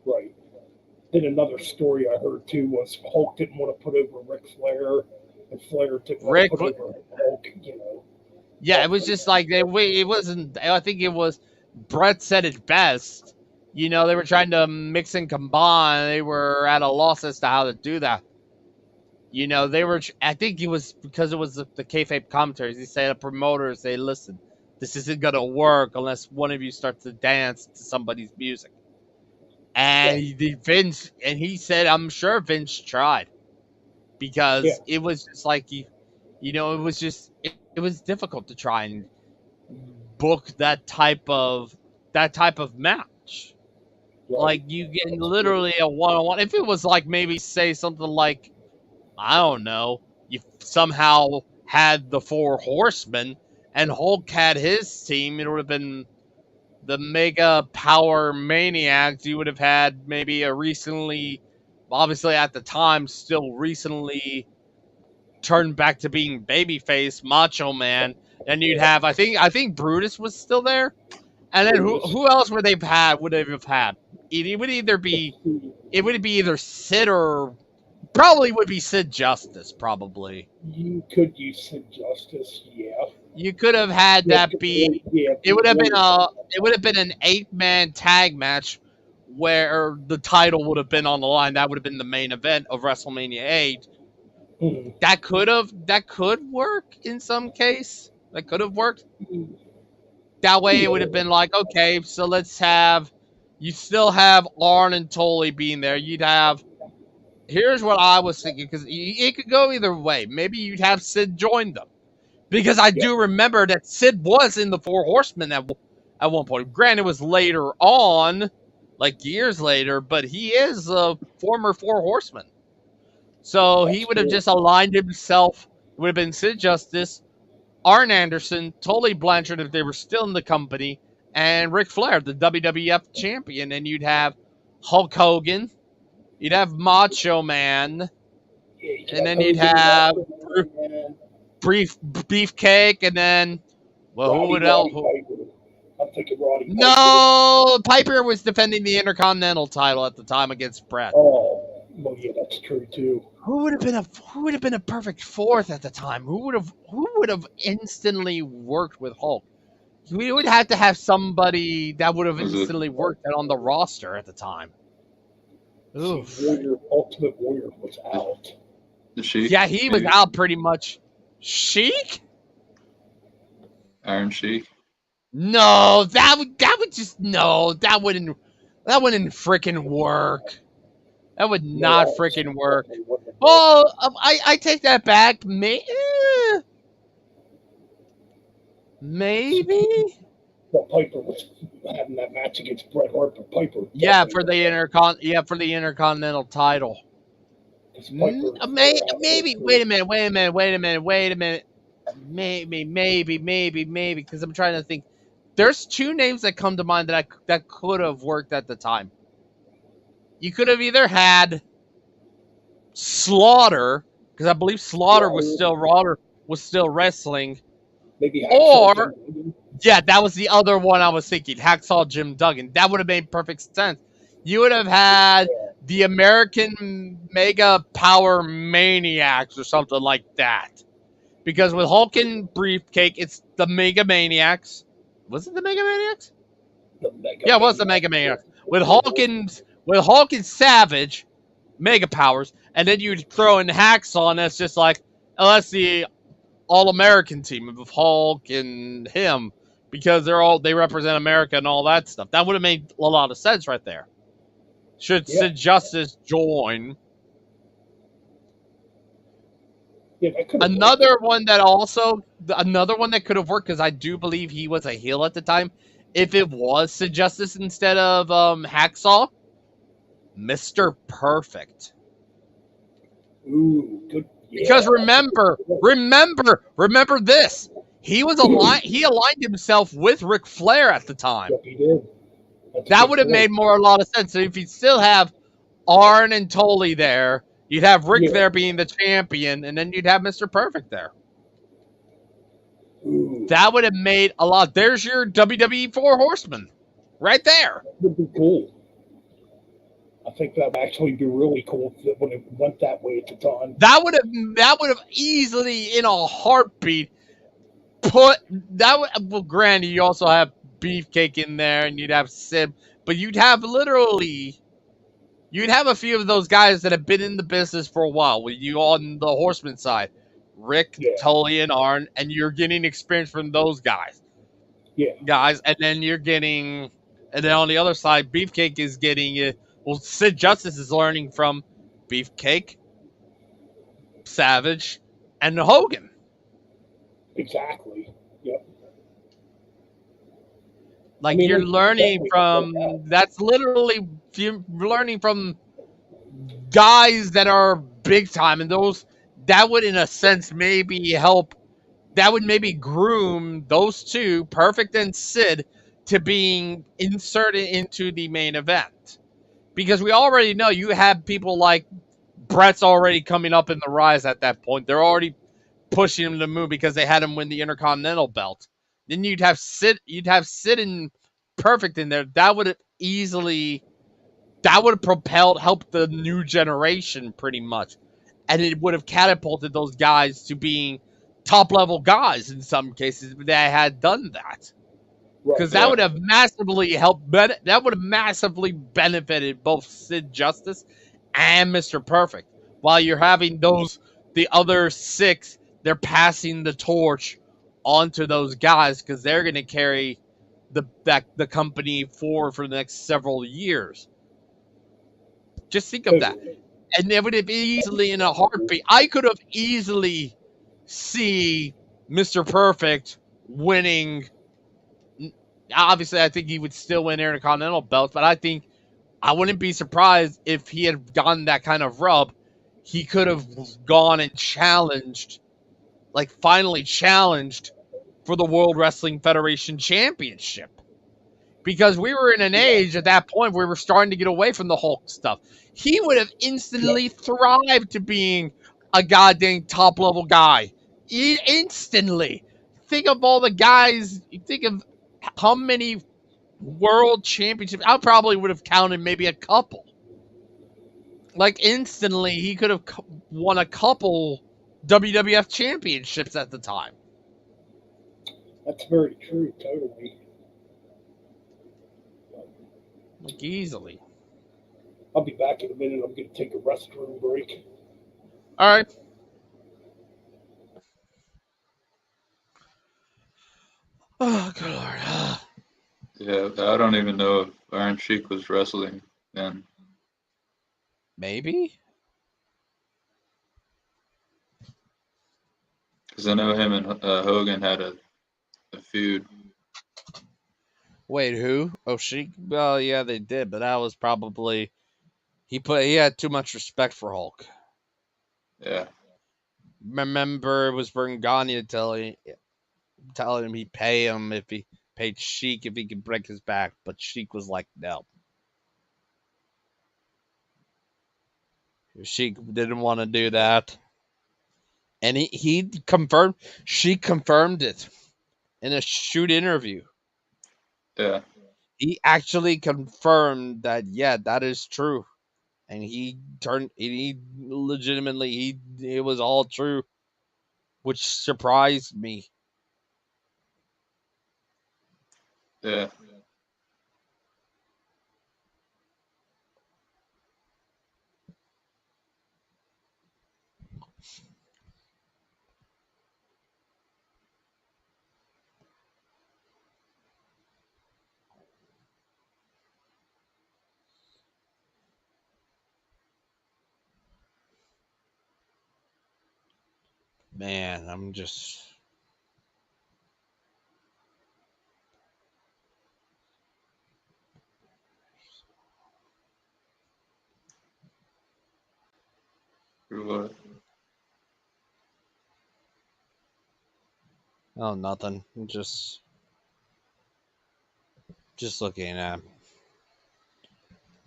Right. Then another story I heard too was Hulk didn't want to put over Ric Flair, and Flair didn't want to put over Hulk. Yeah, it was just like it wasn't. I think it was. Brett said it best. They were trying to mix and combine. They were at a loss as to how to do that. They were. I think it was because it was the kayfabe commentaries. He said, "The promoters, they listen. This isn't gonna work unless one of you starts to dance to somebody's music." And Vince, and he said, "I'm sure Vince tried because it was just like it was just it was difficult to try and book that type of match. Like you get literally a one-on-one. If it was like maybe say something like, I don't know, you somehow had the Four Horsemen and Hulk had his team, it would have been the Mega Power Maniacs. You would have had maybe a recently, obviously at the time, still recently turned back to being babyface Macho Man. And you'd have, I think Brutus was still there, and then who else would they have had? It would be either Sid or probably would be Sid Justice. Probably you could use Sid Justice. Yeah, you could have had that be. It would have been an 8-man tag match where the title would have been on the line. That would have been the main event of WrestleMania 8. That could work in some case. That could have worked. That way it would have been like, okay, so you still have Arn and Tully being there. Here's what I was thinking, because it could go either way. Maybe you'd have Sid join them. Because I do remember that Sid was in the Four Horsemen at one point. Granted, it was later on, like years later, but he is a former Four Horseman. So he would have just aligned himself. It would have been Sid Justice, Arn Anderson, Tully Blanchard if they were still in the company, and Ric Flair, the WWF champion. And you'd have Hulk Hogan, you'd have Macho Man, and then you'd have Beefcake, and then, well, who would else? I'm thinking Roddy Piper. No, Piper was defending the Intercontinental title at the time against Brett. Oh, well, yeah, that's true too. Who would have been a perfect fourth at the time? Who would have instantly worked with Hulk? We would have to have somebody that would have instantly worked on the roster at the time. Oof. Ultimate Warrior was out. The Sheik. Yeah, he was maybe? out pretty much. Sheik? Iron Sheik. No, that wouldn't freaking work. That would not freaking work. Well, I take that back. Maybe. Well, Piper was having that match against Bret Hart, but Piper. Yeah, for the Intercontinental title. Maybe. Wait a minute. Maybe. Because I'm trying to think. There's two names that come to mind that could have worked at the time. You could have either had Slaughter, because I believe Slaughter was still wrestling. Maybe Or yeah, that was the other one I was thinking. Hacksaw Jim Duggan. That would have made perfect sense. You would have had the American Mega Power Maniacs or something like that. Because with Hulk and Beefcake, it's the Mega Maniacs. Was it the Mega Maniacs? Yeah, it was the Mega Maniacs. With Hulk and Savage, Mega Powers, and then you'd throw in Hacksaw, and that's just like, oh, that's the All-American team of Hulk and him, because they represent America and all that stuff. That would have made a lot of sense right there. Should Sid Justice join? Yeah, another one that could have worked, because I do believe he was a heel at the time. If it was Sid Justice instead of Hacksaw, Mr. Perfect. Ooh, good. Yeah. Because remember this. He aligned himself with Ric Flair at the time. Yep, he did. That would have made a lot of sense. So if you still have Arn and Tully there, you'd have Rick there being the champion, and then you'd have Mr. Perfect there. Ooh. That would have made a lot. There's your WWE 4 Horsemen. Right there. That would be cool. I think that would actually be really cool when it went that way at the time. That would have easily, in a heartbeat, put that. Well, granted, you also have Beefcake in there, and you'd have Sid, but you'd have a few of those guys that have been in the business for a while. With you on the Horseman side, Rick, Tully, and Arn, and you're getting experience from those guys. Yeah, guys, and then on the other side, Beefcake is getting. Well, Sid Justice is learning from Beefcake, Savage, and Hogan. Exactly. Yep. Like, you're learning from, that's literally, you're learning from guys that are big time, and that would, in a sense, maybe help, that would maybe groom those two, Perfect and Sid, to being inserted into the main event. Because we already know you have people like Brett's already coming up in the rise at that point. They're already pushing him to move because they had him win the Intercontinental belt. Then you'd have Sid and Perfect in there. That would have helped the new generation pretty much. And it would have catapulted those guys to being top level guys in some cases if they had done that. Because that would have massively helped. That would have massively benefited both Sid Justice and Mr. Perfect. While you're having the other 6, they're passing the torch onto those guys because they're going to carry the company forward for the next several years. Just think of that. And it would have easily, in a heartbeat, I could have easily see Mr. Perfect winning. Obviously, I think he would still win Intercontinental belts, but I wouldn't be surprised if he had gotten that kind of rub. He could have gone and finally challenged for the World Wrestling Federation Championship. Because we were in an age at that point where we were starting to get away from the Hulk stuff. He would have instantly thrived to being a goddamn top-level guy. Instantly. Think of all the guys. Think of how many world championships? I probably would have counted maybe a couple. Like instantly, he could have won a couple WWF championships at the time. That's very true, totally. Like easily. I'll be back in a minute. I'm going to take a restroom break. All right. Oh, good lord. Yeah, I don't even know if Iron Sheik was wrestling then. Maybe? Because I know him and Hogan had a feud. Wait, who? Oh, Sheik? Well, yeah, they did, but that was probably he had too much respect for Hulk. Yeah. Remember, it was Bergani telling him he'd pay him if he paid Sheik if he could break his back, but Sheik was like, no. Sheik didn't want to do that. And he confirmed, Sheik confirmed it in a shoot interview. Yeah. He actually confirmed that, yeah, that is true. And he legitimately, it was all true, which surprised me. Yeah. Man, I'm just... For what? Oh, nothing. Just looking at,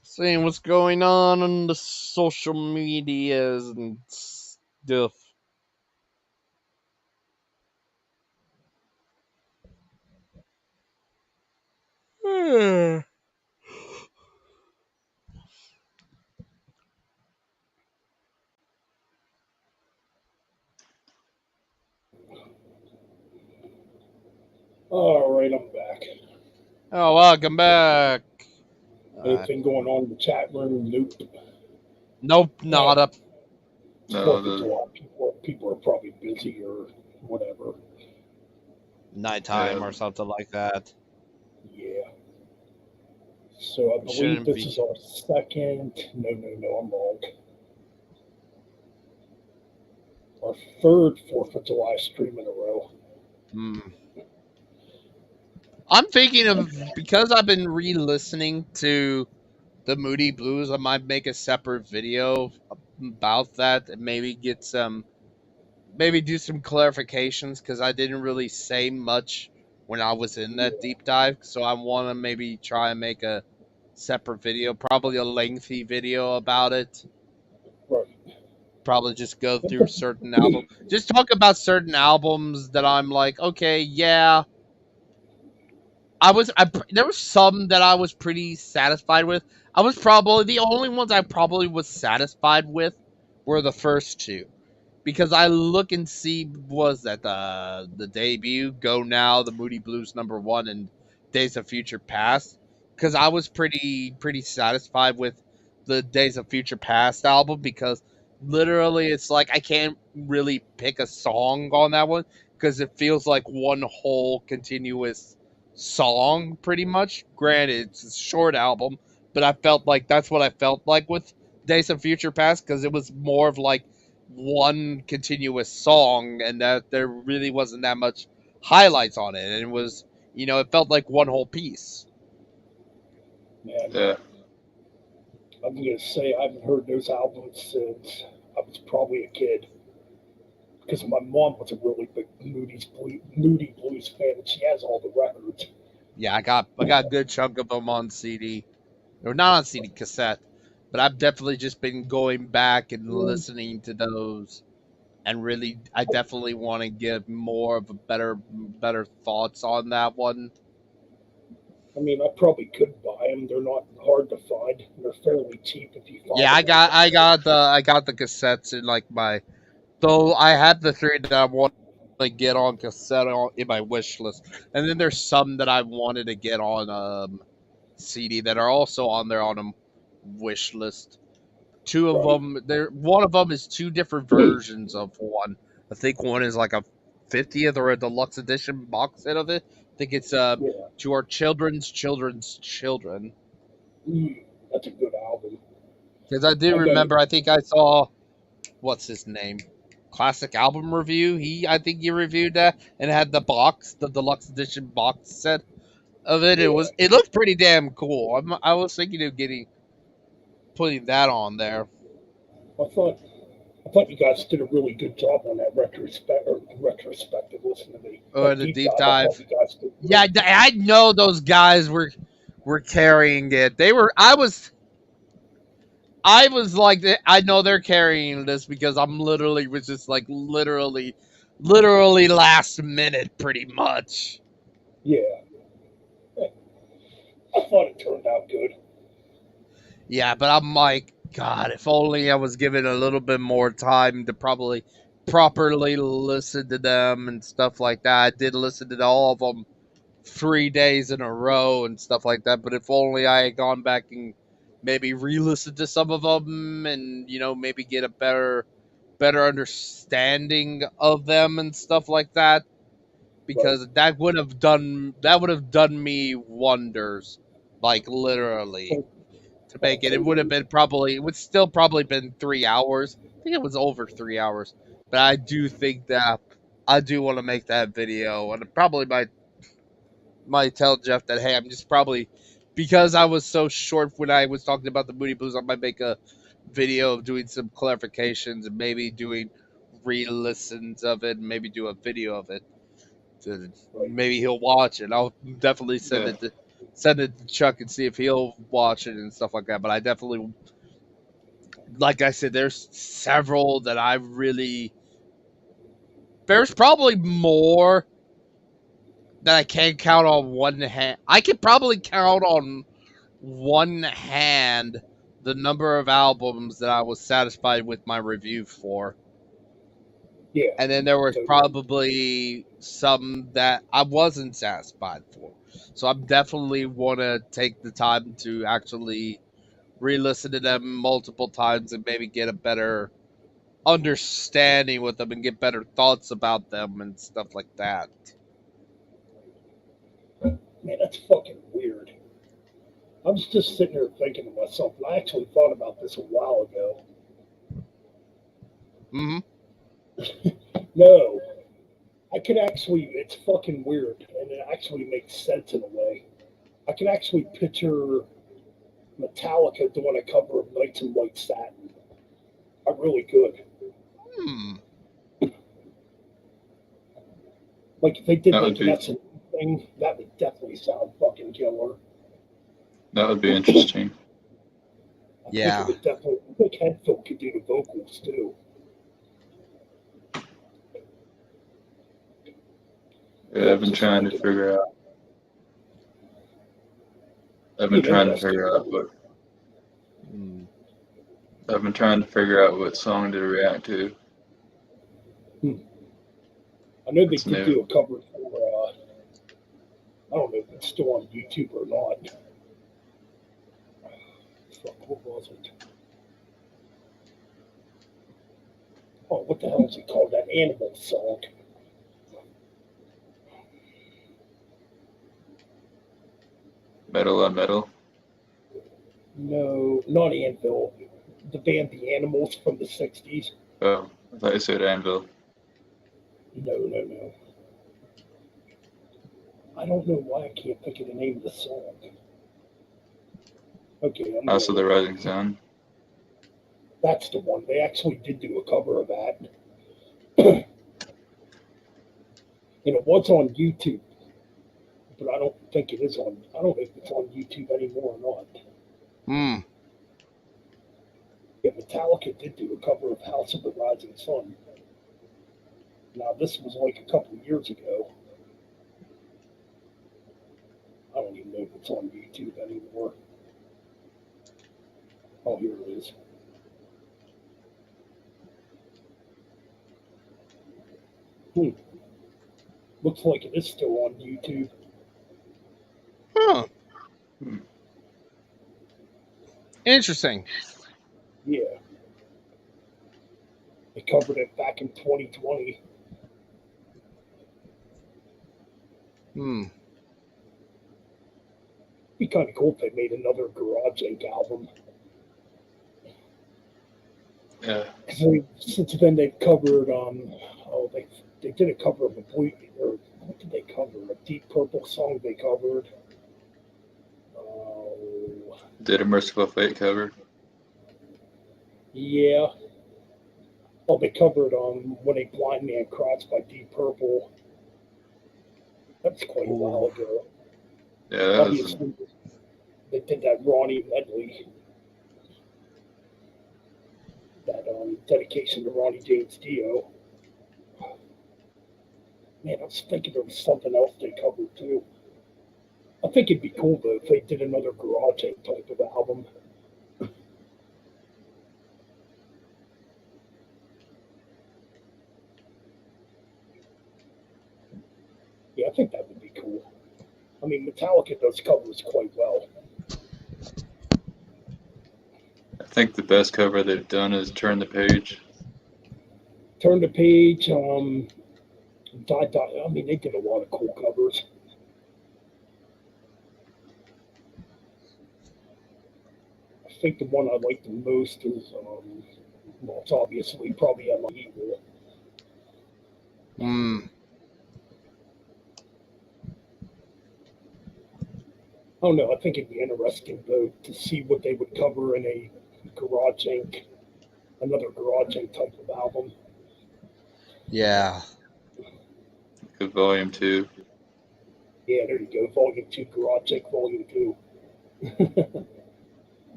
seeing what's going on the social medias and stuff. All right, I'm back. Oh, welcome back. Anything going on in the chat room? Nope. Nope, not up. No, It's a lot. People are probably busy or whatever. Nighttime Yeah. or something like that. Yeah. So I believe Shouldn't this be. is our second. No, I'm wrong. Our third 4th of July stream in a row. I'm thinking of, because I've been re-listening to the Moody Blues, I might make a separate video about that and maybe do some clarifications, because I didn't really say much when I was in that deep dive. So I want to maybe try and make a separate video, probably a lengthy video about it. Right. Probably just go through certain albums. Just talk about certain albums that I'm like, okay, yeah. There were some that I was pretty satisfied with. I was probably the only ones I probably was satisfied with were the first two, because I look and see, was that the debut, Go Now, the Moody Blues #1, and Days of Future Past, because I was pretty satisfied with the Days of Future Past album, because literally it's like I can't really pick a song on that one because it feels like one whole continuous song pretty much. Granted, it's a short album, but I felt like that's what I felt like with Days of Future Past, because it was more of like one continuous song, and that there really wasn't that much highlights on it, and it was, it felt like one whole piece. Man, Yeah. I'm gonna say I haven't heard those albums since I was probably a kid. Because my mom was a really big Moody Blues fan, and she has all the records. Yeah, I got a good chunk of them on CD, or not on CD, cassette, but I've definitely just been going back and listening to those, and really, I definitely want to give more of a better thoughts on that one. I mean, I probably could buy them. They're not hard to find. They're fairly cheap if you find Yeah, them. I got the cassettes in like my. Though I had the three that I want to get on cassette in my wish list, and then there's some that I wanted to get on CD that are also on there on a wish list. Two of Right. them, one of them is two different versions of one. I think one is like a 50th or a deluxe edition box set of it. I think it's Yeah. To Our Children's Children. That's a good album. Because I do remember, I think I saw, what's his name? Classic Album Review. I think he reviewed that and had the deluxe edition box set of it. Yeah. It looked pretty damn cool. I was thinking of putting that on there. I thought you guys did a really good job on that retrospective. Listen to me. The deep dive. I thought you guys did Yeah, I know those guys were carrying it. I was like, I know they're carrying this because I'm literally last minute, pretty much. Yeah. I thought it turned out good. Yeah, but I'm like, God, if only I was given a little bit more time to probably properly listen to them and stuff like that. I did listen to all of them 3 days in a row and stuff like that, but if only I had gone back and maybe re-listened to some of them and, maybe get a better understanding of them and stuff like that, because Right. that would have done me wonders, like literally. To make it would still probably been 3 hours. I think it was over 3 hours, but I do think that I do want to make that video, and probably might tell Jeff that, hey, I'm just probably, because I was so short when I was talking about the Moody Blues, I might make a video of doing some clarifications and maybe doing re-listens of it, and maybe do a video of it. Maybe he'll watch it. I'll definitely send it to Chuck and see if he'll watch it and stuff like that. But I definitely, like I said, there's several that I really. There's probably more that I can't count on one hand. I could probably count on one hand the number of albums that I was satisfied with my review for. Yeah. And then there was probably some that I wasn't satisfied for. So I definitely want to take the time to actually re-listen to them multiple times and maybe get a better understanding with them and get better thoughts about them and stuff like that. Man, that's fucking weird. I was just sitting here thinking to myself, and I actually thought about this a while ago. Mm-hmm. No, I could actually, it's fucking weird, and it actually makes sense in a way. I can actually picture Metallica doing a cover of Knights in White Satin. I really could. Like, if they did like an S&M thing, that would definitely sound fucking killer. That would be interesting. Yeah. I think Hetfield could do the vocals, too. Yeah, I've been trying to figure out. I've been trying to figure out what song to react to. I know they did do a cover for, I don't know if it's still on YouTube or not. Fuck, what was it? Oh, what the hell is it called? That Animal song. Metal on Metal? No, not Anvil. The band The Animals from the 60s. Oh, I thought you said Anvil. No. I don't know why I can't think of the name of the song. Okay. Also The Rising Sun? That's the one. They actually did do a cover of that. And it was on YouTube. But I don't think it is on. I don't know if it's on YouTube anymore or not. Yeah, Metallica did do a cover of House of the Rising Sun. Now, this was like a couple of years ago. I don't even know if it's on YouTube anymore. Oh, here it is. Looks like it is still on YouTube. Huh. Hmm. Interesting. Yeah. They covered it back in 2020. Hmm. It'd be kind of cool if they made another Garage Inc. album. Yeah. Since then they've covered they did a cover of what did they cover? A Deep Purple song they covered. Oh, Did a Merciful Fate cover. yeah. Oh, they covered When a Blind Man Cries by Deep Purple. That's quite a while ago. Yeah, that was. Obviously, they did that Ronnie medley. That dedication to Ronnie James Dio. Man, I was thinking there was something else they covered too. I think it'd be cool though if they did another Garage Inc. type of album. Yeah, I think that would be cool. I mean, Metallica does covers quite well. I think the best cover they've done is Turn the Page. Turn the Page, I mean, they did a lot of cool covers. I think the one I like the most is, well, it's obviously probably Emma Evil. Hmm. I don't know. I think it'd be interesting though to see what they would cover in a Garage Inc. Another Garage Inc. type of album. Yeah. Good Volume 2. Yeah, there you go. Volume 2, Garage Inc. Volume 2.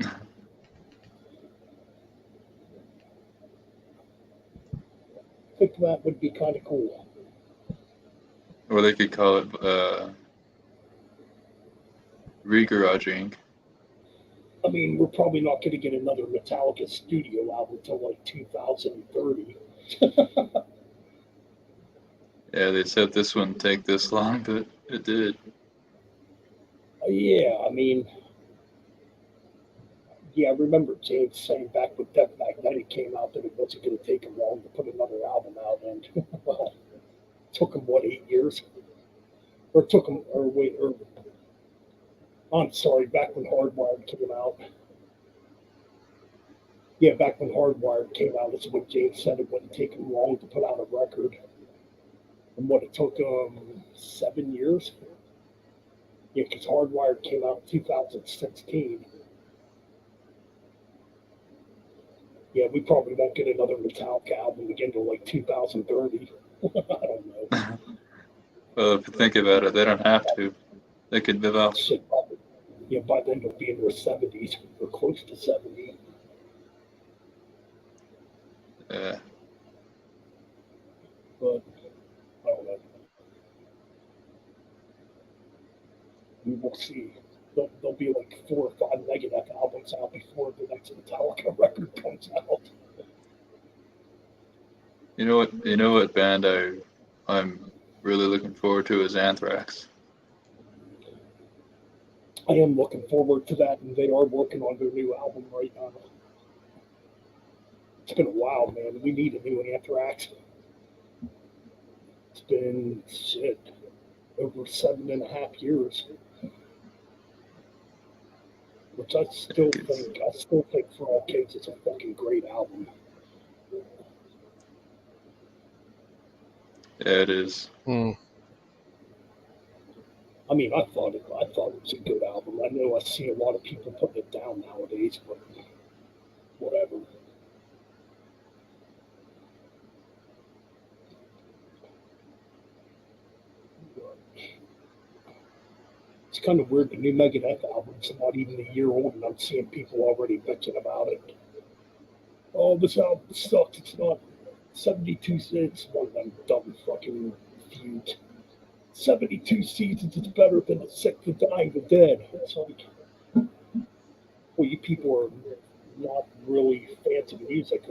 I think that would be kind of cool. Or they could call it Re-Garage Inc. I mean, we're probably not going to get another Metallica studio album until like 2030. Yeah, they said this wouldn't take this long, but it did. Yeah, I mean, yeah, I remember James saying back when Death Magnetic came out that it wasn't going to take him long to put another album out, and well, it took him what 8 years, or it took him, or wait, or I'm sorry, back when Hardwired came out. Yeah, back when Hardwired came out, is what James said it wouldn't take him long to put out a record, and what it took 7 years. Yeah, because Hardwired came out in 2016. Yeah, we probably won't get another Metallica album again till like 2030. I don't know. Well, if you think about it, they don't have to. They could live off. Shit, yeah, by then they'll be in their 70s or close to 70. Yeah. But I don't know. We will see. There'll be like 4 or 5 Megadeth albums out before the next Metallica record comes out. You know what band I'm really looking forward to is Anthrax. I am looking forward to that, and they are working on their new album right now. It's been a while, man. We need a new Anthrax. It's been over 7.5 years. Which I still think For All Kids is a fucking great album. Yeah, it is. Hmm. I mean, I thought it was a good album. I know I see a lot of people putting it down nowadays, but whatever. It's kind of weird. The new Megadeth album's not even a year old, and I'm seeing people already bitching about it. Oh, this album sucks. It's not 72 cents. One of them dumb fucking feuds. 72 seasons is better than the Sick, the Dying, the Dead. It's like, well, you people are not really fans of music.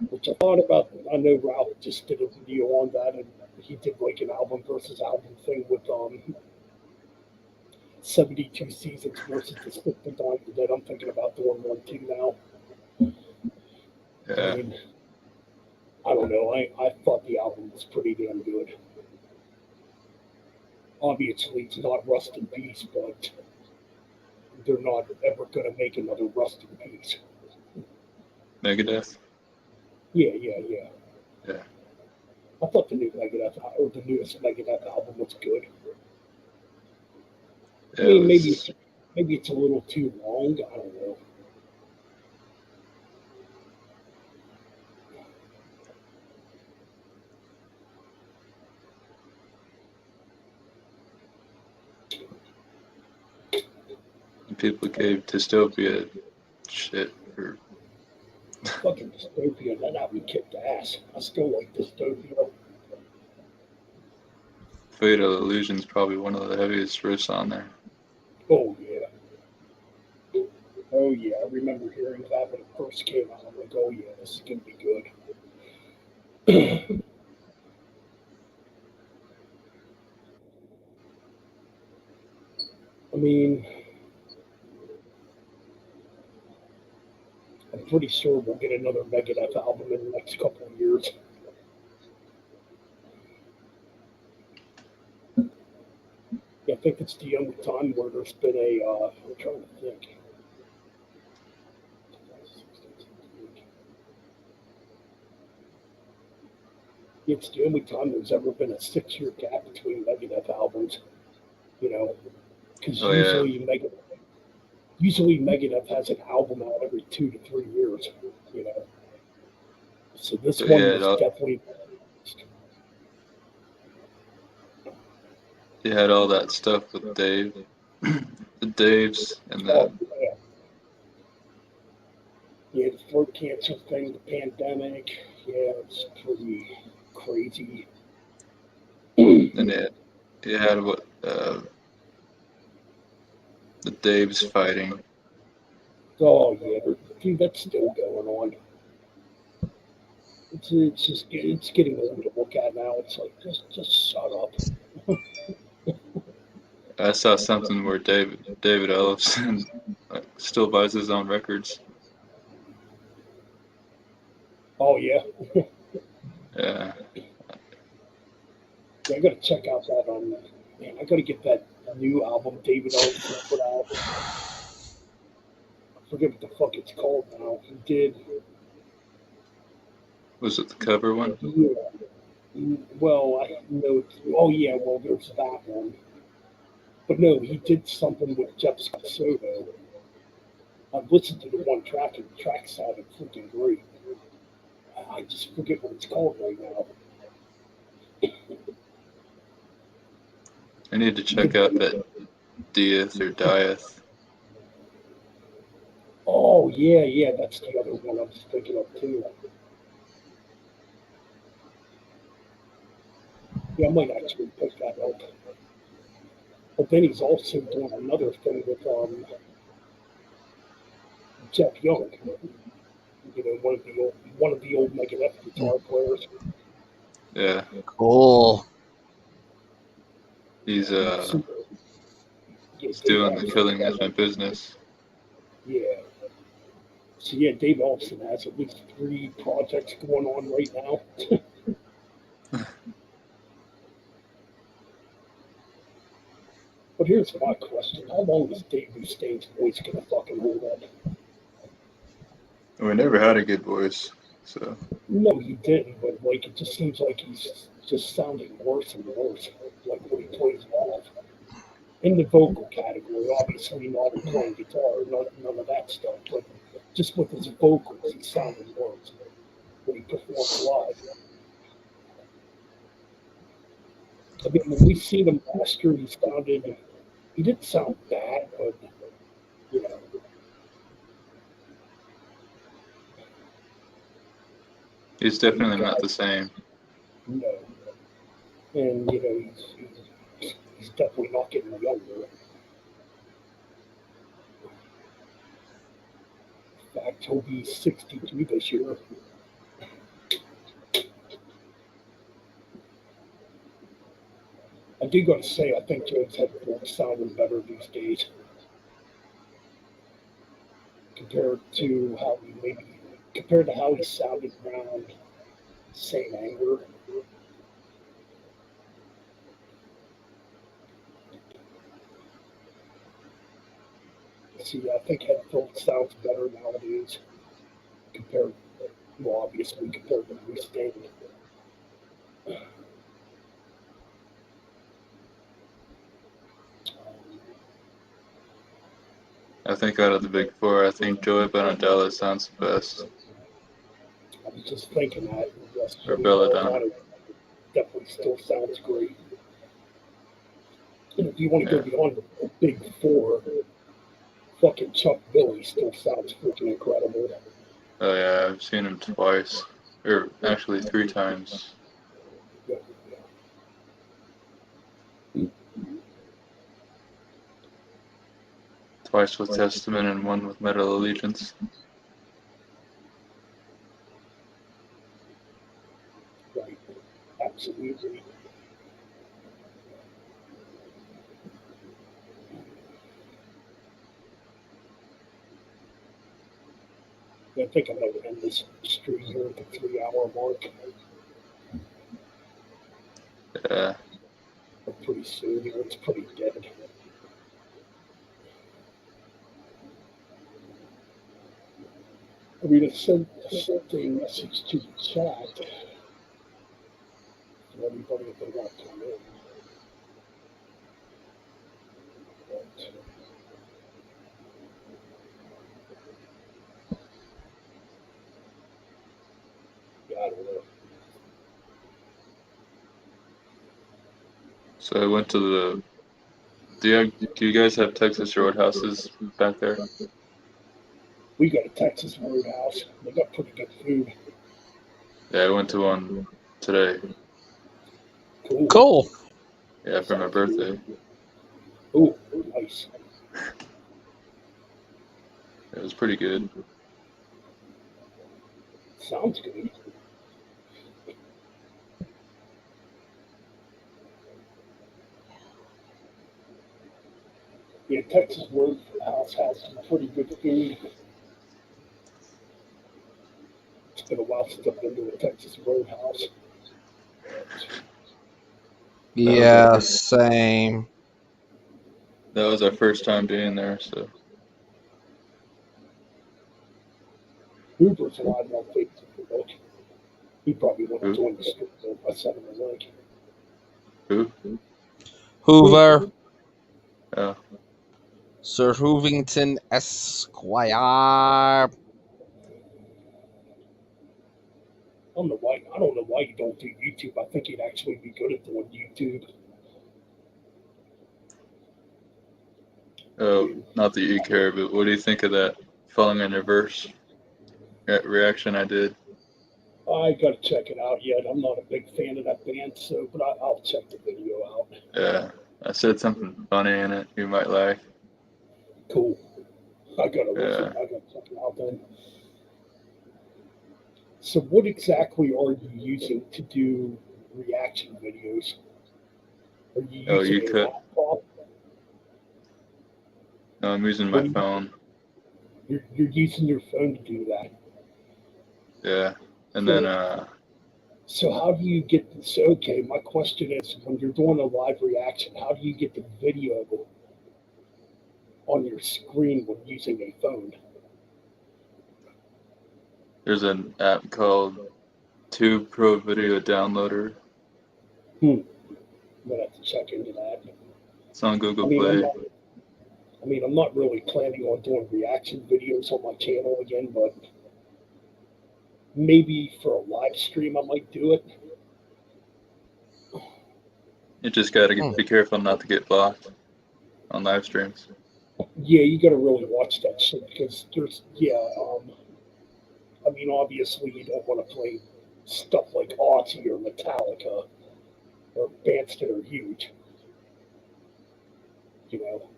Which I thought about. I know Ralph just did a video on that, and he did like an album versus album thing with 72 seasons versus the Sick, the Dying, the Dead. I'm thinking about doing one too now. Yeah. I mean, I don't know. I thought the album was pretty damn good. Obviously, it's not Rust in Peace, but they're not ever going to make another Rust in Peace. Megadeth. Yeah. Yeah. I thought the new Megadeth or the newest Megadeth album was good. I Yeah, mean, it was, maybe it's a little too long. I don't know. people gave Dystopia shit for. Fucking Dystopia, that album kicked ass. I still like Dystopia. Fatal Illusion's probably one of the heaviest riffs on there. Oh yeah. Oh yeah. I remember hearing that when it first came out. I'm like, oh yeah, this is gonna be good. I mean, I'm pretty sure we'll get another Megadeth album in the next couple of years. Yeah, I think it's the only time where there's been a. I'm trying to think. It's the only time there's ever been a 6-year gap between Megadeth albums. You know, because Oh, yeah. usually Megadeth has an album out every 2 to 3 years. You know, so this So, one yeah, was it all- definitely. He had all that stuff with Dave, the Daves, and Oh, the yeah. Yeah, the throat cancer thing, the pandemic. Yeah, it's pretty crazy. and he had what the Daves fighting. Oh yeah, dude, that's still going on. It's getting old to look at now. It's like just shut up. I saw something where David Ellefson still buys his own records. Oh yeah, Yeah, I gotta check out that man. I gotta get that new album David Ellison put out. I forget what the fuck it's called now. He did. was it the cover one? Yeah. Well, I know. Oh yeah. Well, there's that one. But no, he did something with Jeff Scott Soto. I've listened to the one track, and the track sounded freaking great. I just forget what it's called right now. I need to check out that Dieth or Dieth. Oh yeah, that's the other one I was thinking of too. Yeah, I might actually pick that up. But then he's also doing another thing with Jeff Young. You know, one of the old Megadeth guitar players. Yeah, Cool. he's Yeah, he's Dave doing the Ellefson. Killing Is My Business. Yeah. So yeah, Dave Ellefson has at least 3 projects going on right now. But here's my question: how long is Dave Mustaine's voice gonna fucking hold up? We never had a good voice, so No, he didn't, but like it just seems like he's just sounding worse and worse. Like when he plays live. In the vocal category, obviously not in playing guitar, none of that stuff, but just with his vocals, he sounded worse when he performed live. I mean, when we seen him last year, he didn't sound bad, but you know, He's definitely not the same. No. And, you know, he's definitely not getting younger. In fact, he'll be 62 this year. I do got to say, I think James Hetfield sounding better these days compared to how he sounded around St. Anger. See, I think Hetfield sounds better nowadays compared, well, obviously compared to Mustaine. I think out of the big four, I think Joey Bonadella sounds the best. I was just thinking that. Yes, Or Belladonna. Definitely still sounds great. And if you want to go beyond the big four, fucking Chuck Billy still sounds freaking incredible. Oh yeah, I've seen him twice. Or actually 3 times. Twice with Testament and one with Metal Allegiance. Right. Absolutely. I think I'm going to end this stream here at the 3-hour mark. Yeah. Pretty soon, you know, it's pretty dead. I mean, it sent a message to the chat for anybody if they want to come in. But, yeah, I don't know. So I went to the. Do you guys have Texas Roadhouses back there? We got a Texas Roadhouse. They got pretty good food. Yeah, I went to one today. Cool. Cool. Yeah, for my birthday. Oh, nice. It was pretty good. Sounds good. Yeah, Texas Roadhouse has some pretty good food. It's been a while since I've been to a Texas Roadhouse. Yeah, same. That was our first time being there, so. Uber's live on Facebook. He probably went to join the stream if I sent him a link. Who? Hoover, Oh. Sir Hoovington Esquire. I don't know why you don't do YouTube. I think you'd actually be good at doing YouTube. Oh, not that you care, but what do you think of that Falling in Reverse reaction I did? I gotta check it out yet. I'm not a big fan of that band, but I'll check the video out. Yeah, I said something funny in it you might like. Cool. I gotta listen. Yeah. I gotta check it out then. So, what exactly are you using to do reaction videos? Are you Oh, using you a could. laptop? No, I'm using my phone. You're using your phone to do that. Yeah, and then So how do you get this? Okay, my question is, when you're doing a live reaction, how do you get the video on your screen when using a phone? there's an app called Tube Pro Video Downloader. I'm gonna have to check into that. It's on Google I mean, Play. I'm not really planning on doing reaction videos on my channel again, but maybe for a live stream I might do it. You just gotta be careful not to get blocked on live streams. Yeah, you gotta really watch that shit because there's, I mean, obviously you don't want to play stuff like Ozzy or Metallica or bands that are huge. You know,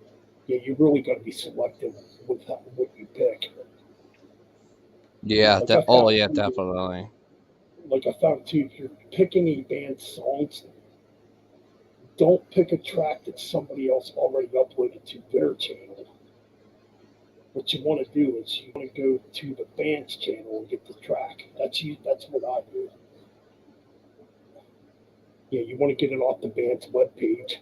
yeah, you really got to be selective with what you pick. Yeah. Like I Oh, found, yeah, definitely. like I found too, if you're picking a band's songs, don't pick a track that somebody else already uploaded to their channel. What you want to do is you want to go to the band's channel and get the track. That's what I do. Yeah, you want to get it off the band's webpage.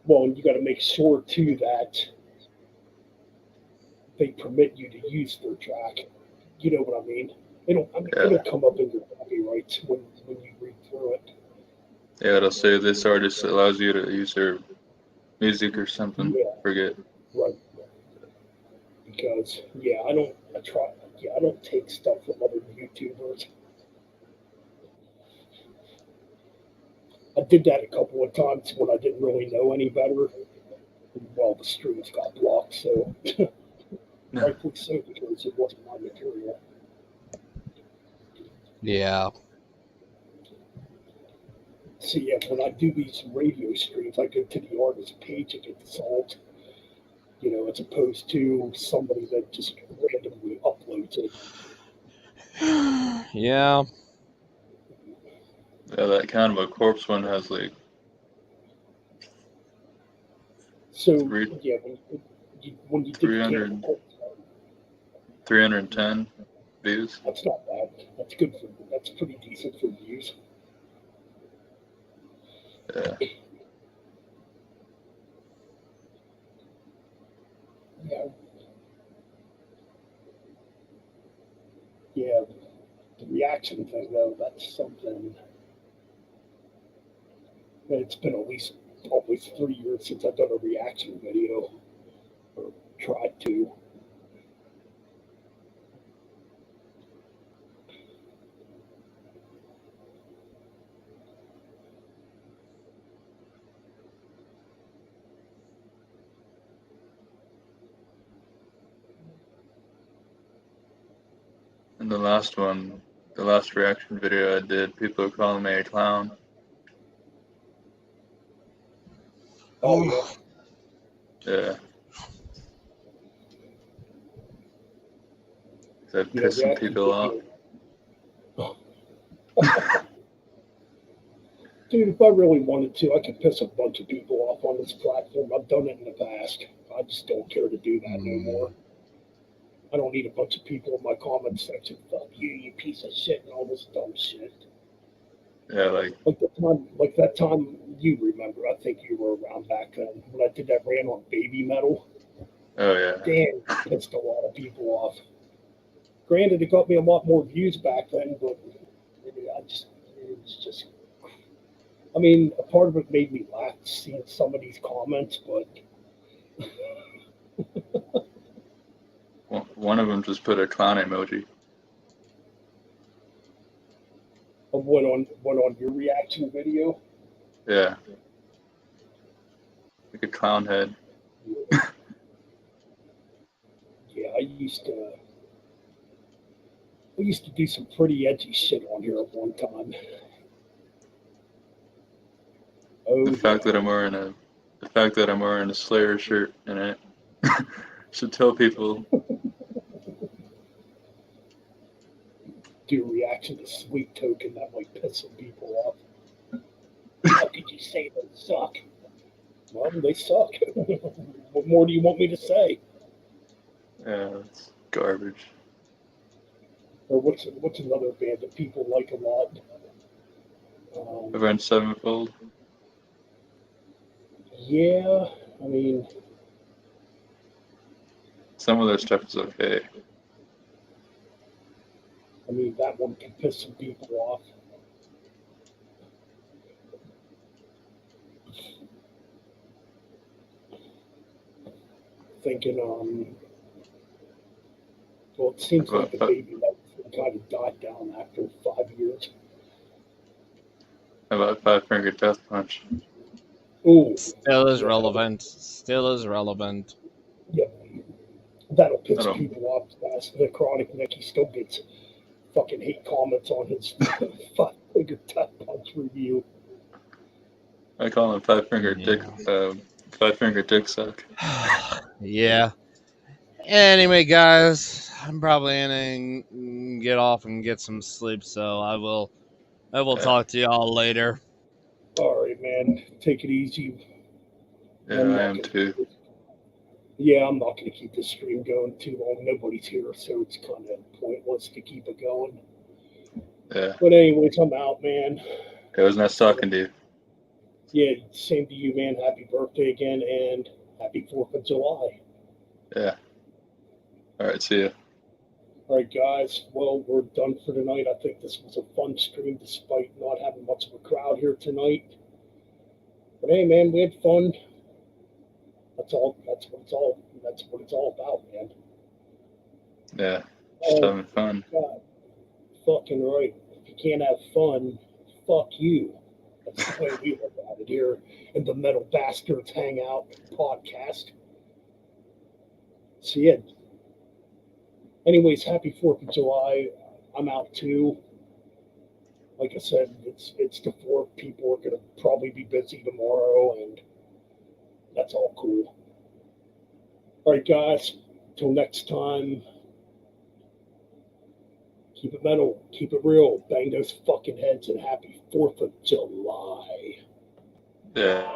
Well, and you got to make sure too that they permit you to use their track. You know what I mean? Yeah. It'll come up in your copyrights when you read through it. Yeah, it'll say this artist allows you to use their music or something. Yeah. Forget. Right. Because I don't take stuff from other YouTubers. I did that a couple of times when I didn't really know any better. Well, the streams got blocked, so rightfully so because it wasn't my material. Yeah. So yeah, when I do these radio streams, I go to the artist page and get the songs. You know, as opposed to somebody that just randomly uploads it. Yeah. Yeah, that Cannibal Corpse one has like So Three- yeah, when you did the 300. Cannibal, 310 views. that's not bad. That's good for. That's pretty decent for views. Yeah. Yeah. Yeah. The reaction thing though, that's something. It's been at least almost 3 years since I've done a reaction video, or tried to. And the last reaction video I did, people are calling me a clown. Oh yeah. Yeah. That Yeah, pissing reaction people off. video. Dude, if I really wanted to, I could piss a bunch of people off on this platform. I've done it in the past. I just don't care to do that no more. I don't need a bunch of people in my comment section. Fuck you, you piece of shit, and all this dumb shit. Yeah, like Like that time you remember. I think you were around back then when I did that rant on baby metal. oh yeah. Damn, pissed a lot of people off. Granted, it got me a lot more views back then, but it was just. I mean, a part of it made me laugh seeing some of these comments, but One of them just put a clown emoji. of what on your reaction video. Yeah. Like a clown head. Yeah, I used to do some pretty edgy shit on here at one time. Oh, The fact that I'm wearing a Slayer shirt in it should tell people. do a reaction to Sweet Token that might piss some people off. How could you say they suck? Well, they suck. What more do you want me to say? Yeah, it's garbage. Or what's another band that people like a lot? Avenged Sevenfold. Yeah, I mean, Some of their stuff is okay. that one can piss some people off. Thinking, well, it seems like the baby that kind of died down after 5 years. How about Five Finger Death Punch? Ooh, Still is relevant. Still is relevant. yeah, that'll piss That'll- people off fast. The Chronic Nicky still gets fucking hate comments on his 5-finger tap punch review. I call him five finger dick suck. Yeah. Anyway, guys, I'm probably gonna get off and get some sleep, so I will Yeah. talk to y'all later. All right, man. Take it easy. Yeah, I am too. Yeah, I'm not going to keep this stream going too long. Nobody's here, so it's kind of pointless to keep it going. Yeah. But anyways, I'm out, man. It was nice talking to you. Yeah, same to you, man. Happy birthday again, and happy 4th of July. Yeah. All right, see ya. All right, guys. Well, we're done for tonight. I think this was a fun stream despite not having much of a crowd here tonight. But hey, man, we had fun. That's what it's all about, man. Yeah. Just having fun. God, fucking right. If you can't have fun, fuck you. That's the way we look at it here in the Metal Bastards Hangout podcast. So yeah. Anyways, happy 4th of July. I'm out too. Like I said, it's the 4th. People are gonna probably be busy tomorrow, and that's all cool. All right, guys. Till next time. Keep it metal. Keep it real. Bang those fucking heads, and happy 4th of July. Yeah.